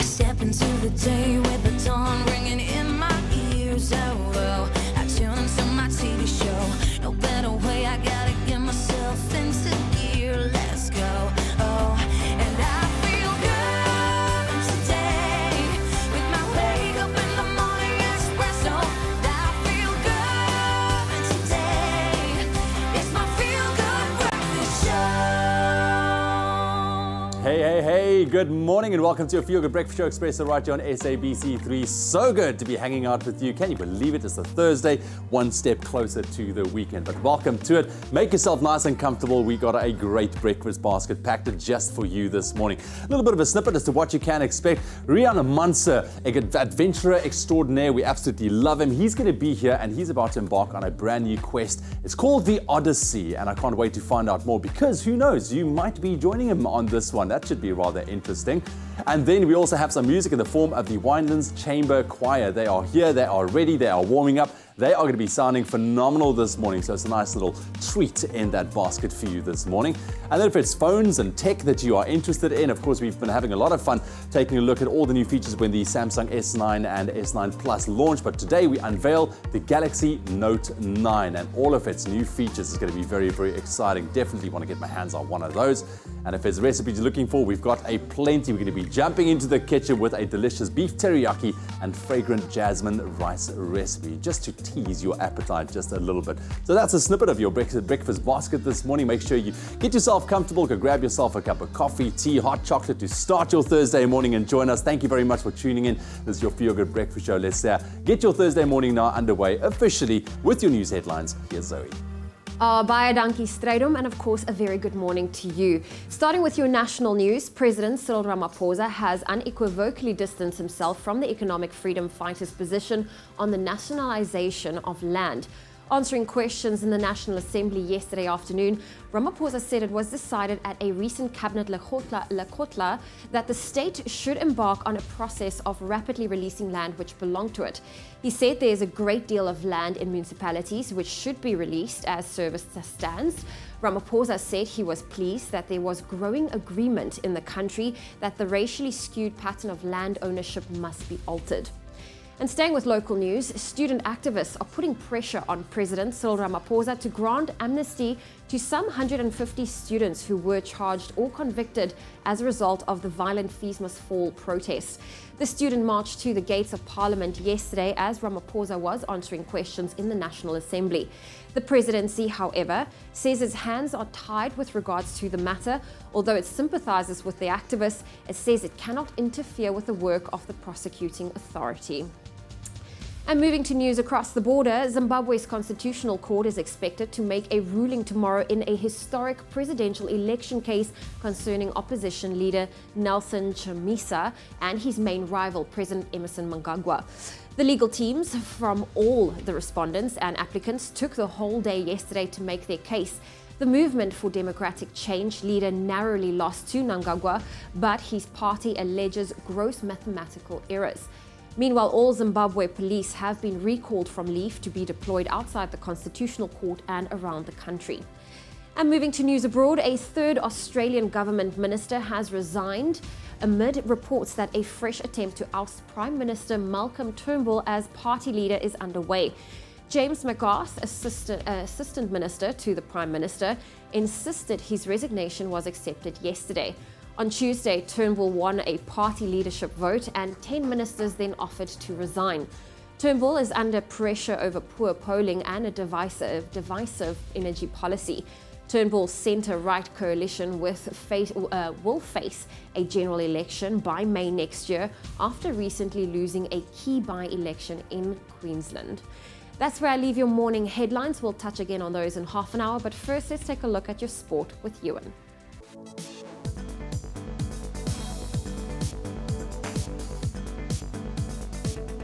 I step into the day with the dawn ringing in my ears. Oh, well, I tune into my TV show. No better way, I gotta get myself into gear. Let's go. Oh, and I feel good today with my wake up in the morning espresso. I feel good today. It's my feel good breakfast show. Hey, hey, hey, good morning and welcome to a Feel Good Breakfast Show Expresso right here on SABC3. So good to be hanging out with you. Can you believe it? It's a Thursday, one step closer to the weekend. But welcome to it. Make yourself nice and comfortable. We got a great breakfast basket packed just for you this morning. A little bit of a snippet as to what you can expect. Rian Mansa, an adventurer extraordinaire. We absolutely love him. He's going to be here and he's about to embark on a brand new quest. It's called the Odyssey and I can't wait to find out more because who knows, you might be joining him on this one. That should be rather interesting. And then we also have some music in the form of the Winelands Chamber Choir. They are here, they are ready, they are warming up. They are going to be sounding phenomenal this morning, so it's a nice little treat in that basket for you this morning. And then if it's phones and tech that you are interested in, of course, we've been having a lot of fun taking a look at all the new features when the Samsung S9 and S9 Plus launch. But today we unveil the Galaxy Note 9 and all of its new features is going to be very, very exciting. Definitely want to get my hands on one of those. And if there's recipes you're looking for, we've got a plenty. We're going to be jumping into the kitchen with a delicious beef teriyaki and fragrant jasmine rice recipe, just to tease your appetite just a little bit. So that's a snippet of your breakfast basket this morning. Make sure you get yourself comfortable, go grab yourself a cup of coffee, tea, hot chocolate to start your Thursday morning and join us. Thank you very much for tuning in. This is your Feel Good Breakfast Show. Let's get your Thursday morning now underway officially with your news headlines. Here's Zoe. Baie dankie Strydom, and of course a very good morning to you. Starting with your national news, President Cyril Ramaphosa has unequivocally distanced himself from the economic freedom fighters' position on the nationalization of land. Answering questions in the National Assembly yesterday afternoon, Ramaphosa said it was decided at a recent cabinet lekgotla that the state should embark on a process of rapidly releasing land which belonged to it. He said there is a great deal of land in municipalities which should be released as service stands. Ramaphosa said he was pleased that there was growing agreement in the country that the racially skewed pattern of land ownership must be altered. And staying with local news, student activists are putting pressure on President Cyril Ramaphosa to grant amnesty to some 150 students who were charged or convicted as a result of the violent Fees Must Fall protests. The student marched to the gates of Parliament yesterday as Ramaphosa was answering questions in the National Assembly. The presidency, however, says its hands are tied with regards to the matter. Although it sympathizes with the activists, it says it cannot interfere with the work of the prosecuting authority. And moving to news across the border, Zimbabwe's Constitutional Court is expected to make a ruling tomorrow in a historic presidential election case concerning opposition leader Nelson Chamisa and his main rival, President Emmerson Mnangagwa. The legal teams from all the respondents and applicants took the whole day yesterday to make their case. The Movement for Democratic Change leader narrowly lost to Mnangagwa, but his party alleges gross mathematical errors. Meanwhile, all Zimbabwe police have been recalled from leave to be deployed outside the Constitutional Court and around the country. And moving to news abroad, a third Australian government minister has resigned amid reports that a fresh attempt to oust Prime Minister Malcolm Turnbull as party leader is underway. James McGrath, assistant minister to the Prime Minister, insisted his resignation was accepted yesterday. On Tuesday, Turnbull won a party leadership vote and 10 ministers then offered to resign. Turnbull is under pressure over poor polling and a divisive energy policy. Turnbull's centre-right coalition will face a general election by May next year after recently losing a key by-election in Queensland. That's where I leave your morning headlines. We'll touch again on those in half an hour, but first let's take a look at your sport with Ewan.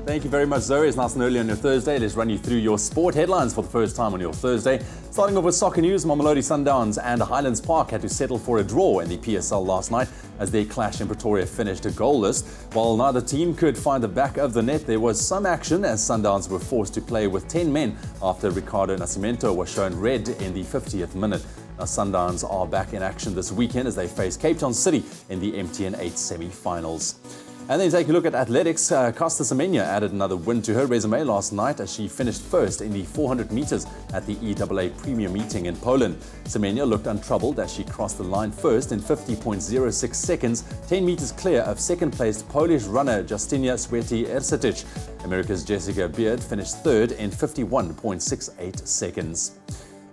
Thank you very much, Zoe. It's nice and early on your Thursday. Let's run you through your sport headlines for the first time on your Thursday. Starting off with soccer news, Mamelodi Sundowns and Highlands Park had to settle for a draw in the PSL last night as their clash in Pretoria finished goalless. While neither team could find the back of the net, there was some action as Sundowns were forced to play with 10 men after Ricardo Nascimento was shown red in the 50th minute. Now, Sundowns are back in action this weekend as they face Cape Town City in the MTN 8 semi-finals. And then taking a look at athletics, Costa Semenya added another win to her resume last night as she finished first in the 400 meters at the EAA Premier meeting in Poland. Semenya looked untroubled as she crossed the line first in 50.06 seconds, 10 meters clear of second-placed Polish runner Justyna Święty-Ercetic. America's Jessica Beard finished third in 51.68 seconds.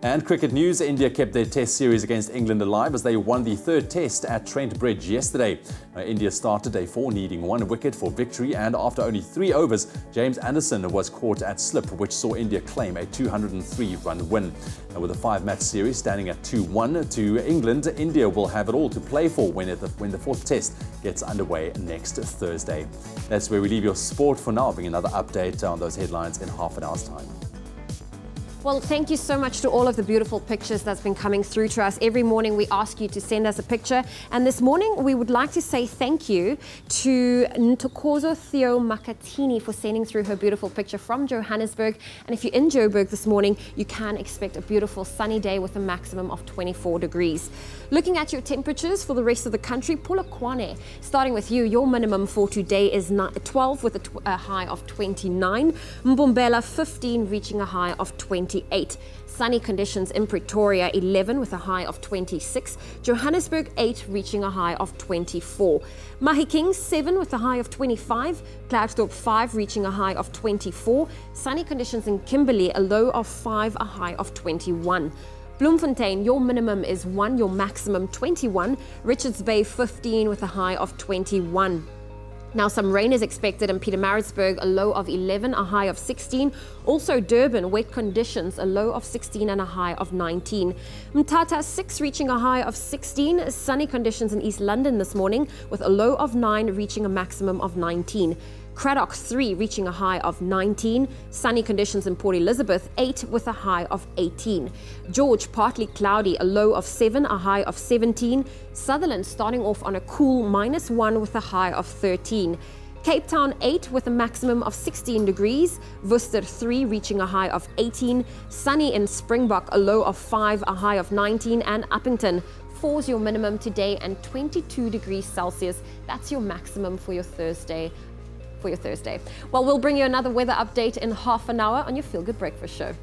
And cricket news, India kept their test series against England alive as they won the third test at Trent Bridge yesterday. India started day 4 needing 1 wicket for victory, and after only 3 overs, James Anderson was caught at slip, which saw India claim a 203-run win. Now, with a 5-match series standing at 2-1 to England, India will have it all to play for when the fourth test gets underway next Thursday. That's where we leave your sport for now. I'll bring another update on those headlines in half an hour's time. Well, thank you so much to all of the beautiful pictures that's been coming through to us. Every morning we ask you to send us a picture. And this morning we would like to say thank you to Ntokozo Theo Makatini for sending through her beautiful picture from Johannesburg. And if you're in Joburg this morning, you can expect a beautiful sunny day with a maximum of 24 degrees. Looking at your temperatures for the rest of the country, Polokwane, starting with you, your minimum for today is 12 with a high of 29. Mbombela 15 reaching a high of 28. Sunny conditions in Pretoria 11 with a high of 26. Johannesburg 8 reaching a high of 24. Mahikeng 7 with a high of 25. Klerksdorp 5 reaching a high of 24. Sunny conditions in Kimberley, a low of 5, a high of 21. Bloemfontein, your minimum is 1, your maximum 21. Richards Bay 15 with a high of 21. Now some rain is expected in Pietermaritzburg, a low of 11, a high of 16. Also Durban, wet conditions, a low of 16 and a high of 19. Mthatha 6 reaching a high of 16. Sunny conditions in East London this morning with a low of 9 reaching a maximum of 19. Cradock 3 reaching a high of 19. Sunny conditions in Port Elizabeth 8 with a high of 18. George partly cloudy, a low of 7, a high of 17. Sutherland starting off on a cool -1 with a high of 13. Cape Town 8 with a maximum of 16 degrees. Worcester 3 reaching a high of 18. Sunny in Springbok, a low of 5, a high of 19. And Uppington 4 is your minimum today and 22 degrees Celsius. That's your maximum for your Thursday. Well, we'll bring you another weather update in half an hour on your Feel Good Breakfast Show.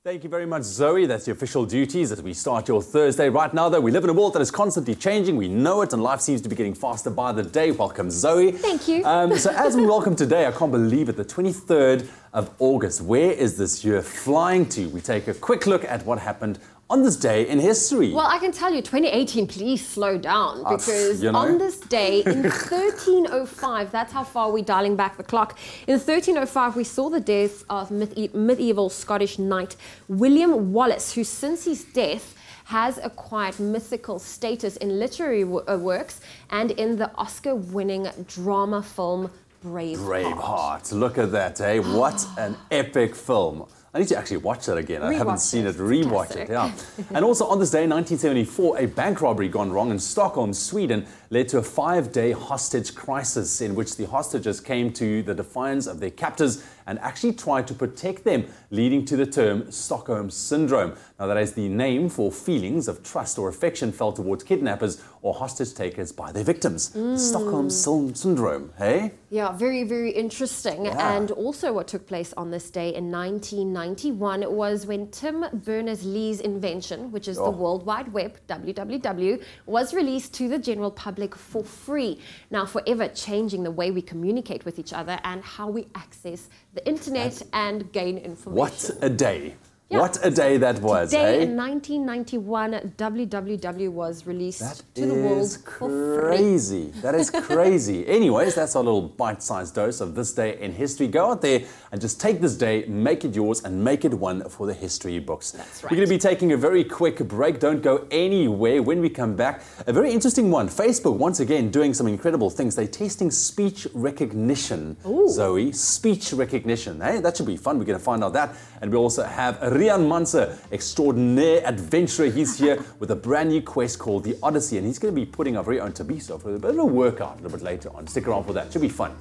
Thank you very much, Zoe. That's the official duties as we start your Thursday. Right now, though, we live in a world that is constantly changing. We know it, and life seems to be getting faster by the day. Welcome, Zoe. Thank you. So as we welcome today, I can't believe it, the 23rd of August. Where is this year flying to? We take a quick look at what happened on this day in history. Well, I can tell you, 2018, please slow down, because you know, on this day in 1305, that's how far we're dialing back the clock. In 1305, we saw the death of medieval Scottish knight William Wallace, who since his death has acquired mythical status in literary works and in the Oscar-winning drama film Braveheart. Look at that, eh? What an epic film. I need to actually watch that again. I haven't seen it. Rewatch it, yeah. And also on this day in 1974, a bank robbery gone wrong in Stockholm, Sweden, led to a 5-day hostage crisis in which the hostages came to the defiance of their captors and actually tried to protect them, leading to the term Stockholm Syndrome. Now, that is the name for feelings of trust or affection felt towards kidnappers or hostage takers by their victims. The Stockholm Syndrome, hey? Yeah, very, very interesting. Yeah. And also what took place on this day in 1991 was when Tim Berners-Lee's invention, which is the World Wide Web, WWW, was released to the general public for free. Now, forever changing the way we communicate with each other and how we access the internet and gain information. What a day. Yeah. What a day that was, Today eh? in 1991, WWW was released That to the world is for free. crazy. That is crazy. Anyways, that's our little bite-sized dose of this day in history. Go out there and just take this day, make it yours, and make it one for the history books. That's right. We're going to be taking a very quick break. Don't go anywhere. When we come back, a very interesting one. Facebook, once again, doing some incredible things. They're testing speech recognition. Ooh. Zoe, speech recognition. Hey, that should be fun. We're going to find out that. And we also have Rian Manse, extraordinaire adventurer. He's here with a brand new quest called the Odyssey, and he's going to be putting our very own Tabiso for a bit of a workout a little bit later on. Stick around for that. Should be fun.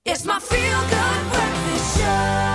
It's my feel-good breakfast show.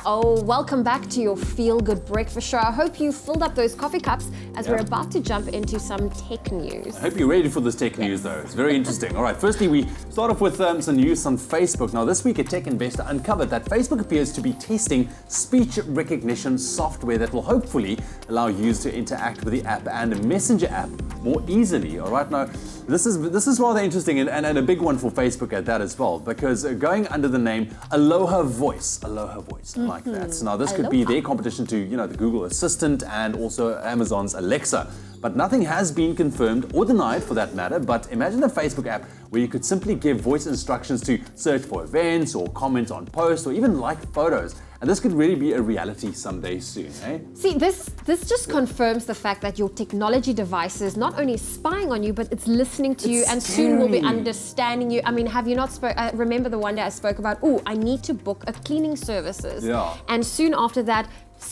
Oh, welcome back to your Feel Good Breakfast Show. I hope you filled up those coffee cups as we're about to jump into some tech news. I hope you're ready for this tech news, though. It's very interesting. All right, firstly, we start off with some news on Facebook. Now, this week, a tech investor uncovered that Facebook appears to be testing speech recognition software that will hopefully allow users to interact with the app and the Messenger app more easily. All right, now, this is rather interesting and a big one for Facebook at that as well, because going under the name Aloha Voice, like that. So now this could be their competition to, the Google Assistant and also Amazon's Alexa. But nothing has been confirmed or denied for that matter. But imagine a Facebook app where you could simply give voice instructions to search for events or comment on posts or even like photos. And this could really be a reality someday soon, eh? See, this just confirms the fact that your technology devices not only spying on you, but it's listening to you and soon will be understanding you. I mean, have you not I remember the one day I spoke about, I need to book a cleaning services. Yeah. And soon after that,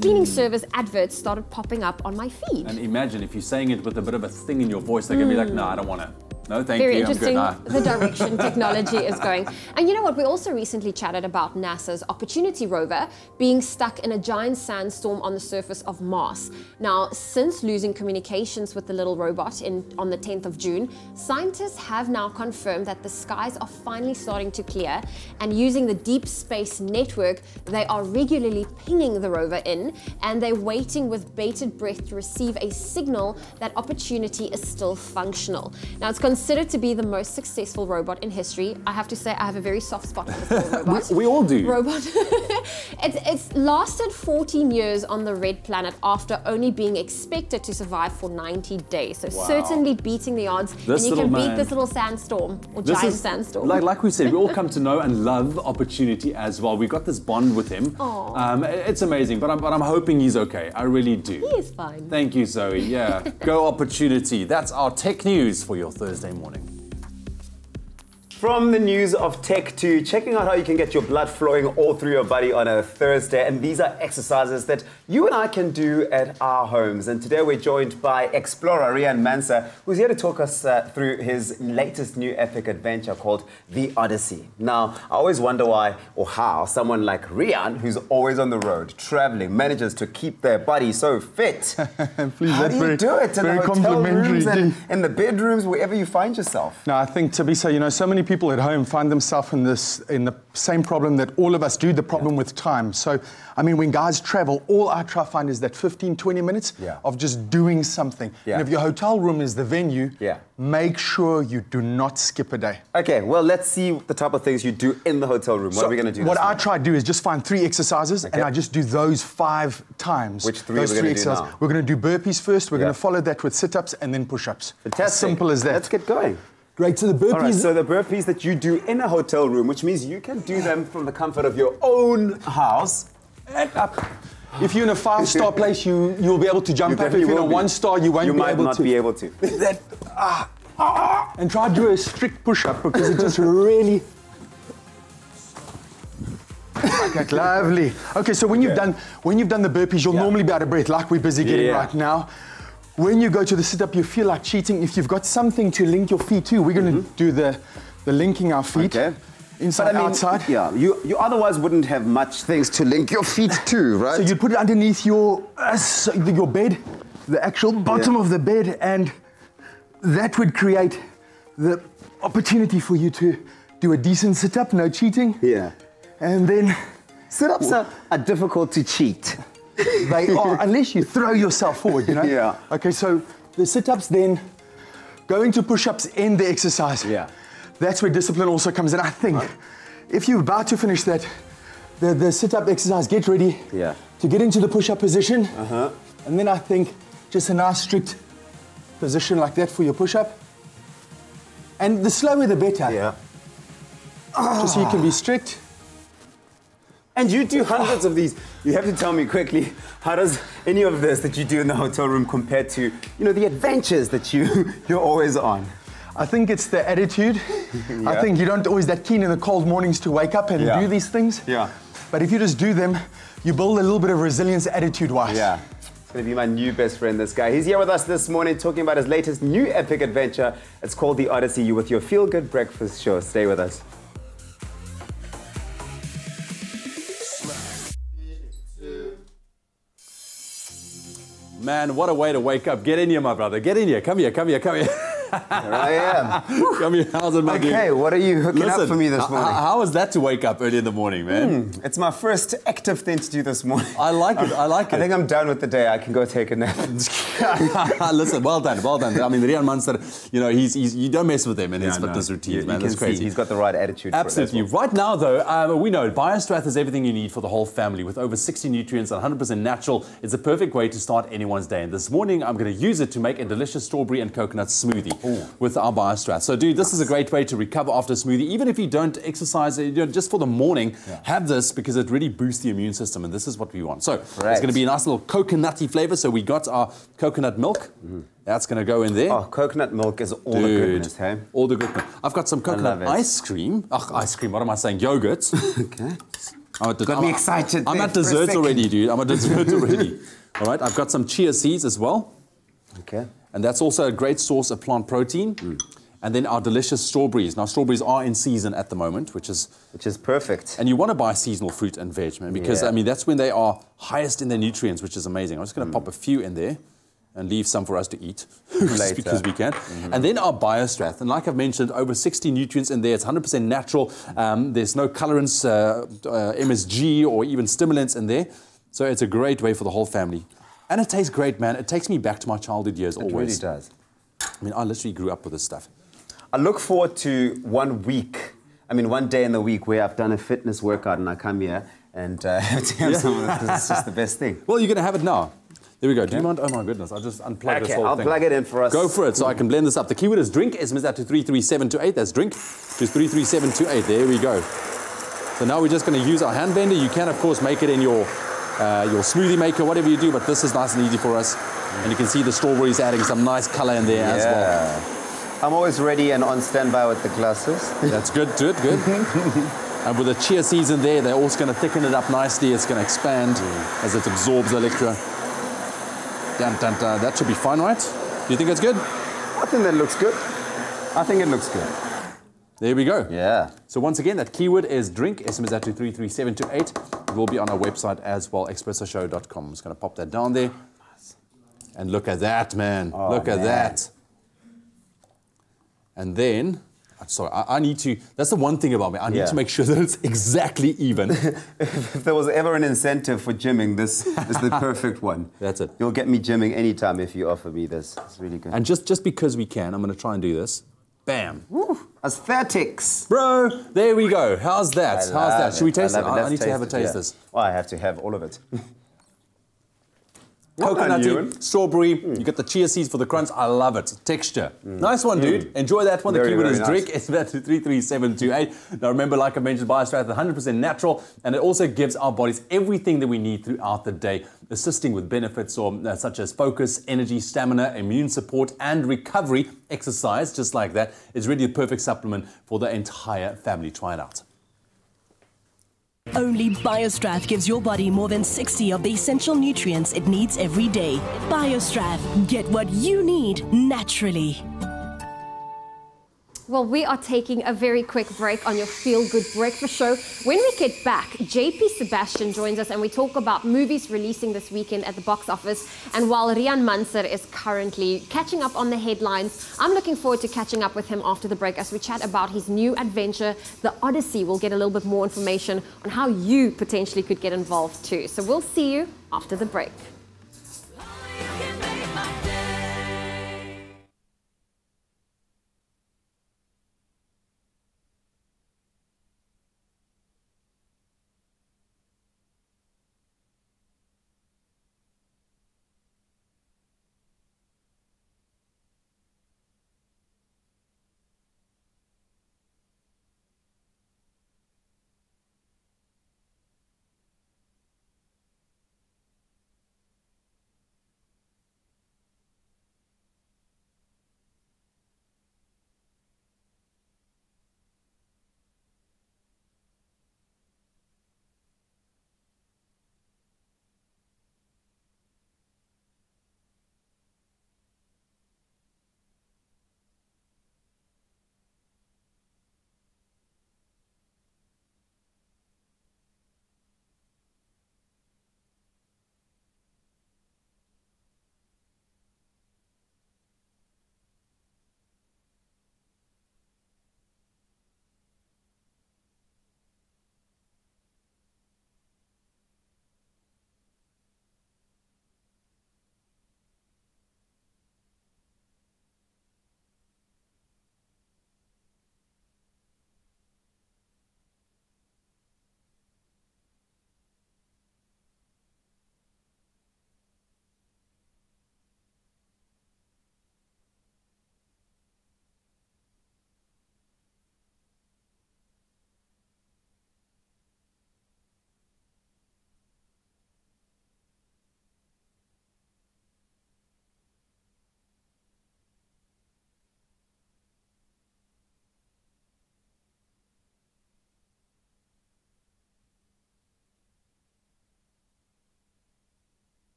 cleaning service adverts started popping up on my feed. And imagine if you're saying it with a bit of a thing in your voice, they're gonna be like, no, I don't want to. No, thank Very you. interesting, I'm good. the direction technology is going. And you know what? We also recently chatted about NASA's Opportunity rover being stuck in a giant sandstorm on the surface of Mars. Now, since losing communications with the little robot on the 10th of June, scientists have now confirmed that the skies are finally starting to clear, and using the Deep Space Network, they are regularly pinging the rover in, and they're waiting with bated breath to receive a signal that Opportunity is still functional. Now, it's considered to be the most successful robot in history. I have to say, I have a very soft spot for this little robot. we all do. Robot. It's lasted 14 years on the red planet after only being expected to survive for 90 days. So certainly beating the odds. And you can beat this little sandstorm or giant sandstorm. Like we said, we all come to know and love Opportunity as well. We've got this bond with him. It's amazing, but I'm hoping he's okay. I really do. He is fine. Thank you, Zoe. Yeah, go Opportunity. That's our tech news for your Thursday morning. From the news of tech to checking out how you can get your blood flowing all through your body on a Thursday. And these are exercises that you and I can do at our homes. And today we're joined by explorer Rian Mansa, who's here to talk us through his latest new epic adventure called The Odyssey. Now, I always wonder why or how someone like Rian, who's always on the road, traveling, manages to keep their body so fit. Please, how do you do it in the hotel rooms and in the bedrooms, wherever you find yourself? No, I think, Tabisa, so many people at home find themselves in the same problem that all of us do, the problem with time. So, I mean, when guys travel, all I try to find is that 15, 20 minutes of just doing something. And if your hotel room is the venue, make sure you do not skip a day. Okay, well, let's see the type of things you do in the hotel room. What are we going to do? What I try to do is just find 3 exercises, and I just do those 5 times. Which 3 are we going to do now? We're going to do burpees first, we're going to follow that with sit-ups and then push-ups. Fantastic. As simple as that. Let's get going. Great, so the burpees... All right, so the burpees that you do in a hotel room, which means you can do them from the comfort of your own house. And up. If you're in a 5-star place, you'll be able to jump up. If you're in a 1-star, you won't be able to. You might not be able to. And try to do a strict push-up because it just really... Okay, lovely. Okay, so when you've done the burpees, you'll normally be out of breath, like we're busy getting right now. When you go to the sit-up, you feel like cheating. If you've got something to link your feet to, we're going to do the linking our feet. Inside, outside. Yeah, you otherwise wouldn't have much things to link your feet to, right? So you'd put it underneath your bed, the actual bottom of the bed, and that would create the opportunity for you to do a decent sit-up, no cheating. Yeah. And then... Sit-ups are difficult to cheat. They are, unless you throw yourself forward, Yeah. Okay, so the sit-ups then go into push-ups, end the exercise. Yeah. That's where discipline also comes in. I think if you're about to finish that, the sit-up exercise, get ready to get into the push-up position. And then I think just a nice strict position like that for your push-up. And the slower the better. Yeah. Just so you can be strict. And you do hundreds of these. You have to tell me quickly, how does any of this that you do in the hotel room compare to, the adventures that you're always on? I think it's the attitude. I think you don't always that keen in the cold mornings to wake up and do these things. Yeah. But if you just do them, you build a little bit of resilience attitude-wise. Yeah. It's going to be my new best friend, this guy. He's here with us this morning talking about his latest new epic adventure. It's called The Odyssey. You with your feel-good breakfast show. Stay with us. Man, what a way to wake up. Get in here, my brother. Get in here. Come here, come here, come here. Here I am. Come here. How's it, my dude? Okay, what are you hooking Listen, up for me this morning? How was that to wake up early in the morning, man? It's my first active thing to do this morning. I like it. I like it. I think I'm done with the day. I can go take a nap. Listen, well done, well done. I mean, Rian Munster, you know, he's you don't mess with him in his fitness routines, man. That's crazy. He's got the right attitude. Absolutely. For it as well. Right now, though, we know BioStrath is everything you need for the whole family with over 60 nutrients and 100% natural. It's a perfect way to start anyone's day. And this morning, I'm going to use it to make a delicious strawberry and coconut smoothie with our BioStrath. So, dude, this is a great way to recover after a smoothie. Even if you don't exercise, you know, just for the morning, have this because it really boosts the immune system. And this is what we want. So, it's going to be a nice little coconutty flavor. So, we got our coconut milk. That's going to go in there. Oh, coconut milk is all the goodness, hey? All the goodness. I've got some coconut ice cream. Oh, ice cream, what am I saying? Yogurt. Okay. Got me excited. I'm at dessert already, dude. I'm at dessert already. All right, I've got some chia seeds as well. Okay. And that's also a great source of plant protein. And then our delicious strawberries. Now, strawberries are in season at the moment, which is perfect. And you want to buy seasonal fruit and veg, man, because, I mean, that's when they are highest in their nutrients, which is amazing. I'm just going to pop a few in there and leave some for us to eat because we can. And then our BioStrath. And like I've mentioned, over 60 nutrients in there. It's 100% natural. There's no colorants, MSG, or even stimulants in there. So it's a great way for the whole family. And it tastes great, man. It takes me back to my childhood years always. It really does. I mean, I literally grew up with this stuff. I look forward to one day in the week where I've done a fitness workout and I come here and have to have some of this. It's just the best thing. Well, you're going to have it now. There we go. Do you mind? Oh my goodness, I'll just unplug this whole I'll thing. plug it in for us. Go for it so I can blend this up. The keyword is drink. SMS that to 33728. That's drink to 33728. There we go. So now we're just going to use our hand blender. You can, of course, make it in your smoothie maker, whatever you do, but this is nice and easy for us. And you can see the strawberries adding some nice color in there as well. I'm always ready and on standby with the glasses. That's good, good. And with the chia seeds in there, they're also going to thicken it up nicely. It's going to expand as it absorbs the liquor. Dun, dun, dun. That should be fine, right? Do you think it's good? I think that looks good. I think it looks good. There we go. Yeah. So once again, that keyword is drink. SMS that to 33728. It will be on our website as well, expressoshow.com. I'm just going to pop that down there. And look at that, man. Look at that. And then, sorry, I need to, that's the one thing about me. I need to make sure that it's exactly even. If there was ever an incentive for gymming, this is the perfect one. That's it. You'll get me gymming anytime if you offer me this. It's really good. And just because we can, I'm going to try and do this. Bam. Woo. Aesthetics. Bro, there we go. How's that? How's that? Should we taste it? I need to have a taste this. Well, I have to have all of it. Coconutty, strawberry, you get the chia seeds for the crunch. I love it. Texture. Nice one, dude. Enjoy that one. The keyword is drink. It's about 33728. Now remember, like I mentioned, BioStrath is 100% natural, and it also gives our bodies everything that we need throughout the day, assisting with benefits such as focus, energy, stamina, immune support, and recovery. Exercise, just like that, is really the perfect supplement for the entire family. Try it out. Only BioStrath gives your body more than 60 of the essential nutrients it needs every day. BioStrath, get what you need naturally. Well, we are taking a very quick break on your Feel Good Breakfast Show. When we get back, JP Sebastian joins us and we talk about movies releasing this weekend at the box office. And while Rian Munster is currently catching up on the headlines, I'm looking forward to catching up with him after the break as we chat about his new adventure, The Odyssey. We'll get a little bit more information on how you potentially could get involved too. So we'll see you after the break.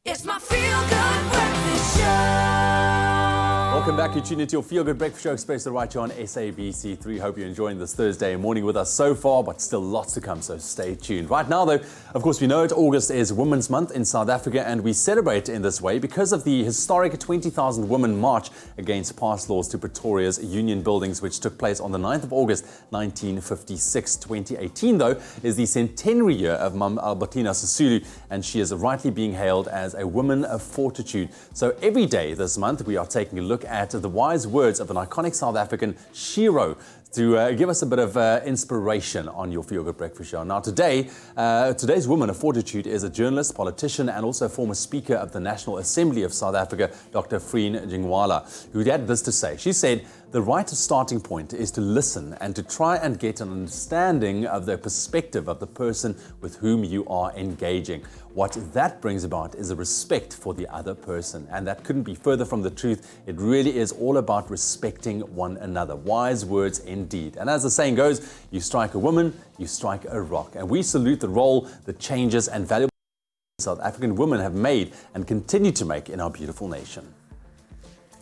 It's my feel-good breakfast show. Welcome back. You're tuned into your Feel Good Breakfast Show, Expresso right here on SABC3. Hope you're enjoying this Thursday morning with us so far, but still lots to come, so stay tuned. Right now, though, of course, we know it. August is Women's Month in South Africa, and we celebrate in this way because of the historic 20,000 women march against past laws to Pretoria's union buildings, which took place on the 9th of August, 1956. 2018, though, is the centenary year of Mum Albertina Sisulu, and she is rightly being hailed as a woman of fortitude. So every day this month, we are taking a look at the wise words of an iconic South African Shiro to give us a bit of inspiration on your Feel Good Breakfast Show. Now today's woman of fortitude is a journalist, politician and also former Speaker of the National Assembly of South Africa, Dr. Freen Jingwala, who had this to say. She said, "The right starting point is to listen and to try and get an understanding of the perspective of the person with whom you are engaging. What that brings about is a respect for the other person." And that couldn't be further from the truth. It really is all about respecting one another. Wise words indeed. And as the saying goes, you strike a woman, you strike a rock. And we salute the role, the changes and valuable South African women have made and continue to make in our beautiful nation.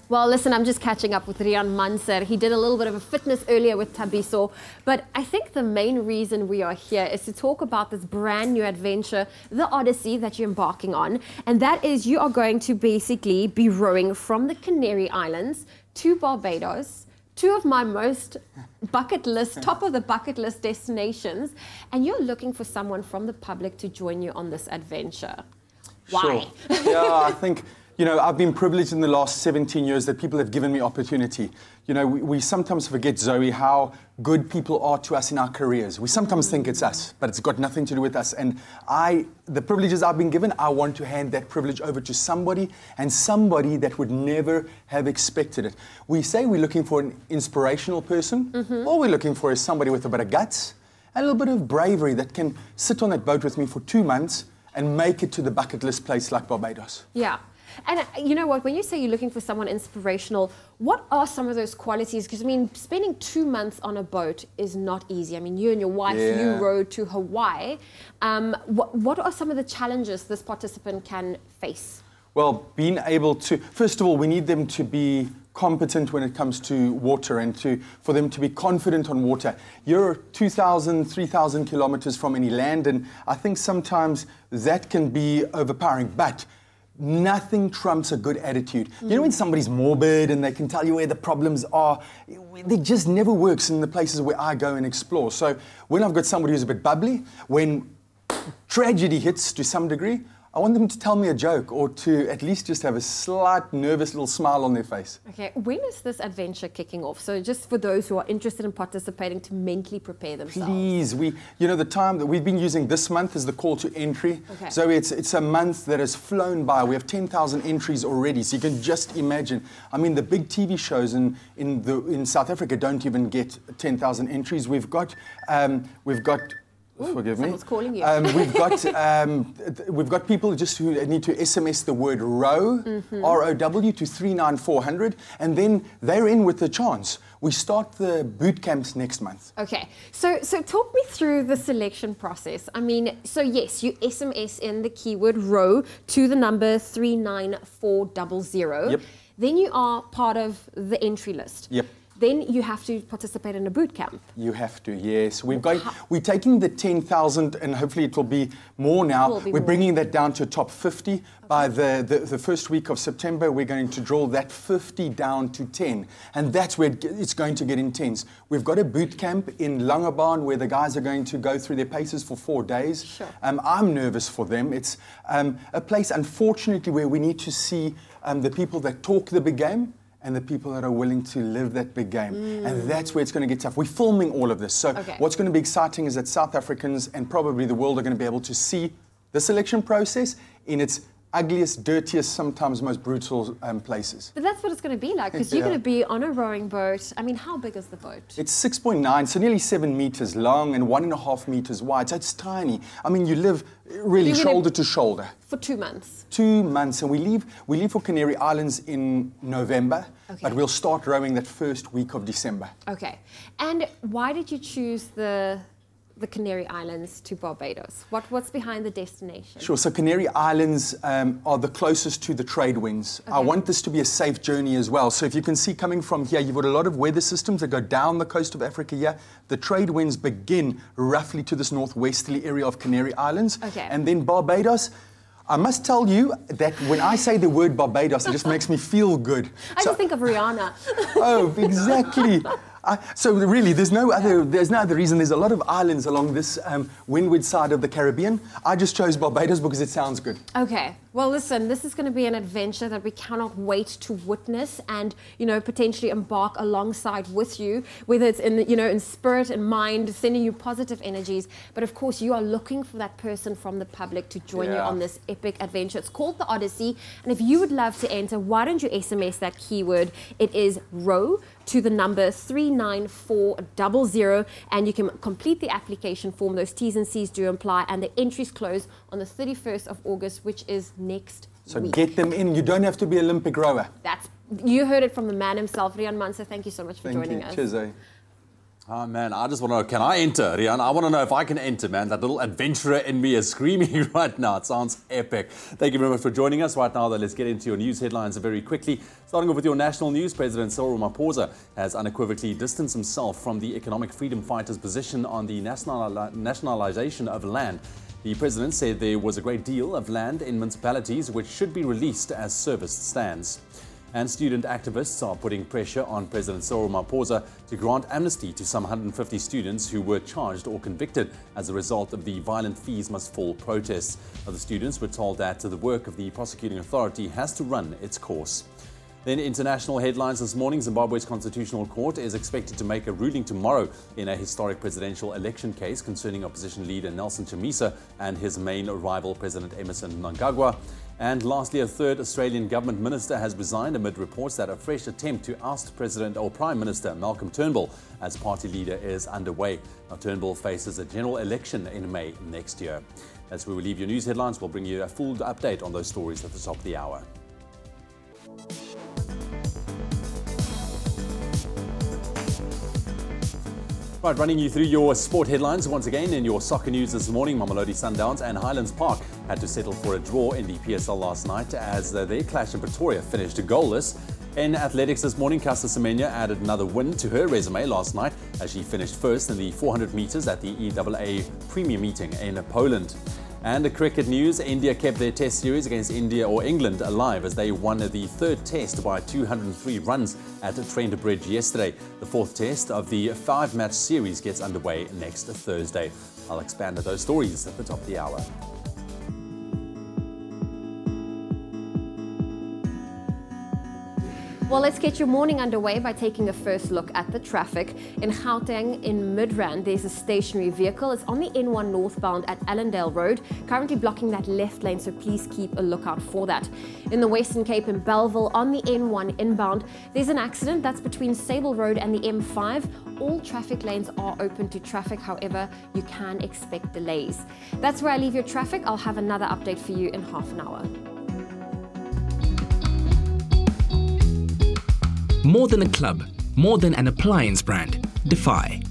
Well, listen, I'm just catching up with Rian Mansur. He did a little bit of a fitness earlier with Tabiso, but I think the main reason we are here is to talk about this brand new adventure, the Odyssey that you're embarking on, and that is you are going to basically be rowing from the Canary Islands to Barbados, two of my most bucket list, top of the bucket list destinations, and you're looking for someone from the public to join you on this adventure. Why? Sure. Yeah, I think, I've been privileged in the last 17 years that people have given me opportunity. We sometimes forget, Zoe, how good people are to us in our careers. We sometimes think it's us, but it's got nothing to do with us. And the privileges I've been given, I want to hand that privilege over to somebody, and somebody that would never have expected it. We say we're looking for an inspirational person. All we're looking for is somebody with a bit of guts, a little bit of bravery that can sit on that boat with me for 2 months and make it to the bucket list place like Barbados. Yeah. And you know what, when you say you're looking for someone inspirational, what are some of those qualities? Because, spending 2 months on a boat is not easy. You and your wife, you rowed to Hawaii. What are some of the challenges this participant can face? Well, being able to, first of all, we need them to be competent when it comes to water and for them to be confident on water. You're 2,000, 3,000 kilometers from any land, and I think sometimes that can be overpowering. But nothing trumps a good attitude. When somebody's morbid and they can tell you where the problems are, it just never works in the places where I go and explore. So when I've got somebody who's a bit bubbly, when tragedy hits to some degree, I want them to tell me a joke or to at least just have a slight nervous little smile on their face. Okay, when is this adventure kicking off? So just for those who are interested in participating to mentally prepare themselves. Please, the time that we've been using this month is the call to entry. Okay. So it's a month that has flown by. We have 10,000 entries already, so you can just imagine. The big TV shows in South Africa don't even get 10,000 entries. We've got forgive me. Someone's calling you. We've got people just who need to SMS the word ROW, R-O-W, to 39400, and then they're in with the chance. We start the boot camps next month. Okay, so talk me through the selection process. So yes, you SMS in the keyword ROW to the number 39400. Yep. Then you are part of the entry list. Yep. Then you have to participate in a boot camp. You have to, yes. We're taking the 10,000, and hopefully it will be more now. We're bringing that down to top 50. Okay. By the first week of September, we're going to draw that 50 down to 10. And that's where it's going to get intense. We've got a boot camp in Langebaan where the guys are going to go through their paces for 4 days. Sure. I'm nervous for them. It's a place, unfortunately, where we need to see the people that talk the big game and the people that are willing to live that big game. And that's where it's going to get tough. We're filming all of this. So what's going to be exciting is that South Africans and probably the world are going to be able to see the selection process in its ugliest, dirtiest, sometimes most brutal places. But that's what it's going to be like, because you're going to be on a rowing boat. How big is the boat? It's 6.9, so nearly 7 meters long and 1.5 meters wide. So it's tiny. You live really shoulder to shoulder. For 2 months? 2 months, and we leave for Canary Islands in November, but we'll start rowing that first week of December. Okay. And why did you choose the the Canary Islands to Barbados? What's behind the destination? Sure, so Canary Islands are the closest to the trade winds. Okay. I want this to be a safe journey as well. So if you can see coming from here, you've got a lot of weather systems that go down the coast of Africa here. The trade winds begin roughly to this northwesterly area of Canary Islands. Okay. And then Barbados, I must tell you that when I say the word Barbados, it just makes me feel good. I just think of Rihanna. Oh, exactly. So really, there's no other reason. There's a lot of islands along this windward side of the Caribbean. I just chose Barbados because it sounds good. Okay. Well, listen, this is going to be an adventure that we cannot wait to witness and, you know, potentially embark alongside with you, whether it's in, you know, in spirit and mind, sending you positive energies. But of course, you are looking for that person from the public to join you on this epic adventure. It's called the Odyssey. And if you would love to enter, why don't you SMS that keyword? It is row to the number 39400, and you can complete the application form. Those T's and C's do apply, and the entries close on the 31st of August, which is next So week. get them in. You don't have to be Olympic rower. You heard it from the man himself, Rian Mansa. Thank you so much for joining us. Cheers, eh? Oh man, I just want to know, can I enter, Rian? I want to know if I can enter, man. That little adventurer in me is screaming right now. It sounds epic. Thank you very much for joining us. Right now, though, let's get into your news headlines very quickly. Starting off with your national news, President Cyril Ramaphosa has unequivocally distanced himself from the economic freedom fighters' position on the nationalization of land. The president said there was a great deal of land in municipalities which should be released as serviced stands. And student activists are putting pressure on President Cyril Ramaphosa to grant amnesty to some 150 students who were charged or convicted as a result of the violent fees must fall protests. Now, the students were told that the work of the prosecuting authority has to run its course. Then international headlines this morning. Zimbabwe's Constitutional Court is expected to make a ruling tomorrow in a historic presidential election case concerning opposition leader Nelson Chamisa and his main rival, President Emmerson Mnangagwa. And lastly, a third Australian government minister has resigned amid reports that a fresh attempt to oust President or Prime Minister Malcolm Turnbull as party leader is underway. Now, Turnbull faces a general election in May next year. That's where we leave your news headlines. We'll bring you a full update on those stories at the top of the hour. Right, running you through your sport headlines once again in your soccer news this morning. Mamelodi Sundowns and Highlands Park had to settle for a draw in the PSL last night as their clash in Pretoria finished goalless. In athletics this morning, Caster Semenya added another win to her resume last night as she finished first in the 400 meters at the EAA Premier meeting in Poland. And the cricket news, India kept their test series against England alive as they won the third test by 203 runs at Trent Bridge yesterday. The fourth test of the 5-match series gets underway next Thursday. I'll expand on those stories at the top of the hour. Well, let's get your morning underway by taking a first look at the traffic. In Gauteng, in Midrand, there's a stationary vehicle. It's on the N1 northbound at Allendale Road, currently blocking that left lane, so please keep a lookout for that. In the Western Cape in Bellville, on the N1 inbound, there's an accident that's between Sable Road and the M5. All traffic lanes are open to traffic, however, you can expect delays. That's where I leave your traffic. I'll have another update for you in half an hour. More than a club, more than an appliance brand. Defy.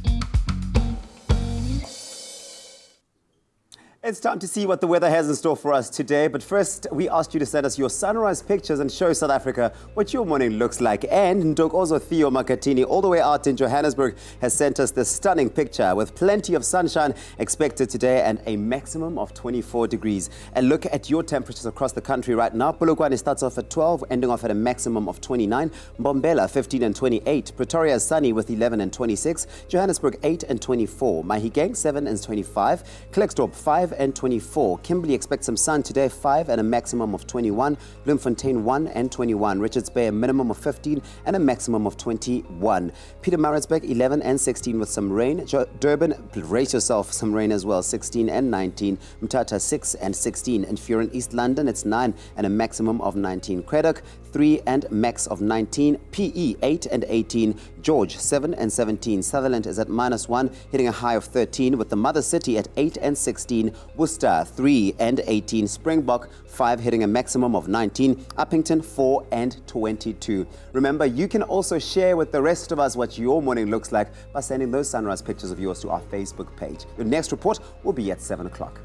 It's time to see what the weather has in store for us today. But first, we asked you to send us your sunrise pictures and show South Africa what your morning looks like. And Ntokozo Theo Makatini, all the way out in Johannesburg, has sent us this stunning picture with plenty of sunshine expected today and a maximum of 24 degrees. And look at your temperatures across the country right now. Polokwane starts off at 12, ending off at a maximum of 29. Mbombela, 15 and 28. Pretoria is sunny with 11 and 26. Johannesburg, 8 and 24. Mahikeng, 7 and 25. Klerksdorp, 5 and 24. Kimberley expects some sun today, 5 and a maximum of 21. Bloemfontein, 1 and 21. Richards Bay, a minimum of 15 and a maximum of 21. Pietermaritzburg, 11 and 16 with some rain. Durban, brace yourself, some rain as well, 16 and 19. Mthatha, 6 and 16. And if you're in East London, it's 9 and a maximum of 19. Craddock, 3 and Max of 19. PE 8 and 18. George 7 and 17. Sutherland is at -1, hitting a high of 13, with the Mother City at 8 and 16. Worcester 3 and 18. Springbok 5, hitting a maximum of 19. Uppington 4 and 22. Remember, you can also share with the rest of us what your morning looks like by sending those sunrise pictures of yours to our Facebook page. Your next report will be at 7 o'clock.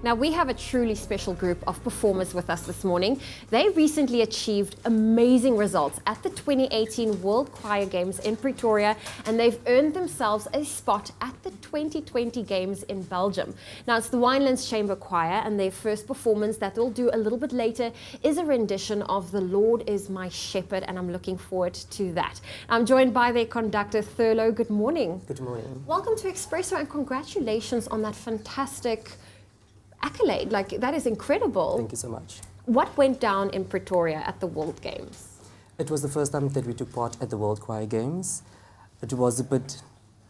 Now, we have a truly special group of performers with us this morning. They recently achieved amazing results at the 2018 World Choir Games in Pretoria, and they've earned themselves a spot at the 2020 Games in Belgium. Now, it's the Winelands Chamber Choir, and their first performance that they'll do a little bit later is a rendition of The Lord is My Shepherd, and I'm looking forward to that. I'm joined by their conductor, Thurlow. Good morning. Good morning. Welcome to Expresso, and congratulations on that fantastic accolade. Like, that is incredible. Thank you so much. What went down in Pretoria at the World Games? It was the first time that we took part at the World Choir Games. It was a bit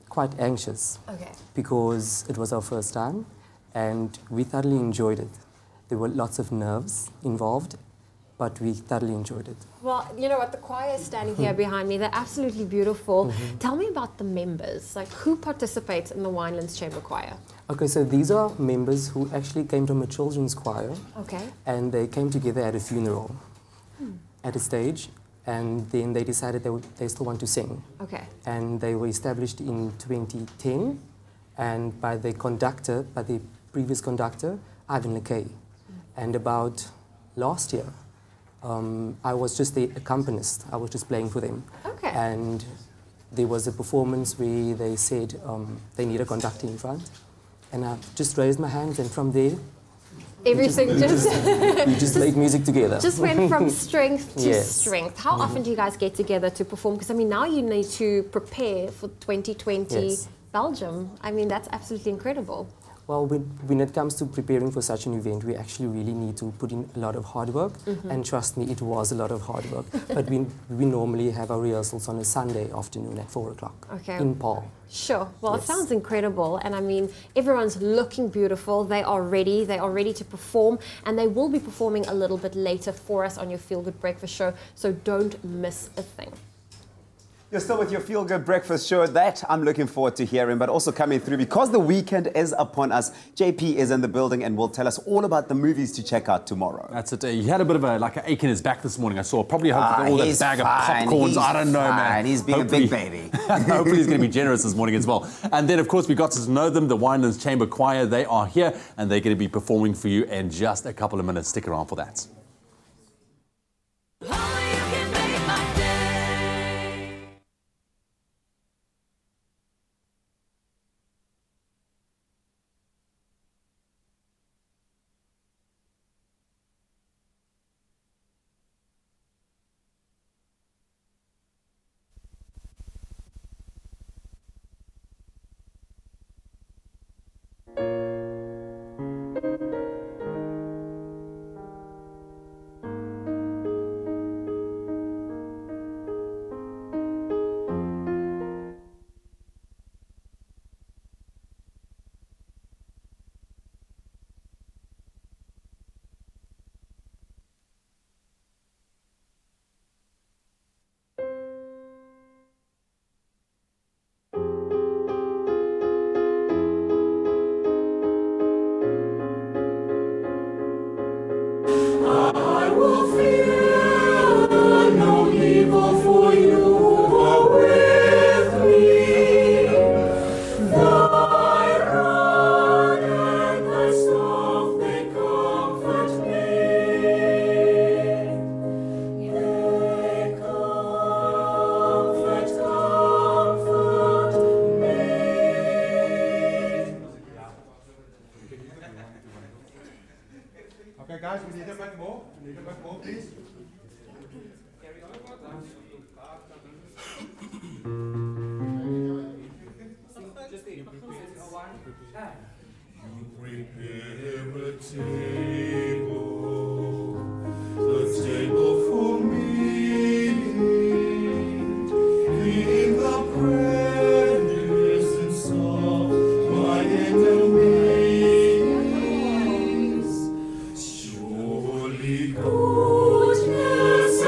quite anxious. Okay. Because it was our first time and we thoroughly enjoyed it. There were lots of nerves involved, but we thoroughly enjoyed it. Well, you know what, the choir is standing here behind me. They're absolutely beautiful. Tell me about the members. Like, who participates in the Winelands Chamber Choir? Okay, so these are members who actually came from a children's choir. Okay. And they came together at a funeral, at a stage, and then they decided they still want to sing. Okay. And they were established in 2010, and by the previous conductor, Ivan Lekay. And about last year, I was just the accompanist. I was just playing for them. Okay. And there was a performance where they said they need a conductor in front. And I just raised my hands, and from there, everything we just made music together. just went from strength to Yes. strength. How often do you guys get together to perform? Because, I mean, now you need to prepare for 2020 Yes. Belgium. I mean, that's absolutely incredible. Well, when it comes to preparing for such an event, we actually really need to put in a lot of hard work. And trust me, it was a lot of hard work. But we normally have our rehearsals on a Sunday afternoon at 4 o'clock in Paarl. Sure. Well, Yes. It sounds incredible. And I mean, everyone's looking beautiful. They are ready. They are ready to perform. And they will be performing a little bit later for us on your Feel Good Breakfast show. So don't miss a thing. You're still with your Feel Good Breakfast show. That I'm looking forward to hearing, but also coming through because the weekend is upon us. JP is in the building and will tell us all about the movies to check out tomorrow. That's it. He had a bit of an ache in his back this morning. I saw probably all that He's bag fine. of popcorns. He's I don't know, fine. man. He's being a big baby. Hopefully he's going to be generous this morning as well. And then, of course, we got to know them, the Winelands Chamber Choir. They are here and they're going to be performing for you in just a couple of minutes. Stick around for that. Okay, guys, we need a bit more. We need a bit more, please. Prepare a table for me, in the presence of my enemies. Surely goodness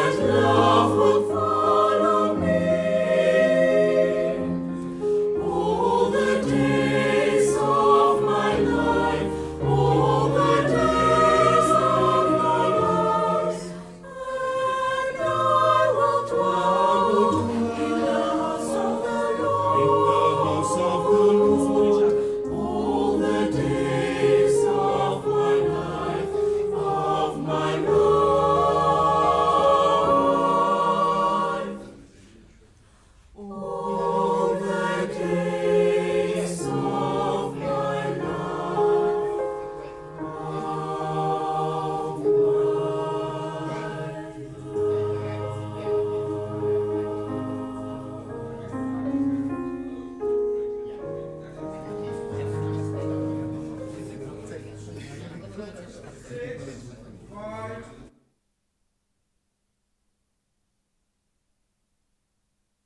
all the days of my life, of my life. All the days of my life, of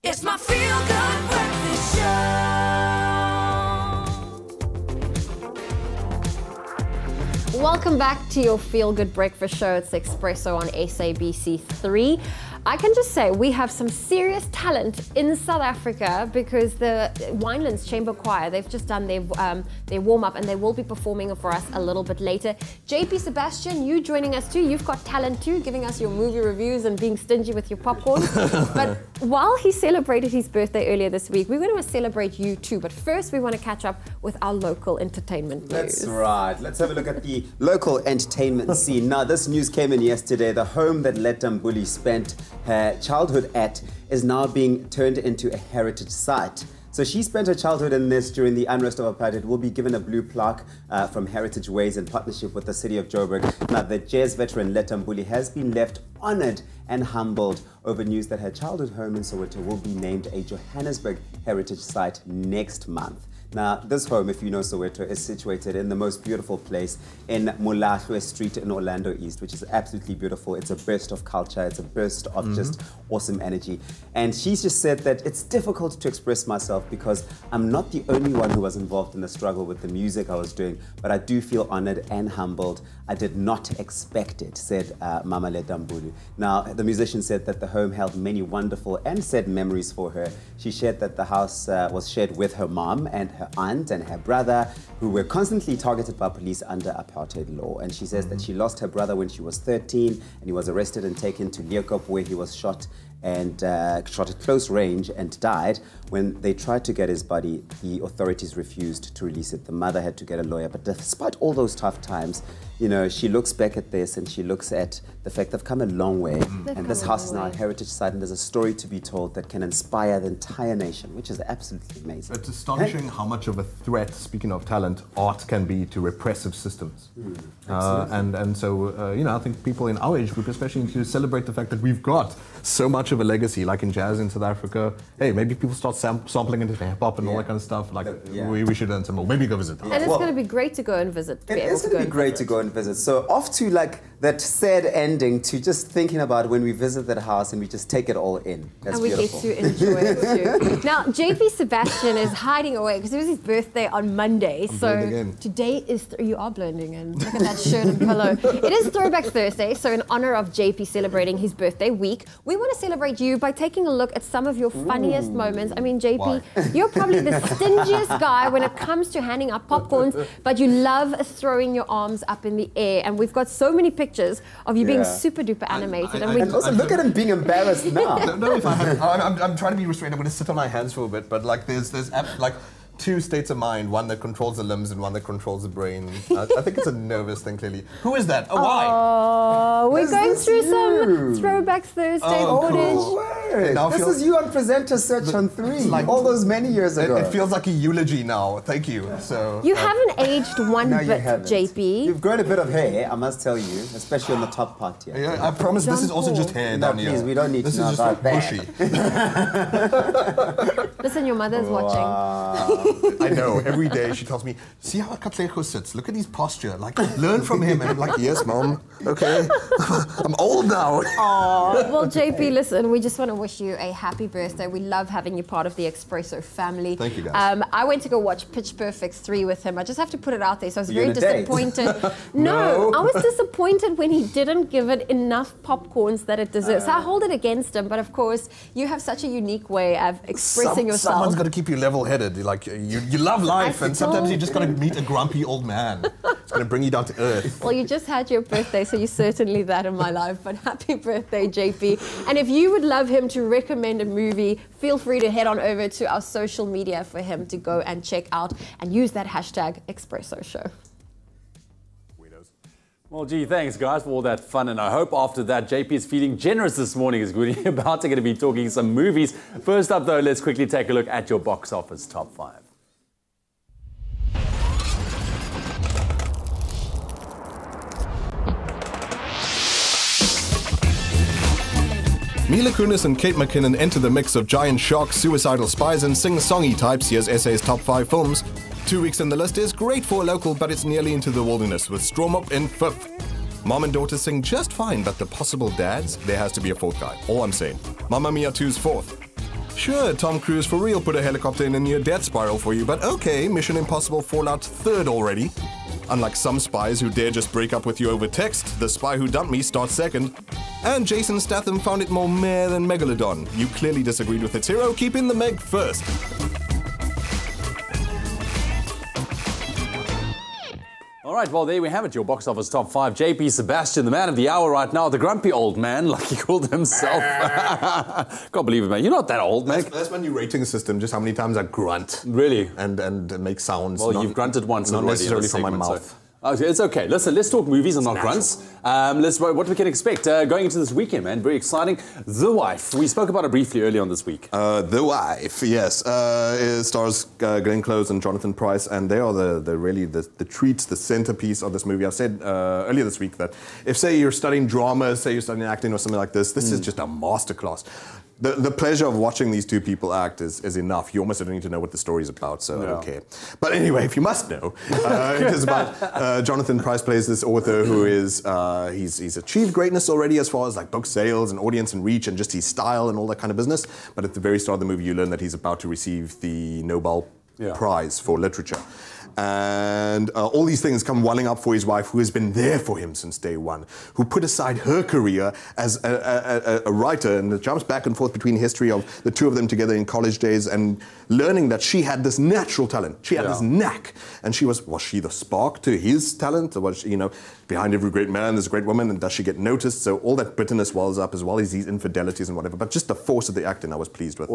It's my feel-good breakfast show. Welcome back to your Feel Good Breakfast Show. It's Expresso on SABC 3. I can just say we have some serious talent in South Africa because the Winelands Chamber Choir, they've just done their warm-up and they will be performing for us a little bit later. JP Sebastian, you joining us too. You've got talent too, giving us your movie reviews and being stingy with your popcorn. But while he celebrated his birthday earlier this week, we're going to celebrate you too. But first, we want to catch up with our local entertainment news. That's right. Let's have a look at the local entertainment scene. Now, this news came in yesterday. The home that Letta Mbuli spent her childhood at is now being turned into a heritage site. So she spent her childhood in this during the unrest of apartheid. Will be given a blue plaque from Heritage Ways in partnership with the city of Joburg. Now, the jazz veteran Letta Mbuli has been left honored and humbled over news that her childhood home in Soweto will be named a Johannesburg Heritage Site next month. Now, this home, if you know Soweto, is situated in the most beautiful place in Mulahlwe Street in Orlando East, which is absolutely beautiful. It's a burst of culture. It's a burst of just awesome energy. And she's just said that it's difficult to express myself because I'm not the only one who was involved in the struggle with the music I was doing, but I do feel honored and humbled. I did not expect it, said Mama Letta Mbuli. Now, the musician said that the home held many wonderful and sad memories for her. She shared that the house was shared with her mom and her aunt and her brother, who were constantly targeted by police under apartheid law. And she says that she lost her brother when she was 13 and he was arrested and taken to Leeuwkop, where he was shot at close range and died. When they tried to get his body, the authorities refused to release it. The mother had to get a lawyer. But despite all those tough times, you know, she looks back at this and she looks at the fact they've come a long way. And this house is now a heritage site, and there's a story to be told that can inspire the entire nation, which is absolutely amazing. It's astonishing how much of a threat, speaking of talent, art can be to repressive systems. And so, you know, I think people in our age group especially need to celebrate the fact that we've got so much of a legacy, like in jazz in South Africa. Hey, maybe people start sampling into hip-hop and all that kind of stuff. Like, we should learn some more. Maybe go visit. And it's going to be great to go and visit. It is going to be great to go and visit. So off to like that sad ending to just thinking about when we visit that house and we just take it all in. That's beautiful. And we get to enjoy it too. Now, JP Sebastian is hiding away because it was his birthday on Monday. So today is, you are blending in. Look at that shirt and pillow. It is Throwback Thursday. So in honor of JP celebrating his birthday week, we want to celebrate you by taking a look at some of your funniest moments. I mean, JP, you're probably the stingiest guy when it comes to handing out popcorns, but you love throwing your arms up in the air. And we've got so many pictures of you being super duper animated. And also look at him being embarrassed now. I'm trying to be restrained. I'm going to sit on my hands for a bit, but like there's like two states of mind, one that controls the limbs and one that controls the brain. I think it's a nervous thing, clearly. Who is that? Oh, why? Oh, we're going through some Throwback Thursday footage. Now this is you on Presenter Search on 3, like all those many years ago. It feels like a eulogy now. Thank you. So you haven't aged one bit, JP. You've grown a bit of hair, I must tell you, especially on the top part here. Yeah, I promise this is also just hair down here. Please, we don't need this to know is about just bushy. Listen, your mother's watching. I know. Every day she tells me, "See how Katlego sits? Look at his posture. Like, learn from him." And I'm like, "Yes, Mom. Okay. I'm old now." Oh, well, JP, listen, we just want to wish you a happy birthday. We love having you part of the Expresso family. Thank you, guys. I went to go watch Pitch Perfect 3 with him. I just have to put it out there. So I was very disappointed. No, I was disappointed when he didn't give it enough popcorns that it deserves. So I hold it against him. But of course, you have such a unique way of expressing yourself. Someone's got to keep you level-headed. Like you love life, and sometimes you just got to meet a grumpy old man. It's going to bring you down to earth. Well, you just had your birthday, so you're certainly that in my life. But happy birthday, JP. And if you would love him to recommend a movie, feel free to head on over to our social media for him to go and check out and use that hashtag Expresso Show. Well, gee, thanks, guys, for all that fun. And I hope after that, JP is feeling generous this morning. Is going to be talking some movies. First up, though, let's quickly take a look at your box office top 5. Mila Kunis and Kate McKinnon enter the mix of giant sharks, suicidal spies, and sing-songy types. Here's SA's top 5 films. 2 weeks in the list is great for a local, but it's nearly into the wilderness, with Storm Up in 5th. Mom and daughter sing just fine, but the possible dads, there has to be a 4th guy. All I'm saying. Mamma Mia 2's 4th. Sure, Tom Cruise for real put a helicopter in a near-death spiral for you, but okay, Mission Impossible Fallout 3rd already. Unlike some spies who dare just break up with you over text, The Spy Who Dumped Me starts 2nd. And Jason Statham found it more meh than Megalodon. You clearly disagreed with its hero, keeping the Meg 1st. All right, well, there we have it, your box office top 5. JP Sebastian, the man of the hour right now, the grumpy old man, like he called himself. Can't believe it, man. You're not that old, man. That's my new rating system, just how many times I grunt. Really? And make sounds. Well, you've grunted once not already. Necessarily from my mouth. So. It's okay. Listen, let's talk movies and not grunts. What we can expect going into this weekend, man. Very exciting. The Wife. We spoke about it briefly earlier on this week. The Wife, yes. It stars Glenn Close and Jonathan Pryce, and they are the treats, the centerpiece of this movie. I said earlier this week that if, say, you're studying drama, say you're studying acting or something like this, this is just a masterclass. The pleasure of watching these two people act is enough. You almost don't need to know what the story is about, so I don't care. But anyway, if you must know, it is about Jonathan Pryce plays this author who is he's achieved greatness already as far as like book sales and audience and reach and just his style and all that kind of business. But at the very start of the movie, you learn that he's about to receive the Nobel Prize for literature. And all these things come welling up for his wife, who has been there for him since day one, who put aside her career as a writer and jumps back and forth between the history of the two of them together in college days and learning that she had this natural talent. She had this knack. And was she the spark to his talent? Or was she, behind every great man there's a great woman, and does she get noticed? So all that bitterness wells up as well as these infidelities and whatever. But just the force of the acting I was pleased with.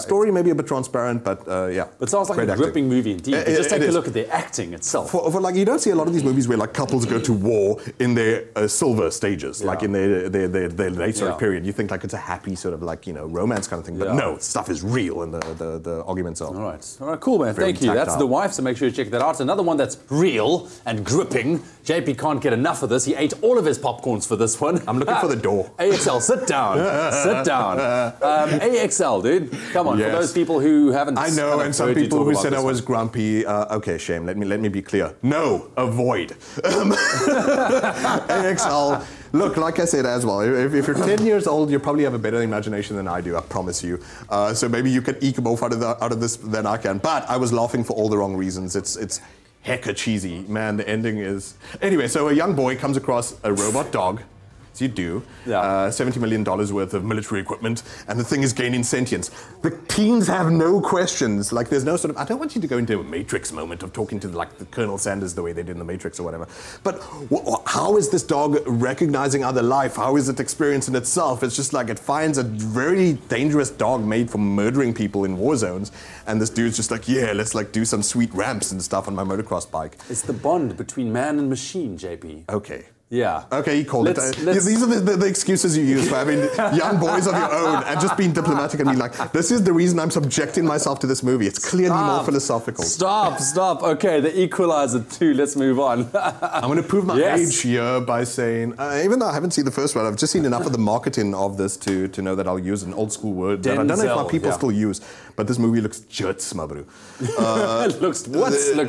Story maybe a bit transparent, but yeah. But it sounds like a gripping movie indeed. Just take a look at the acting itself. For like, you don't see a lot of these movies where like couples go to war in their silver stages, like in their late sort of period. You think like it's a happy sort of like, romance kind of thing. But no, stuff is real and the arguments are. All right, cool, man. Thank you. That's The Wife, so make sure you check that out. Another one that's real and gripping. JP can't get enough of this. He ate all of his popcorns for this one. I'm looking for the door. AXL, sit down. Sit down. AXL, dude. Come on, for those people who haven't. I know, and some people who said I was grumpy. Okay, shame. Let me be clear. No, avoid. AXL. Look, like I said as well, if you're 10 years old, you probably have a better imagination than I do, I promise you. So maybe you can eke more out of this than I can. But I was laughing for all the wrong reasons. It's hecka cheesy. Man, the ending is... Anyway, so a young boy comes across a robot dog. As you do, $70 million worth of military equipment, and the thing is gaining sentience. The teens have no questions. Like, there's no sort of, I don't want you to go into a Matrix moment of talking to the Colonel Sanders the way they did in the Matrix or whatever. But how is this dog recognizing other life? How is it experiencing itself? It's just like it finds a very dangerous dog made for murdering people in war zones, and this dude's just like, yeah, let's like do some sweet ramps and stuff on my motocross bike. It's the bond between man and machine, JP. Okay. Yeah. Okay, he called it. These are the excuses you use for having young boys of your own and just being diplomatic and being like, this is the reason I'm subjecting myself to this movie. It's clearly more philosophical. Stop. Okay, The Equalizer 2. Let's move on. I'm going to prove my age here by saying, even though I haven't seen the first one, I've just seen enough of the marketing of this to know that I'll use an old school word that I don't know if my people still use. But this movie looks juts, my bro. Looks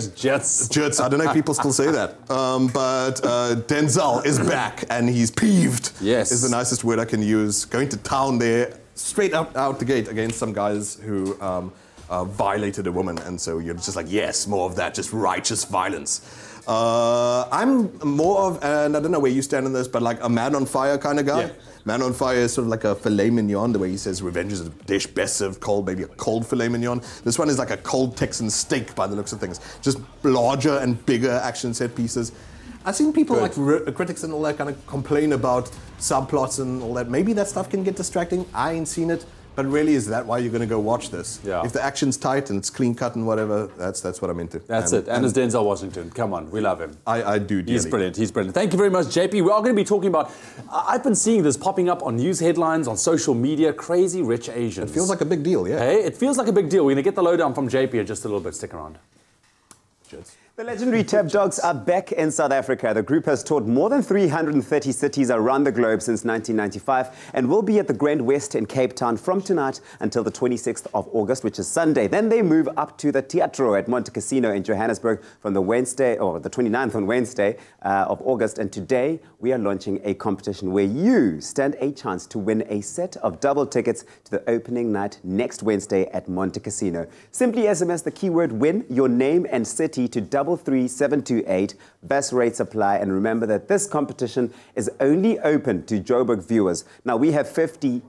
juts. Juts. I don't know if people still say that. But Denzel is back and he's peeved. Yes. Is the nicest word I can use. Going to town there, straight out the gate against some guys who violated a woman. And so you're just like, yes, more of that, just righteous violence. I'm more of, and I don't know where you stand on this, but like a man on fire kind of guy. Man on Fire is sort of like a filet mignon, the way he says revenge is a dish best served cold, maybe a cold filet mignon. This one is like a cold Texan steak by the looks of things. Just larger and bigger action set pieces. I've seen people like critics and all that kind of complain about subplots and all that. Maybe that stuff can get distracting. I ain't seen it. But really, is that why you're going to go watch this? Yeah. If the action's tight and it's clean cut and whatever, that's what I'm into. That's it. And it's Denzel Washington. Come on, we love him. I do dearly. He's brilliant. He's brilliant. Thank you very much, JP. We are going to be talking about, I've been seeing this popping up on news headlines, on social media, crazy rich Asians. It feels like a big deal, yeah. Hey, it feels like a big deal. We're going to get the lowdown from JP in just a little bit. Stick around. Cheers. The legendary Tab Dogs are back in South Africa. The group has toured more than 330 cities around the globe since 1995 and will be at the Grand West in Cape Town from tonight until the 26th of August, which is Sunday. Then they move up to the Teatro at Monte Casino in Johannesburg from the Wednesday, or the 29th on Wednesday of August. And today we are launching a competition where you stand a chance to win a set of double tickets to the opening night next Wednesday at Monte Casino. Simply SMS the keyword WIN, your name and city to 33728. Best rates apply, and remember that this competition is only open to Joburg viewers. Now we have 50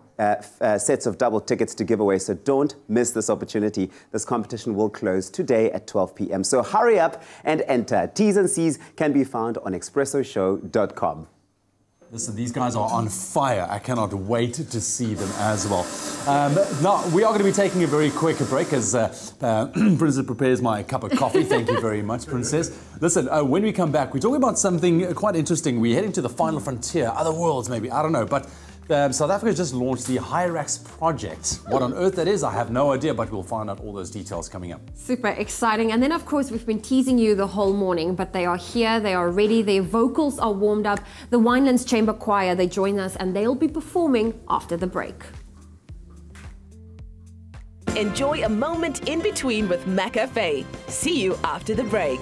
sets of double tickets to give away, so don't miss this opportunity. This competition will close today at 12 p.m. So hurry up and enter. T's and C's can be found on expressoshow.com. Listen, these guys are on fire. I cannot wait to see them as well. Now, we are going to be taking a very quick break as Princess prepares my cup of coffee. Thank you very much, Princess. Listen, when we come back, we're talking about something quite interesting. We're heading to the final frontier, other worlds maybe, I don't know. But South Africa just launched the Hyrax project. What on earth that is, I have no idea, but we'll find out all those details coming up. Super exciting. And then, of course, we've been teasing you the whole morning, but they are here, they are ready, their vocals are warmed up. The Winelands Chamber Choir, they join us, and they'll be performing after the break. Enjoy a moment in between with McCafe. See you after the break.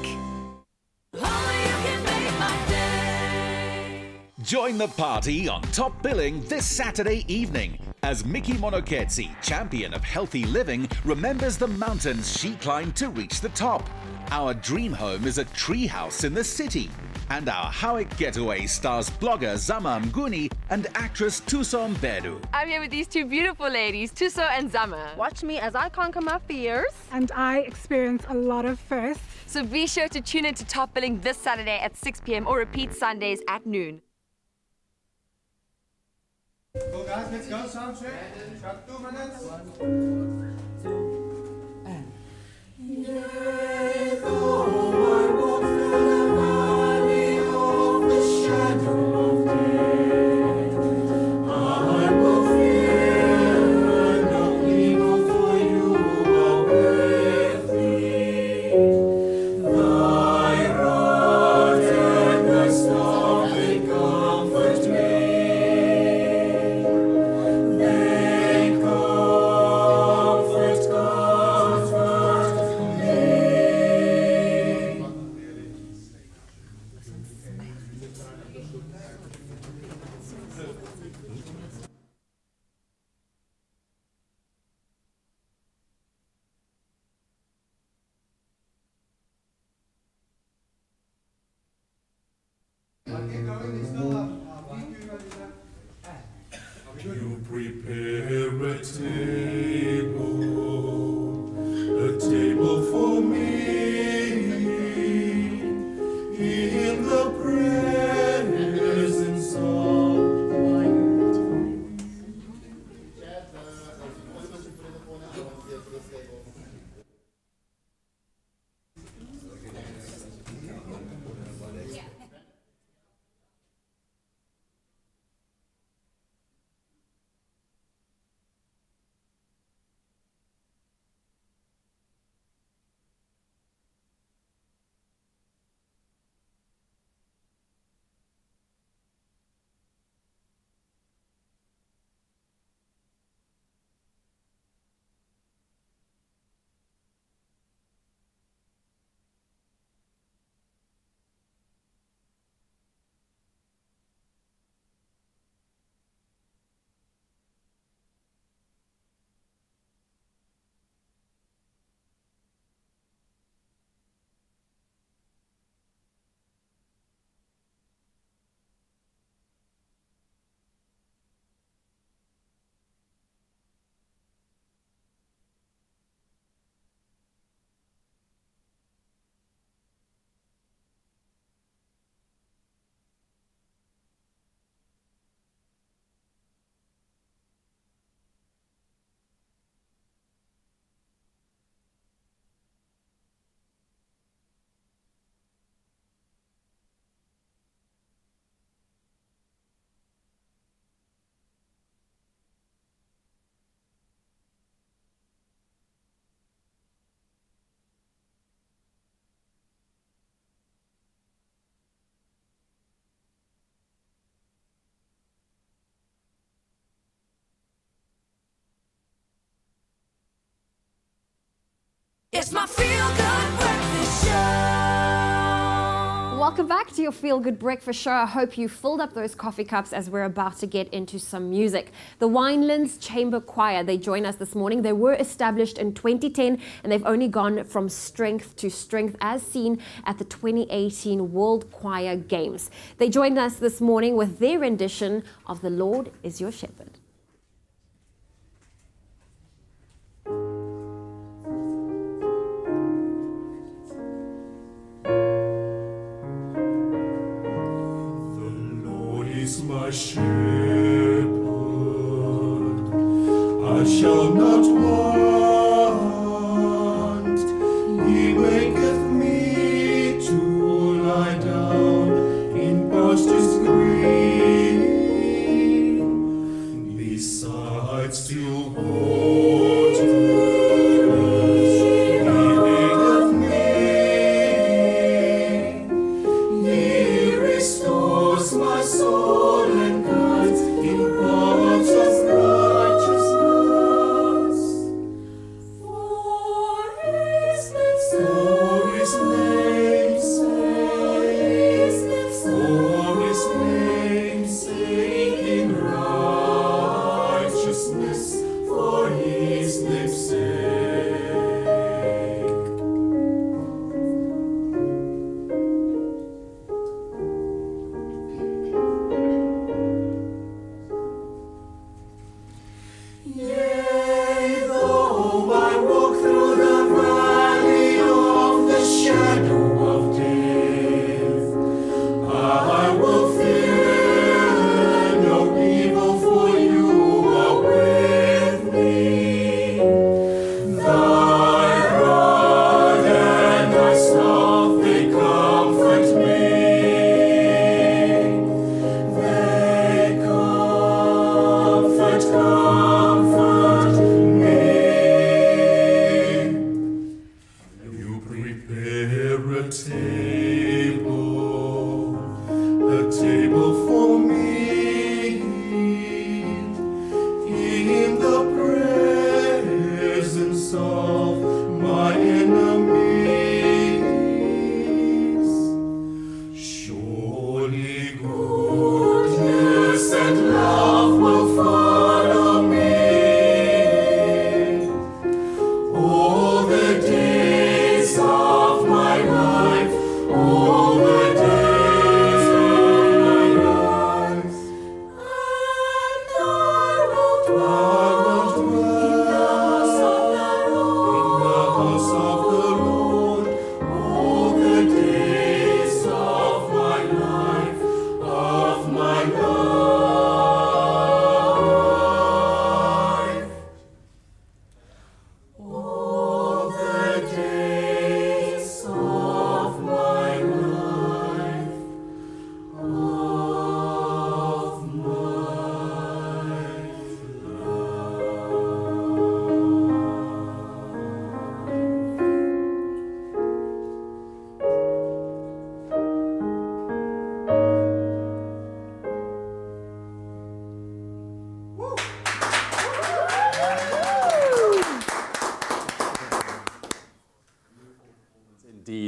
Join the party on Top Billing this Saturday evening as Mickey Monoketsi, champion of healthy living, remembers the mountains she climbed to reach the top. Our dream home is a tree house in the city. And our Howick getaway stars blogger Zama Mguni and actress Tuso Mbedu. I'm here with these two beautiful ladies, Tuso and Zama. Watch me as I conquer my fears. And I experience a lot of firsts. So be sure to tune in to Top Billing this Saturday at 6 p.m. or repeat Sundays at noon. Go guys, let's go, sound check. Got 2 minutes. 1, 2, and... Yeah, oh, I walk through the valley of the shadow of death. I will fear no evil, for you are with me. Thy rod and thy staff, they comfort me. You prepare a table for me in the presence of my Welcome back to your Feel Good Breakfast Show. I hope you filled up those coffee cups as we're about to get into some music. The Winelands Chamber Choir, they join us this morning. They were established in 2010 and they've only gone from strength to strength as seen at the 2018 World Choir Games. They joined us this morning with their rendition of The Lord is Your Shepherd. My shepherd, I shall not want. He maketh me to lie down in pastures green, beside still waters. He leadeth me, he restores my soul.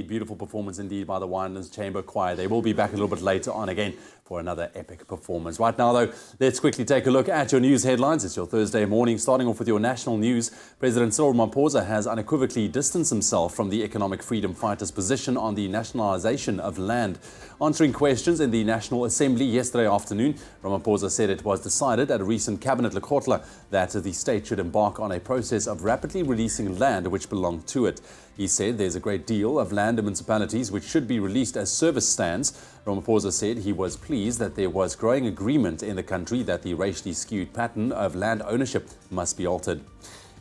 Beautiful performance indeed by the Winelands Chamber Choir. They will be back a little bit later on again for another epic performance. Right now, though, let's quickly take a look at your news headlines. It's your Thursday morning. Starting off with your national news, President Cyril Ramaphosa has unequivocally distanced himself from the economic freedom fighters' position on the nationalisation of land. Answering questions in the National Assembly yesterday afternoon, Ramaphosa said it was decided at a recent cabinet lekgotla that the state should embark on a process of rapidly releasing land which belonged to it. He said there's a great deal of land in municipalities which should be released as service stands. Ramaphosa said he was pleased that there was growing agreement in the country that the racially skewed pattern of land ownership must be altered.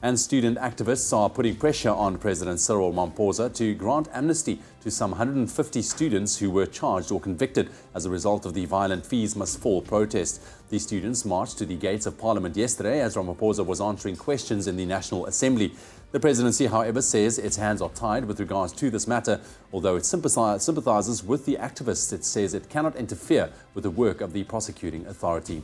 And student activists are putting pressure on President Cyril Ramaphosa to grant amnesty to some 150 students who were charged or convicted as a result of the violent fees must fall protest. The students marched to the gates of Parliament yesterday as Ramaphosa was answering questions in the National Assembly. The presidency, however, says its hands are tied with regards to this matter. Although it sympathizes with the activists, it says it cannot interfere with the work of the prosecuting authority.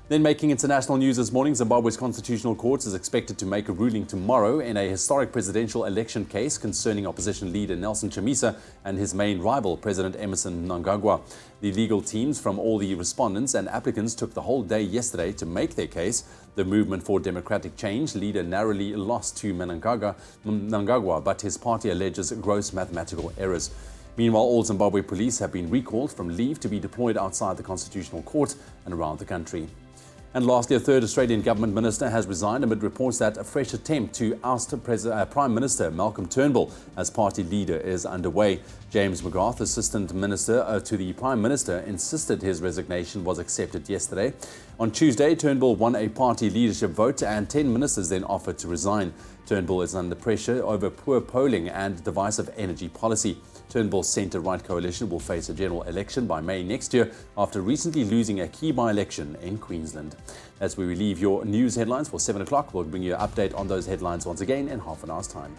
Then making international news this morning, Zimbabwe's Constitutional Court is expected to make a ruling tomorrow in a historic presidential election case concerning opposition leader Nelson Chamisa and his main rival, President Emmerson Mnangagwa. The legal teams from all the respondents and applicants took the whole day yesterday to make their case. The Movement for Democratic Change leader narrowly lost to Mnangagwa, but his party alleges gross mathematical errors. Meanwhile, all Zimbabwe police have been recalled from leave to be deployed outside the Constitutional Court and around the country. And lastly, a third Australian government minister has resigned amid reports that a fresh attempt to oust Prime Minister Malcolm Turnbull as party leader is underway. James McGrath, assistant minister to the Prime Minister, insisted his resignation was accepted yesterday. On Tuesday, Turnbull won a party leadership vote and 10 ministers then offered to resign. Turnbull is under pressure over poor polling and divisive energy policy. Turnbull's centre-right coalition will face a general election by May next year after recently losing a key by-election in Queensland. As we relieve your news headlines for 7 o'clock, we'll bring you an update on those headlines once again in half an hour's time.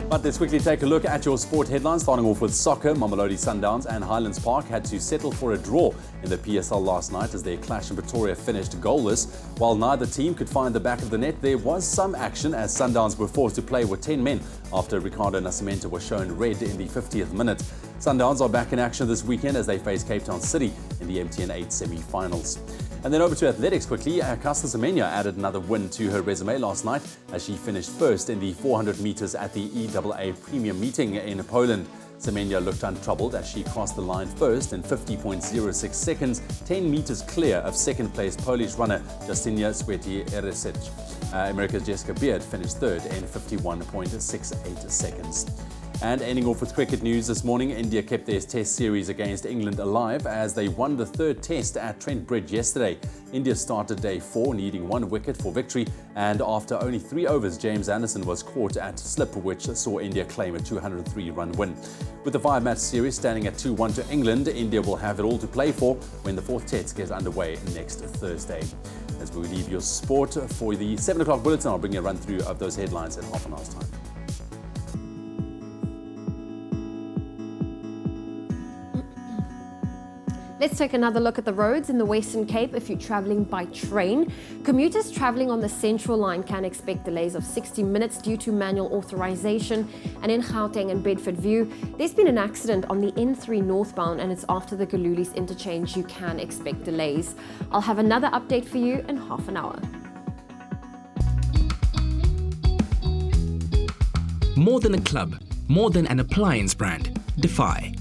But let's quickly take a look at your sport headlines, starting off with soccer. Mamelodi Sundowns and Highlands Park had to settle for a draw in the PSL last night as their clash in Pretoria finished goalless. While neither team could find the back of the net, there was some action as Sundowns were forced to play with 10 men after Ricardo Nascimento was shown red in the 50th minute. Sundowns are back in action this weekend as they face Cape Town City in the MTN 8 semi-finals. And then over to athletics quickly. Caster Semenya added another win to her resume last night as she finished first in the 400 meters at the EAA Premium meeting in Poland. Semenya looked untroubled as she crossed the line first in 50.06 seconds, 10 meters clear of second-place Polish runner Justyna Święty-Eresic. America's Jessica Beard finished third in 51.68 seconds. And ending off with cricket news this morning, India kept their test series against England alive as they won the third test at Trent Bridge yesterday. India started day 4 needing 1 wicket for victory, and after only 3 overs, James Anderson was caught at slip, which saw India claim a 203-run win. With the 5-match series standing at 2-1 to England, India will have it all to play for when the 4th test gets underway next Thursday. As we leave your sport for the 7 o'clock bulletin, I'll bring you a run-through of those headlines in half an hour's time. Let's take another look at the roads in the Western Cape if you're travelling by train. Commuters travelling on the Central Line can expect delays of 60 minutes due to manual authorization. And in Gauteng and Bedford View, there's been an accident on the N3 northbound and it's after the Galulis interchange. You can expect delays. I'll have another update for you in half an hour. More than a club, more than an appliance brand. Defy.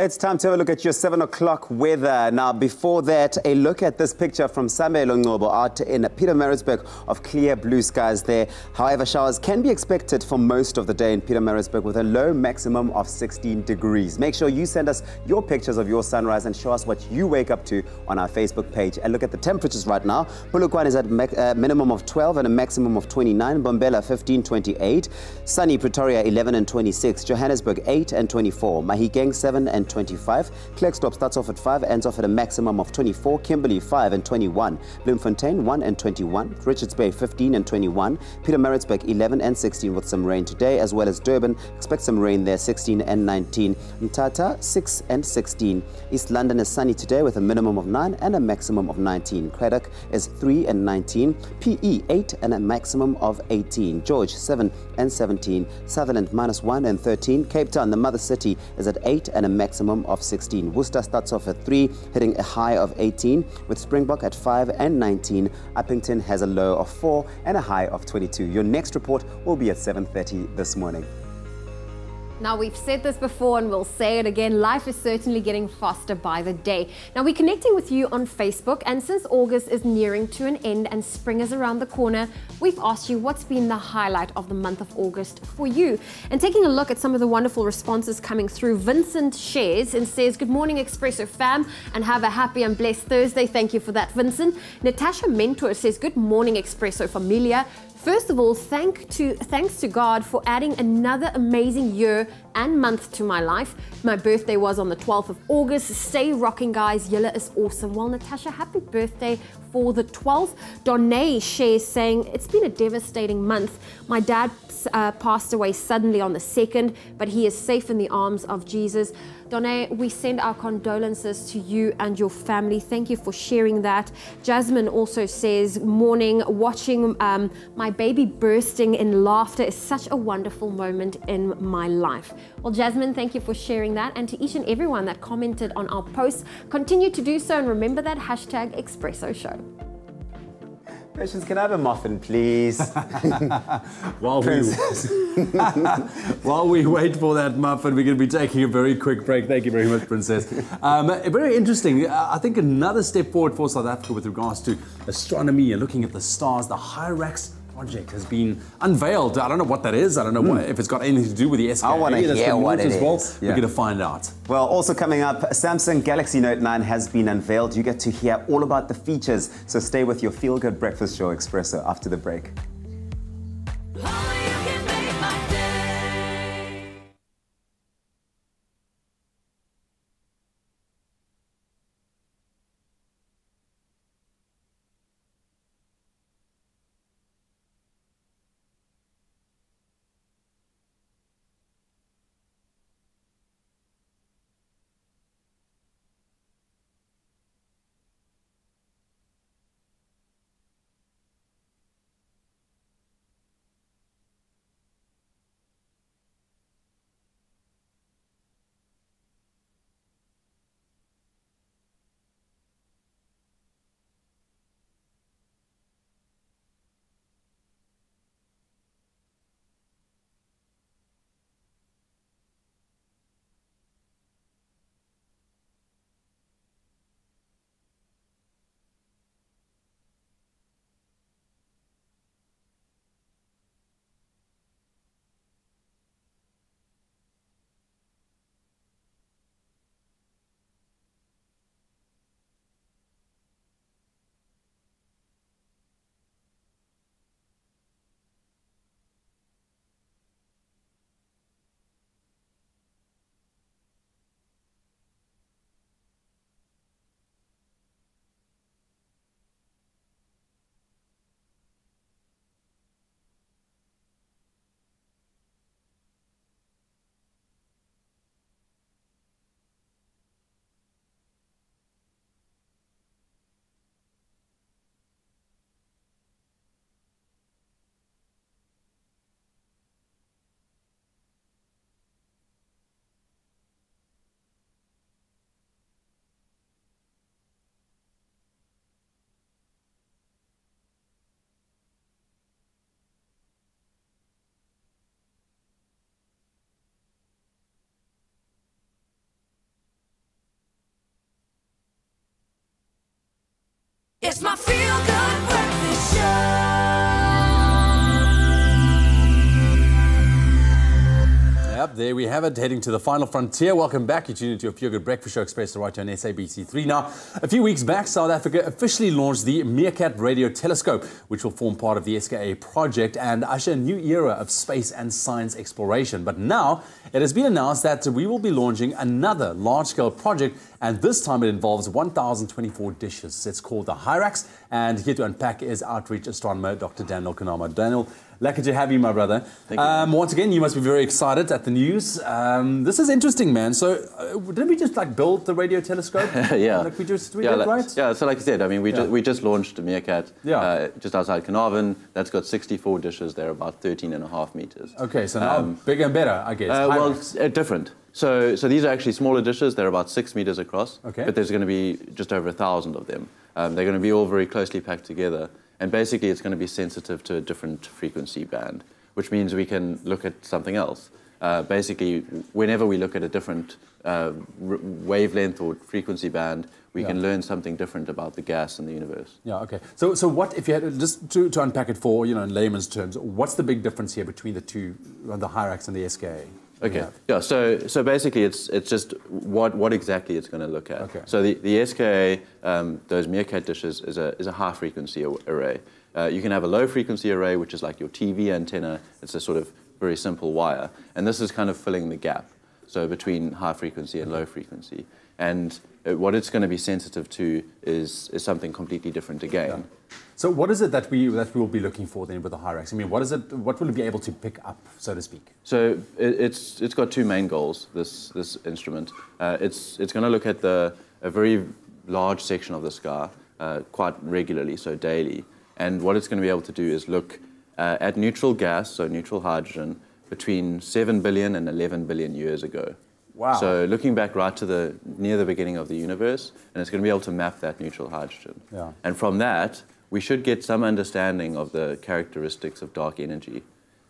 It's time to have a look at your 7 o'clock weather. Now, before that, a look at this picture from Samelo Ngcobo out in Pietermaritzburg of clear blue skies there. However, showers can be expected for most of the day in Pietermaritzburg with a low maximum of 16 degrees. Make sure you send us your pictures of your sunrise and show us what you wake up to on our Facebook page. And look at the temperatures right now. Polokwane is at a minimum of 12 and a maximum of 29. Bombela 15, 28. Sunny Pretoria 11 and 26. Johannesburg 8 and 24. Mahikeng 7 and 25. Klerksdorp starts off at 5, ends off at a maximum of 24. Kimberley 5 and 21. Bloemfontein 1 and 21. Richards Bay 15 and 21. Pietermaritzburg 11 and 16 with some rain today, as well as Durban. Expect some rain there, 16 and 19. Mthatha 6 and 16. East London is sunny today with a minimum of 9 and a maximum of 19. Craddock is 3 and 19. PE 8 and a maximum of 18. George 7 and 17. Sutherland -1 and 13. Cape Town, the mother city, is at 8 and a maximum of 16. Worcester starts off at 3, hitting a high of 18, with Springbok at 5 and 19. Uppington has a low of 4 and a high of 22. Your next report will be at 7:30 this morning. Now, we've said this before and we'll say it again, life is certainly getting faster by the day. Now, we're connecting with you on Facebook, and since August is nearing to an end and spring is around the corner, we've asked you what's been the highlight of the month of August for you. And taking a look at some of the wonderful responses coming through, Vincent shares and says, "Good morning, Expresso fam, and have a happy and blessed Thursday." Thank you for that, Vincent. Natasha Mentor says, "Good morning, Expresso familia. First of all, thanks to God for adding another amazing year and month to my life. My birthday was on the 12th of August. Stay rocking, guys. Yilla is awesome. Well, Natasha, happy birthday for the 12th. Donay shares saying, it's been a devastating month. My dad passed away suddenly on the 2nd, but he is safe in the arms of Jesus. Donay, we send our condolences to you and your family. Thank you for sharing that. Jasmine also says, morning, watching my baby bursting in laughter is such a wonderful moment in my life. Well, Jasmine, thank you for sharing that. And to each and everyone that commented on our posts, continue to do so, and remember that hashtag Expresso Show. Patience, can I have a muffin, please? While we wait for that muffin, we're going to be taking a very quick break. Thank you very much, Princess. Very interesting. I think another step forward for South Africa with regards to astronomy and looking at the stars. The Hyrax project has been unveiled. I don't know what that is. I don't know if it's got anything to do with the SKA. I want to hear what it is. Well. We're going to find out. Well, also coming up, Samsung Galaxy Note 9 has been unveiled. You get to hear all about the features. So stay with your Feel Good Breakfast Show Expresso after the break. It's my Feel Good Breakfast Show. Yep, there we have it, heading to the final frontier. Welcome back. You're tuned into your Feel Good Breakfast Show Expresso right here on SABC3. Now, a few weeks back, South Africa officially launched the Meerkat Radio Telescope, which will form part of the SKA project and usher a new era of space and science exploration. But now, it has been announced that we will be launching another large-scale project, and this time it involves 1,024 dishes. It's called the Hyrax, and here to unpack is outreach astronomer Dr. Daniel Kanama. Daniel, lucky to have you, my brother. Thank you. Once again, you must be very excited at the news. This is interesting, man. So, didn't we just build the radio telescope? Yeah. Like we did, right? Yeah. So, like you said, I mean, we just launched a Meerkat just outside Carnarvon. That's got 64 dishes. They're about 13.5 meters. Okay, so now bigger and better, I guess. Well, different. So these are actually smaller dishes. They're about 6 meters across. Okay. But there's going to be just over 1,000 of them. They're going to be all very closely packed together. And basically, it's going to be sensitive to a different frequency band, which means we can look at something else. Basically, whenever we look at a different wavelength or frequency band, we can learn something different about the gas in the universe. Yeah, okay. So what, if you had, just to unpack it for, in layman's terms, what's the big difference here between the two, the Hyrax and the SKA? Okay. Yeah. So basically, it's just what exactly it's going to look at. Okay. So the SKA, those Meerkat dishes, is a high frequency array. You can have a low frequency array, which is like your TV antenna. It's a sort of very simple wire. And this is kind of filling the gap, so between high frequency and low frequency. And what it's going to be sensitive to is something completely different again. Yeah. So what is it that we will be looking for then with the Hyrax? I mean, what will it be able to pick up, so to speak? So it's got two main goals, this instrument. It's going to look at a very large section of the sky quite regularly, so daily. And what it's going to be able to do is look at neutral gas, so neutral hydrogen, between 7 billion and 11 billion years ago. Wow. So looking back right to near the beginning of the universe, and it's going to be able to map that neutral hydrogen. Yeah. And from that, we should get some understanding of the characteristics of dark energy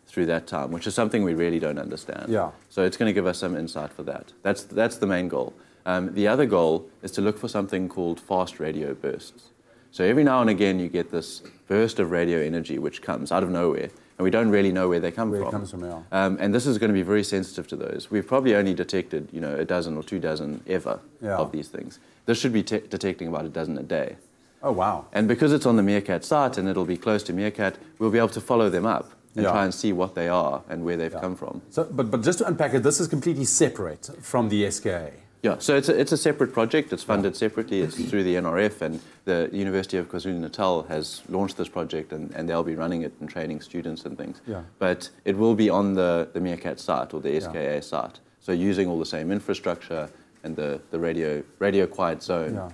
through that time, which is something we really don't understand. Yeah. So it's going to give us some insight for that. That's the main goal. The other goal is to look for something called fast radio bursts. So every now and again you get this burst of radio energy which comes out of nowhere, and we don't really know where they come from. Where it comes from, yeah. And this is going to be very sensitive to those. We've probably only detected, a dozen or 2 dozen ever of these things. This should be detecting about a dozen a day. Oh, wow. And because it's on the Meerkat site and it'll be close to Meerkat, we'll be able to follow them up and try and see what they are and where they've come from. So, but just to unpack it, this is completely separate from the SKA. Yeah, so it's a separate project. It's funded separately. It's through the NRF, and the University of KwaZulu-Natal has launched this project, and they'll be running it and training students and things. Yeah. But it will be on the Meerkat site or the SKA site, so using all the same infrastructure and the radio quiet zone. Yeah.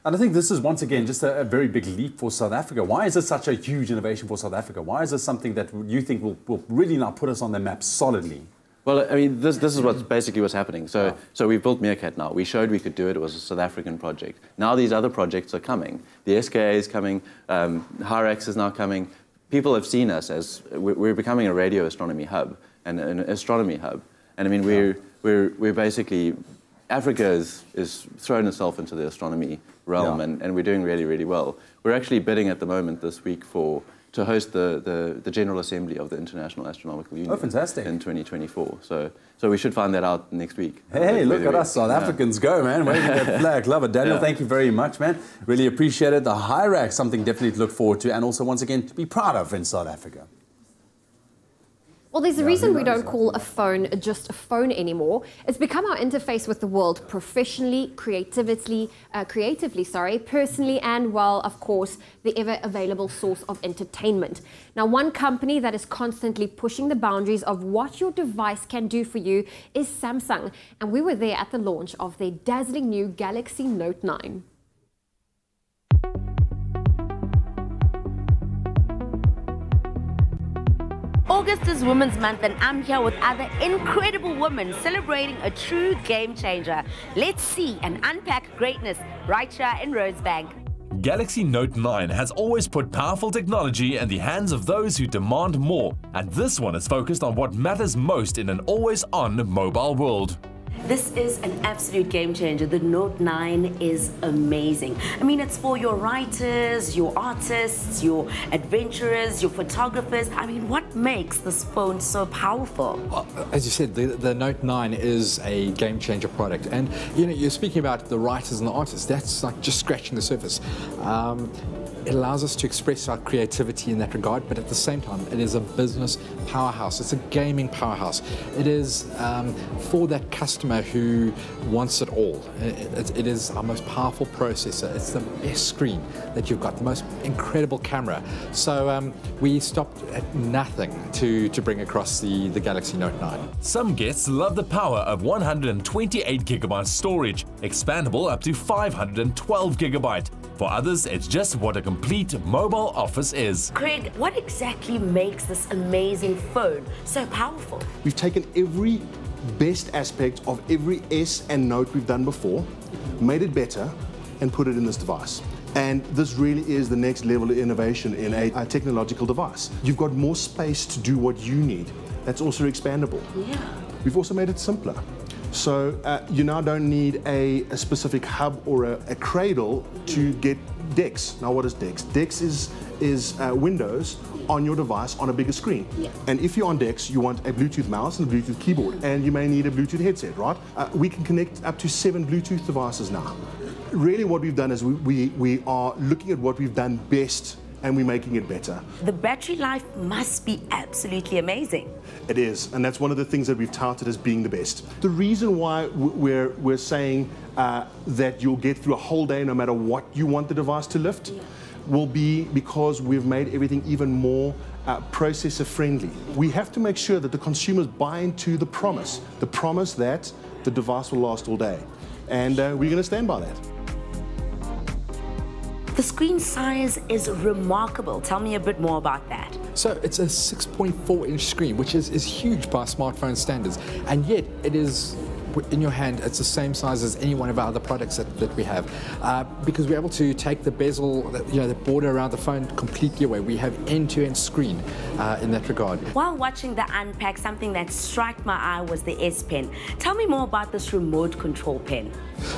And I think this is, once again, just a very big leap for South Africa. Why is this such a huge innovation for South Africa? Why is this something that you think will really now put us on the map solidly? Well, I mean, this is what's happening. So we've built Meerkat now. We showed we could do it. It was a South African project. Now these other projects are coming. The SKA is coming. Hyrax is now coming. People have seen us as we're becoming a radio astronomy hub and an astronomy hub. And I mean, we're basically, Africa is thrown itself into the astronomy realm, and we're doing really, really well. We're actually bidding at the moment this week to host the General Assembly of the International Astronomical Union. Oh, fantastic. In 2024. So we should find that out next week. Hey, look at us South Africans go, man. Waving that flag. Love it. Daniel, thank you very much, man. Really appreciate it. The Hyrax, something definitely to look forward to, and also, once again, to be proud of in South Africa. Well, there's a reason we don't call a phone just a phone anymore. It's become our interface with the world professionally, creatively, personally, and, well, of course, the ever-available source of entertainment. Now, one company that is constantly pushing the boundaries of what your device can do for you is Samsung. And we were there at the launch of their dazzling new Galaxy Note 9. August is Women's Month, and I'm here with other incredible women celebrating a true game changer. Let's see and unpack greatness right here in Rosebank. Galaxy Note 9 has always put powerful technology in the hands of those who demand more, and this one is focused on what matters most in an always-on mobile world. This is an absolute game changer. The Note 9 is amazing. I mean, it's for your writers, your artists, your adventurers, your photographers. I mean, what makes this phone so powerful? Well, as you said, the Note 9 is a game changer product. And, you're speaking about the writers and the artists. That's like just scratching the surface. It allows us to express our creativity in that regard, but at the same time, it is a business powerhouse. It's a gaming powerhouse. It is for that customer who wants it all. It is our most powerful processor. It's the best screen that you've got, the most incredible camera. So we stopped at nothing to bring across the Galaxy Note 9. Some guests love the power of 128 gigabyte storage, expandable up to 512 gigabyte. For others, it's just what a complete mobile office is. Craig, what exactly makes this amazing phone so powerful? We've taken every best aspect of every S and Note we've done before, made it better, and put it in this device. And this really is the next level of innovation in a technological device. You've got more space to do what you need. That's also expandable. Yeah. We've also made it simpler. So you now don't need a specific hub or a cradle to get DeX. Now, what is DeX? DeX is Windows on your device on a bigger screen. Yeah. And if you're on DeX, you want a Bluetooth mouse and a Bluetooth keyboard, and you may need a Bluetooth headset, right? We can connect up to 7 Bluetooth devices now. Really what we've done is we are looking at what we've done best and we're making it better. The battery life must be absolutely amazing. It is, and that's one of the things that we've touted as being the best. The reason why we're saying that you'll get through a whole day no matter what you want the device to lift will be because we've made everything even more processor friendly. We have to make sure that the consumers buy into the promise that the device will last all day. And we're going to stand by that. The screen size is remarkable. Tell me a bit more about that. So it's a 6.4-inch screen, which is huge by smartphone standards, and yet it is in your hand. It's the same size as any one of our other products that we have, because we're able to take the bezel, the border around the phone completely away. We have end-to-end screen in that regard. While watching the unpack, something that struck my eye was the S Pen. Tell me more about this remote control pen.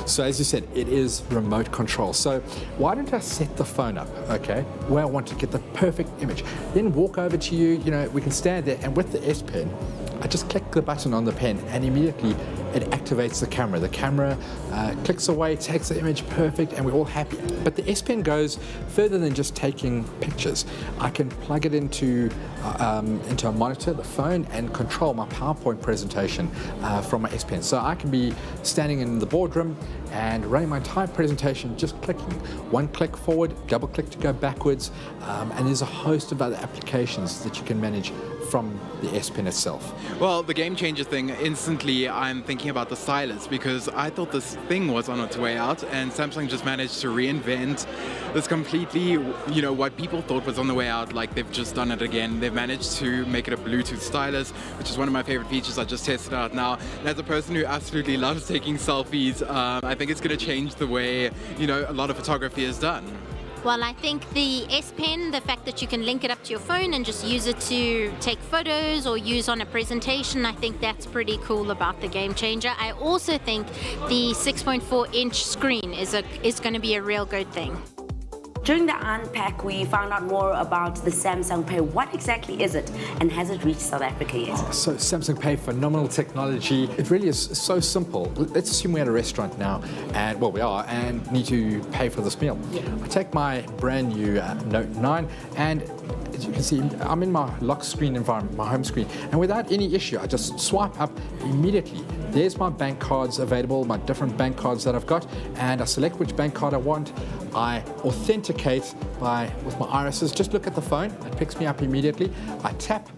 So as you said, it is remote control. So why don't I set the phone up, okay, where I want to get the perfect image, then walk over to you, we can stand there, and with the S Pen, I just click the button on the pen and immediately it activates the camera. The camera clicks away, takes the image perfect, and we're all happy. But the S Pen goes further than just taking pictures. I can plug it into a monitor, the phone, and control my PowerPoint presentation from my S Pen. So I can be standing in the boardroom and running my entire presentation just clicking. One click forward, double click to go backwards, and there's a host of other applications that you can manage from the S Pen itself. Well, the game changer thing, instantly I'm thinking about the stylus, because I thought this thing was on its way out, and Samsung just managed to reinvent this completely, what people thought was on the way out. Like, they've just done it again. They've managed to make it a Bluetooth stylus, which is one of my favorite features. I just tested it out now. And as a person who absolutely loves taking selfies, I think it's going to change the way, a lot of photography is done. Well, I think the S Pen, the fact that you can link it up to your phone and just use it to take photos or use on a presentation, I think that's pretty cool about the game changer. I also think the 6.4-inch screen is going to be a real good thing. During the unpack, we found out more about the Samsung Pay. What exactly is it, and has it reached South Africa yet? So Samsung Pay, phenomenal technology. It really is so simple. Let's assume we're at a restaurant now, and we are, and need to pay for this meal. Yeah. I take my brand new Note 9, and as you can see, I'm in my lock screen environment, my home screen, and without any issue, I just swipe up immediately. There's my bank cards available, my different bank cards that I've got, and I select which bank card I want. I authenticate with my irises. Just look at the phone, it picks me up immediately. I tap,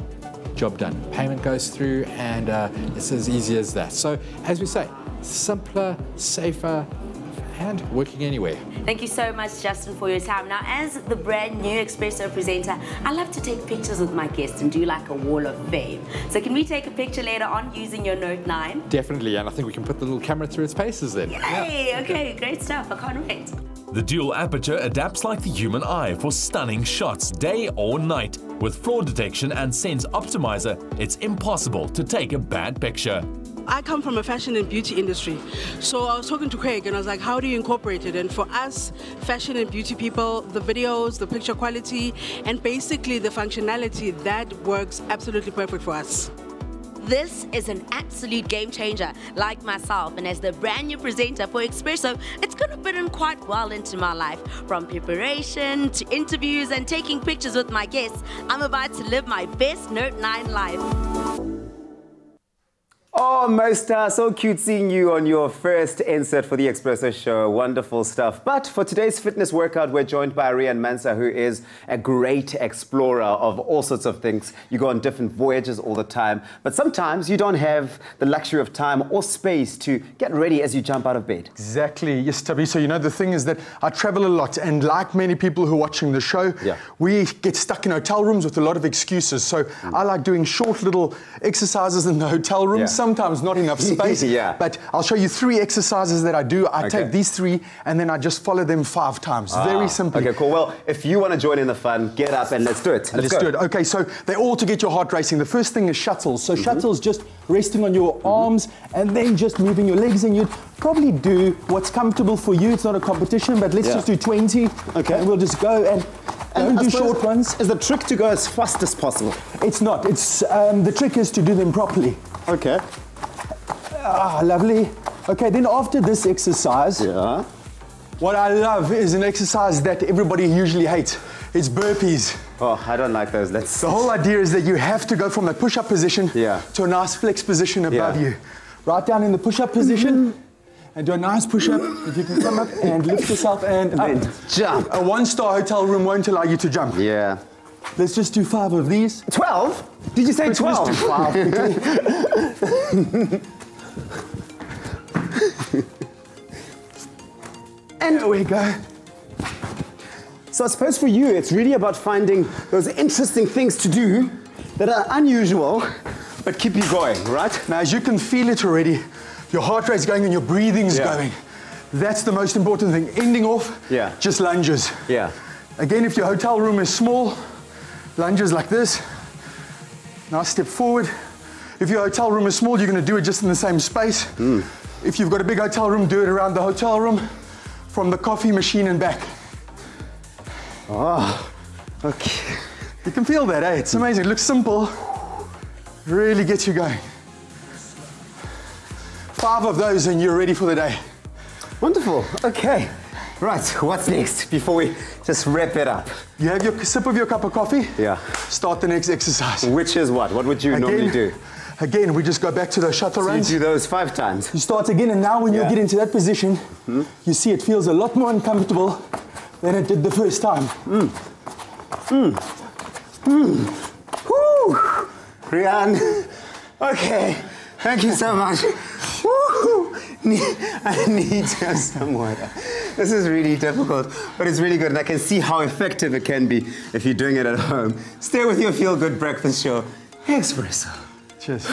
job done. Payment goes through, and it's as easy as that. So, as we say, simpler, safer, and working anywhere. Thank you so much, Justin, for your time. Now, as the brand new Expresso presenter, I love to take pictures with my guests and do like a wall of fame. So can we take a picture later on using your Note 9? Definitely, and I think we can put the little camera through its paces then. Yay! Yeah. Okay, great stuff. I can't wait. The dual aperture adapts like the human eye for stunning shots, day or night. With flaw detection and sense optimizer, it's impossible to take a bad picture. I come from a fashion and beauty industry, so I was talking to Craig and I was like, how do you incorporate it? And for us, fashion and beauty people, the videos, the picture quality, and basically the functionality, that works absolutely perfect for us. This is an absolute game changer, like myself, and as the brand new presenter for Expresso, it's going to fit in quite well into my life. From preparation to interviews and taking pictures with my guests, I'm about to live my best Note 9 life. Oh, Mosta, so cute seeing you on your first insert for the Expresso show. Wonderful stuff. But for today's fitness workout, we're joined by Rian Mansa, who is a great explorer of all sorts of things. You go on different voyages all the time, but sometimes you don't have the luxury of time or space to get ready as you jump out of bed. Exactly. Yes, Tabby. So, the thing is that I travel a lot, and like many people who are watching the show, we get stuck in hotel rooms with a lot of excuses. So I like doing short little exercises in the hotel room. Sometimes not enough space, but I'll show you 3 exercises that I do. I take these 3 and then I just follow them 5 times. Very simply. Okay, cool. Well, if you want to join in the fun, get up and let's do it. Let's do it. Okay, so they're all to get your heart racing. The first thing is shuttles. So shuttles, just resting on your arms and then just moving your legs, and you'd probably do what's comfortable for you. It's not a competition, but let's just do 20. Okay. And we'll just go and don't do short ones. Is the trick to go as fast as possible? It's not. It's the trick is to do them properly. Okay. Lovely. Okay, then after this exercise, What I love is an exercise that everybody usually hates. It's burpees. Oh, I don't like those. The whole idea is that you have to go from a push-up position to a nice flex position above you. Right down in the push-up position and do a nice push-up. If you can come up and lift yourself and then jump. A one-star hotel room won't allow you to jump. Yeah. Let's just do 5 of these. 12? Did you say 12? Let's do 5 quickly. And there we go. So I suppose for you, it's really about finding those interesting things to do that are unusual, but keep you going, right? Now, as you can feel it already, your heart rate's going and your breathing's going. That's the most important thing. Ending off, just lunges. Yeah. Again, if your hotel room is small, lunges like this. Now step forward. If your hotel room is small, you're going to do it just in the same space. If you've got a big hotel room, do it around the hotel room, from the coffee machine and back. Oh, okay. You can feel that, eh? It's amazing. It looks simple. Really gets you going. 5 of those and you're ready for the day. Wonderful. Okay. Right, what's next before we just wrap it up? You have your sip of your cup of coffee. Yeah. Start the next exercise. Which is what? What would you normally do? Again, we just go back to those shuttle runs. You do those 5 times. You start again, and now when you get into that position, you see it feels a lot more uncomfortable than it did the first time. Woo! Rian, okay, thank you so much. Woo! I need to have some water. This is really difficult, but it's really good, and I can see how effective it can be if you're doing it at home. Stay with your Feel Good Breakfast Show, Expresso. Cheers.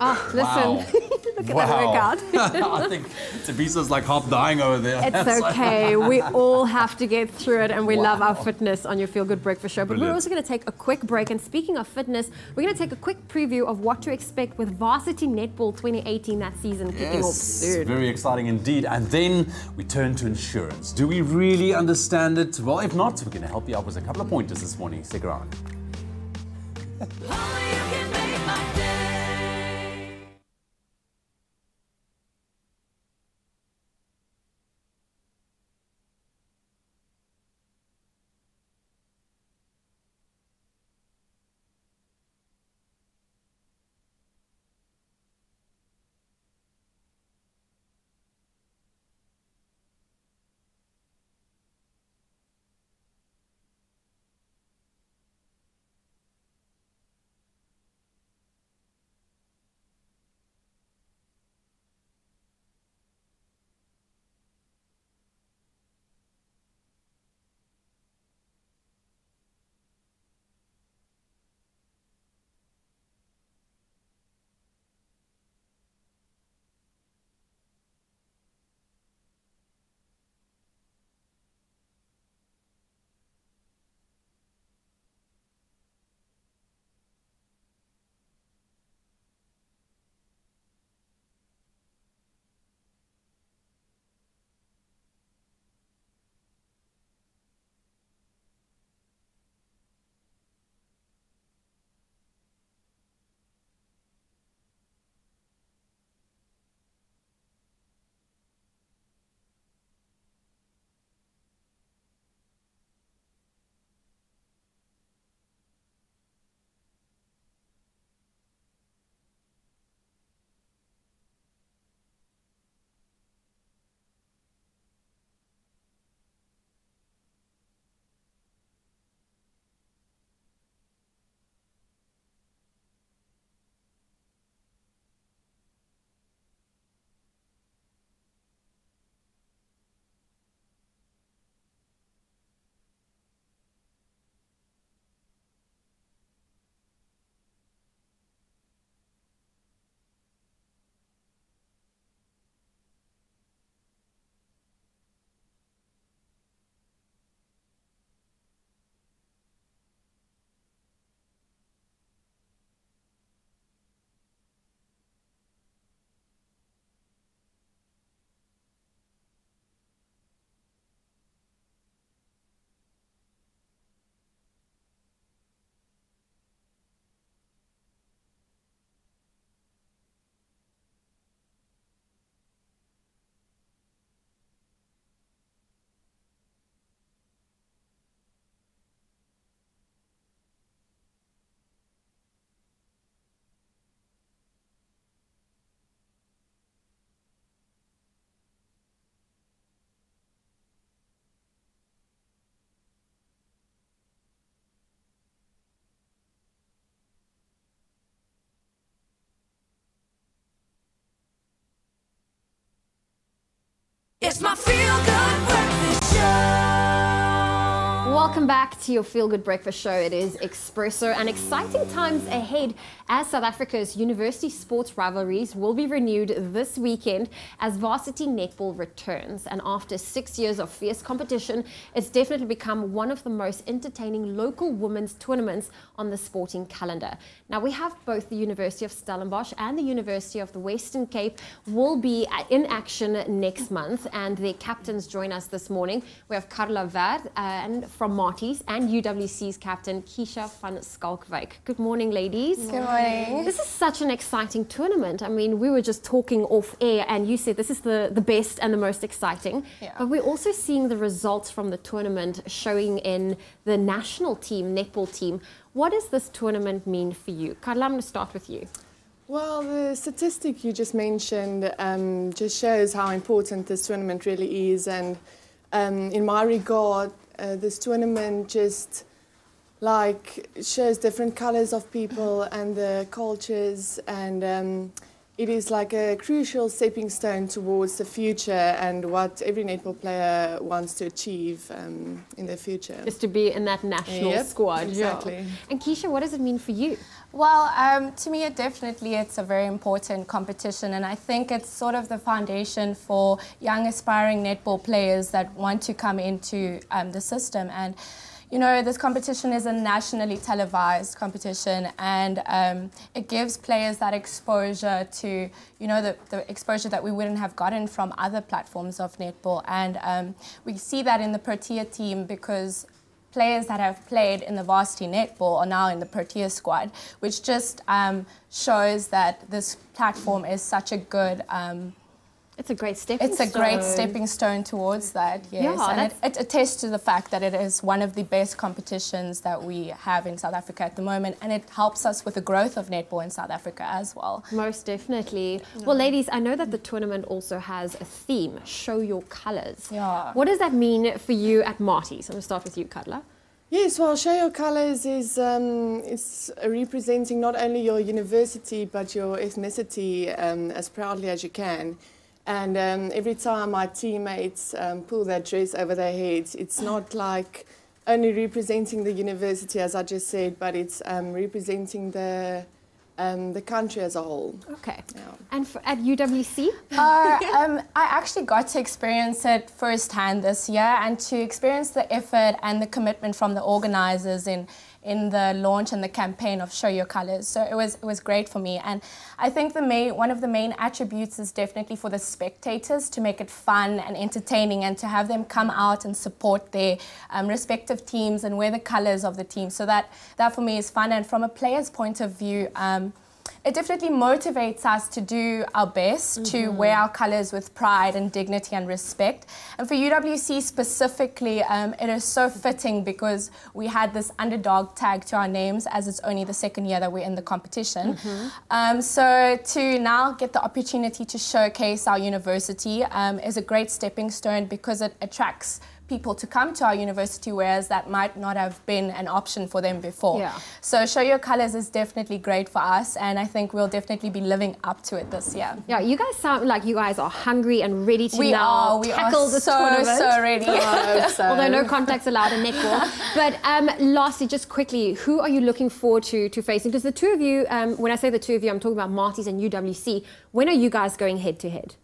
Oh, listen. Look at that workout. I think Tabisa's like half dying over there. It's okay. We all have to get through it, and we love our fitness on your Feel Good Breakfast Show. But we're also going to take a quick break. And speaking of fitness, we're going to take a quick preview of what to expect with Varsity Netball 2018, that season kicking off soon. Very exciting indeed. And then we turn to insurance. Do we really understand it? Well, if not, we're going to help you out with a couple of pointers this morning. Stick around. It's my feel-good breakfast show. Welcome back to your Feel Good Breakfast Show. It is Expresso, and exciting times ahead as South Africa's university sports rivalries will be renewed this weekend as Varsity Netball returns. And after 6 years of fierce competition, it's definitely become one of the most entertaining local women's tournaments on the sporting calendar. Now, we have both the University of Stellenbosch and the University of the Western Cape will be in action next month, and their captains join us this morning. We have Carla Verd and from Marties and UWC's captain Keisha van Skalkwyk. Good morning, ladies. Good morning. This is such an exciting tournament. I mean, we were just talking off air and you said this is the best and the most exciting. Yeah. But we're also seeing the results from the tournament showing in the national team, netball team. What does this tournament mean for you? Carla, I'm going to start with you. Well, the statistic you just mentioned just shows how important this tournament really is. And in my regard, this tournament just like shows different colors of people and the cultures, and it is like a crucial stepping stone towards the future and what every netball player wants to achieve in their future. Just to be in that national squad. Exactly. Yeah. And Keisha, what does it mean for you? Well, to me, it's a very important competition, and I think it's sort of the foundation for young aspiring netball players that want to come into the system. And you know, this competition is a nationally televised competition, and it gives players that exposure to, you know, the exposure that we wouldn't have gotten from other platforms of netball. And we see that in the Protea team because players that have played in the Varsity Netball are now in the Protea squad, which just shows that this platform is such a good it's a great stepping stone. It's a great stepping stone towards that, yes. Yeah, and it attests to the fact that it is one of the best competitions that we have in South Africa at the moment, and it helps us with the growth of netball in South Africa as well. Most definitely. Yeah. Well, ladies, I know that the tournament also has a theme, show your colours. Yeah. What does that mean for you at Marties? I'm going to start with you, Carla. Yes, well, show your colours is it's representing not only your university but your ethnicity as proudly as you can. And every time my teammates pull their dress over their heads, it's not like only representing the university, as I just said, but it's representing the country as a whole. Okay. Yeah. And at UWC? I actually got to experience it firsthand this year, and to experience the effort and the commitment from the organisers in the launch and the campaign of Show Your Colours. So it was great for me. And I think one of the main attributes is definitely for the spectators to make it fun and entertaining and to have them come out and support their respective teams and wear the colours of the team. So that for me is fun. And from a player's point of view, it definitely motivates us to do our best to wear our colours with pride and dignity and respect. And for UWC specifically, it is so fitting because we had this underdog tag to our names, as it's only the second year that we're in the competition. So to now get the opportunity to showcase our university is a great stepping stone because it attracts people to come to our university, whereas that might not have been an option for them before. Yeah. So Show Your Colours is definitely great for us, and I think we'll definitely be living up to it this year. Yeah, you guys sound like you guys are hungry and ready to tackle this tournament. So ready. Although no contacts allowed in netball. But lastly, just quickly, who are you looking forward to facing? Because the two of you, when I say the two of you, I'm talking about Marties and UWC. When are you guys going head to head?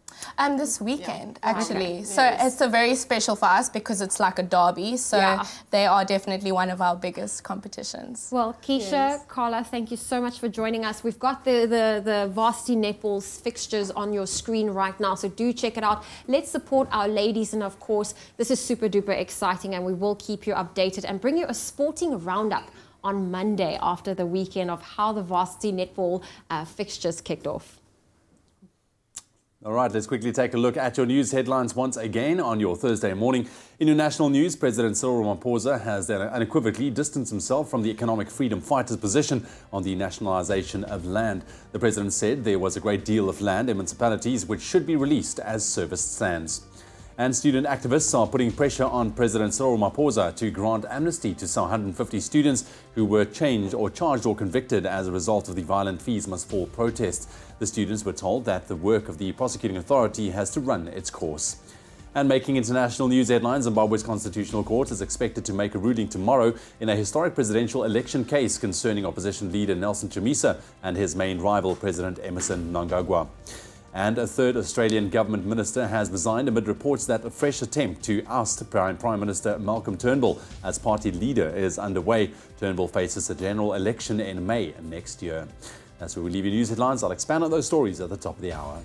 This weekend, actually. Okay. So it's very special for us because it's like a derby. So they are definitely one of our biggest competitions. Well, Keisha, Carla, thank you so much for joining us. We've got the Varsity Netball's fixtures on your screen right now, so do check it out. Let's support our ladies, and of course, this is super duper exciting, and we will keep you updated and bring you a sporting roundup on Monday after the weekend of how the Varsity Netball fixtures kicked off. All right, let's quickly take a look at your news headlines once again on your Thursday morning. In your national news, President Cyril Ramaphosa has unequivocally distanced himself from the economic freedom fighters' position on the nationalisation of land. The president said there was a great deal of land in municipalities which should be released as serviced lands. And student activists are putting pressure on President Cyril Ramaphosa to grant amnesty to some 150 students who were charged or convicted as a result of the violent fees must fall protests. The students were told that the work of the prosecuting authority has to run its course. And making international news headlines, Zimbabwe's Constitutional Court is expected to make a ruling tomorrow in a historic presidential election case concerning opposition leader Nelson Chamisa and his main rival, President Emmerson Mnangagwa. And a third Australian government minister has resigned amid reports that a fresh attempt to oust Prime Minister Malcolm Turnbull as party leader is underway. Turnbull faces a general election in May next year. That's where we leave your news headlines. I'll expand on those stories at the top of the hour.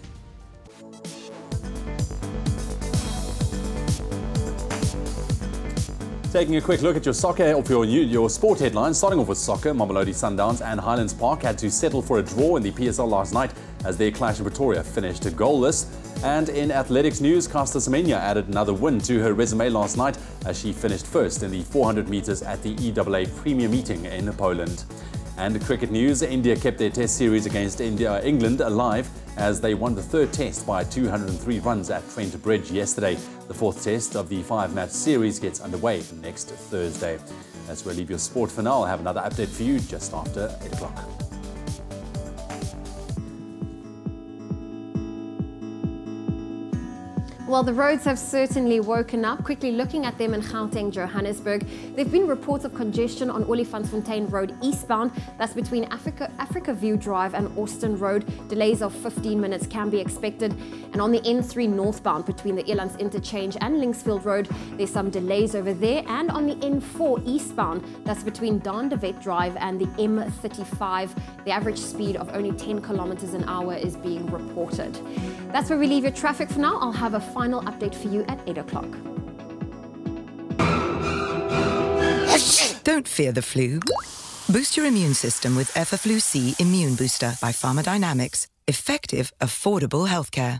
Taking a quick look at your soccer, or your sport headlines, starting off with soccer, Mamelodi Sundowns and Highlands Park had to settle for a draw in the PSL last night as their clash in Pretoria finished goalless. And in athletics news, Caster Semenya added another win to her resume last night as she finished first in the 400 meters at the EAA Premier Meeting in Poland. And cricket news, India kept their test series against England alive as they won the third test by 203 runs at Trent Bridge yesterday. The fourth test of the 5-match series gets underway next Thursday. That's where I leave your sport for now. I'll have another update for you just after 8 o'clock. Well, the roads have certainly woken up. Quickly looking at them in Gauteng, Johannesburg, there have been reports of congestion on Olifantsfontein Road eastbound. That's between Africa View Drive and Austin Road. Delays of 15 minutes can be expected. And on the N3 northbound between the Elands Interchange and Linksfield Road, there's some delays over there. And on the N4 eastbound, that's between Don de Wet Drive and the M35, the average speed of only 10 kilometers an hour is being reported. That's where we leave your traffic for now. I'll have a final update for you at 8 o'clock. Don't fear the flu. Boost your immune system with Effaflu C Immune Booster by Pharmadynamics. Effective, affordable healthcare.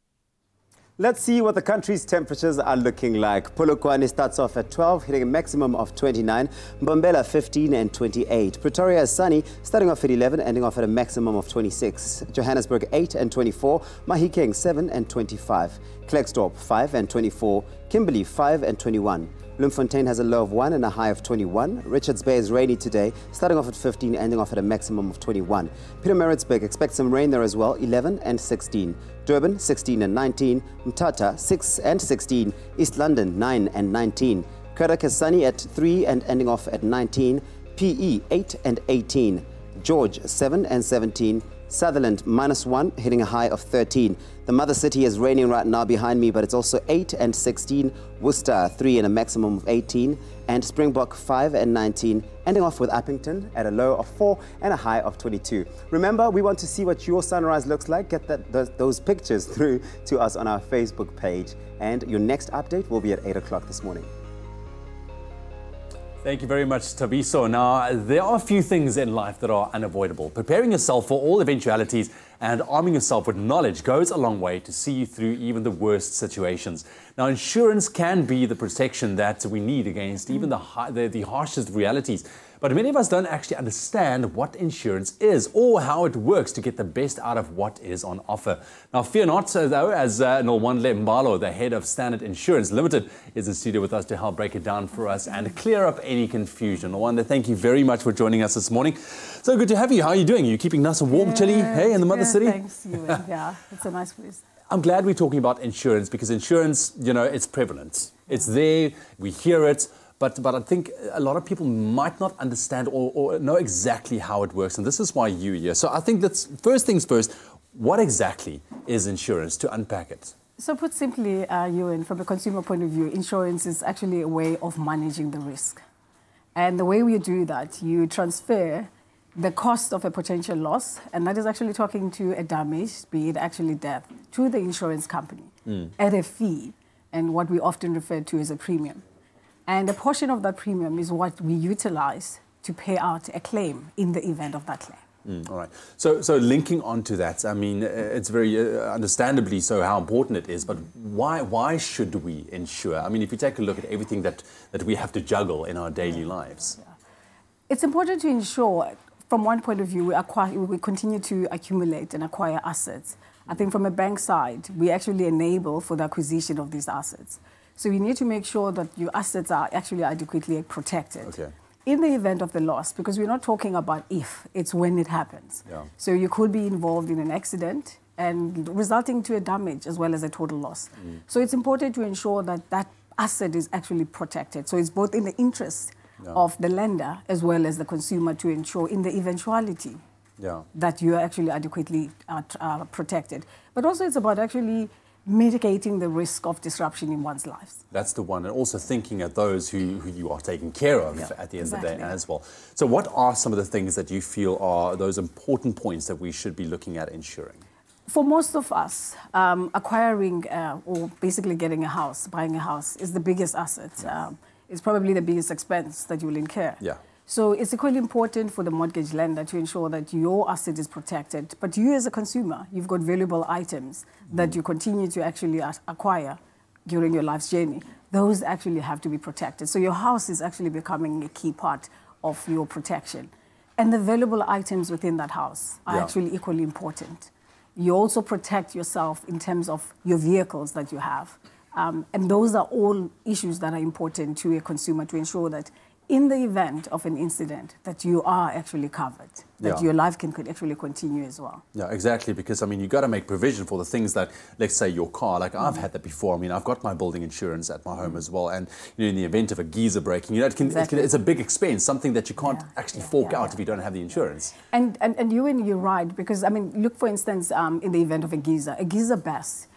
Let's see what the country's temperatures are looking like. Polokwane starts off at 12, hitting a maximum of 29. Mbombela 15 and 28. Pretoria is sunny, starting off at 11, ending off at a maximum of 26. Johannesburg 8 and 24. Mahikeng 7 and 25. Klerksdorp 5 and 24. Kimberley 5 and 21. Bloemfontein has a low of 1 and a high of 21. Richards Bay is rainy today, starting off at 15, ending off at a maximum of 21. Pietermaritzburg expects some rain there as well, 11 and 16. Durban 16 and 19. Mthatha 6 and 16. East London 9 and 19. Kodak is sunny at 3 and ending off at 19. PE 8 and 18. George 7 and 17. Sutherland -1, hitting a high of 13. The mother city is raining right now behind me, but it's also 8 and 16. Worcester 3 and a maximum of 18. And Springbok 5 and 19, ending off with Uppington at a low of 4 and a high of 22. Remember, we want to see what your sunrise looks like. Get those pictures through to us on our Facebook page. And your next update will be at 8 o'clock this morning. Thank you very much, Tabiso. Now, there are a few things in life that are unavoidable. Preparing yourself for all eventualities and arming yourself with knowledge goes a long way to see you through even the worst situations. Now, insurance can be the protection that we need against even the harshest realities. But many of us don't actually understand what insurance is or how it works to get the best out of what is on offer. Now, fear not, though, as Nolwandle Mbalo, the head of Standard Insurance Limited, is in studio with us to help break it down for us and clear up any confusion. Nolwandle, thank you very much for joining us this morning. So good to have you. How are you doing? Are you keeping nice and warm, chilly, hey, in the mother city? Thanks, Ewan. Yeah, it's a nice place. I'm glad we're talking about insurance because insurance, you know, it's prevalent. It's there, we hear it. But I think a lot of people might not understand or know exactly how it works, and this is why you're here. So I think that's first things first, what exactly is insurance, to unpack it? So put simply, Ewan, from a consumer point of view, insurance is actually a way of managing the risk. And the way we do that, you transfer the cost of a potential loss, and that is actually talking to a damage, be it actually death, to the insurance company at a fee, and what we often refer to as a premium. And a portion of that premium is what we utilize to pay out a claim in the event of that claim. All right. So linking on to that, I mean, it's very understandably so how important it is, but why should we insure? I mean, if you take a look at everything that we have to juggle in our daily lives. Yeah. It's important to ensure, from one point of view, we continue to accumulate and acquire assets. I think from a bank side, we actually enable for the acquisition of these assets. So you need to make sure that your assets are actually adequately protected. Okay. In the event of the loss, because we're not talking about if, it's when it happens. Yeah. So you could be involved in an accident, and resulting to a damage as well as a total loss. So it's important to ensure that that asset is actually protected. So it's both in the interest of the lender as well as the consumer to ensure in the eventuality that you are actually adequately protected. But also it's about actually mitigating the risk of disruption in one's lives. That's the one, and also thinking of those who you are taking care of at the end of the day as well. So what are some of the things that you feel are those important points that we should be looking at ensuring? For most of us, acquiring or basically getting a house, buying a house is the biggest asset. It's probably the biggest expense that you will incur. So it's equally important for the mortgage lender to ensure that your asset is protected. But you as a consumer, you've got valuable items that you continue to actually acquire during your life's journey. Those actually have to be protected. So your house is actually becoming a key part of your protection. And the valuable items within that house are actually equally important. You also protect yourself in terms of your vehicles that you have. And those are all issues that are important to a consumer to ensure that in the event of an incident that you are actually covered, that your life can actually continue as well. Yeah, exactly, because I mean, you got to make provision for the things that, let's say your car, like I've had that before. I mean, I've got my building insurance at my home as well, and you know, in the event of a geyser breaking, you know, it's a big expense, something that you can't actually fork out if you don't have the insurance. And you're right, because I mean, look for instance, in the event of a geyser burst.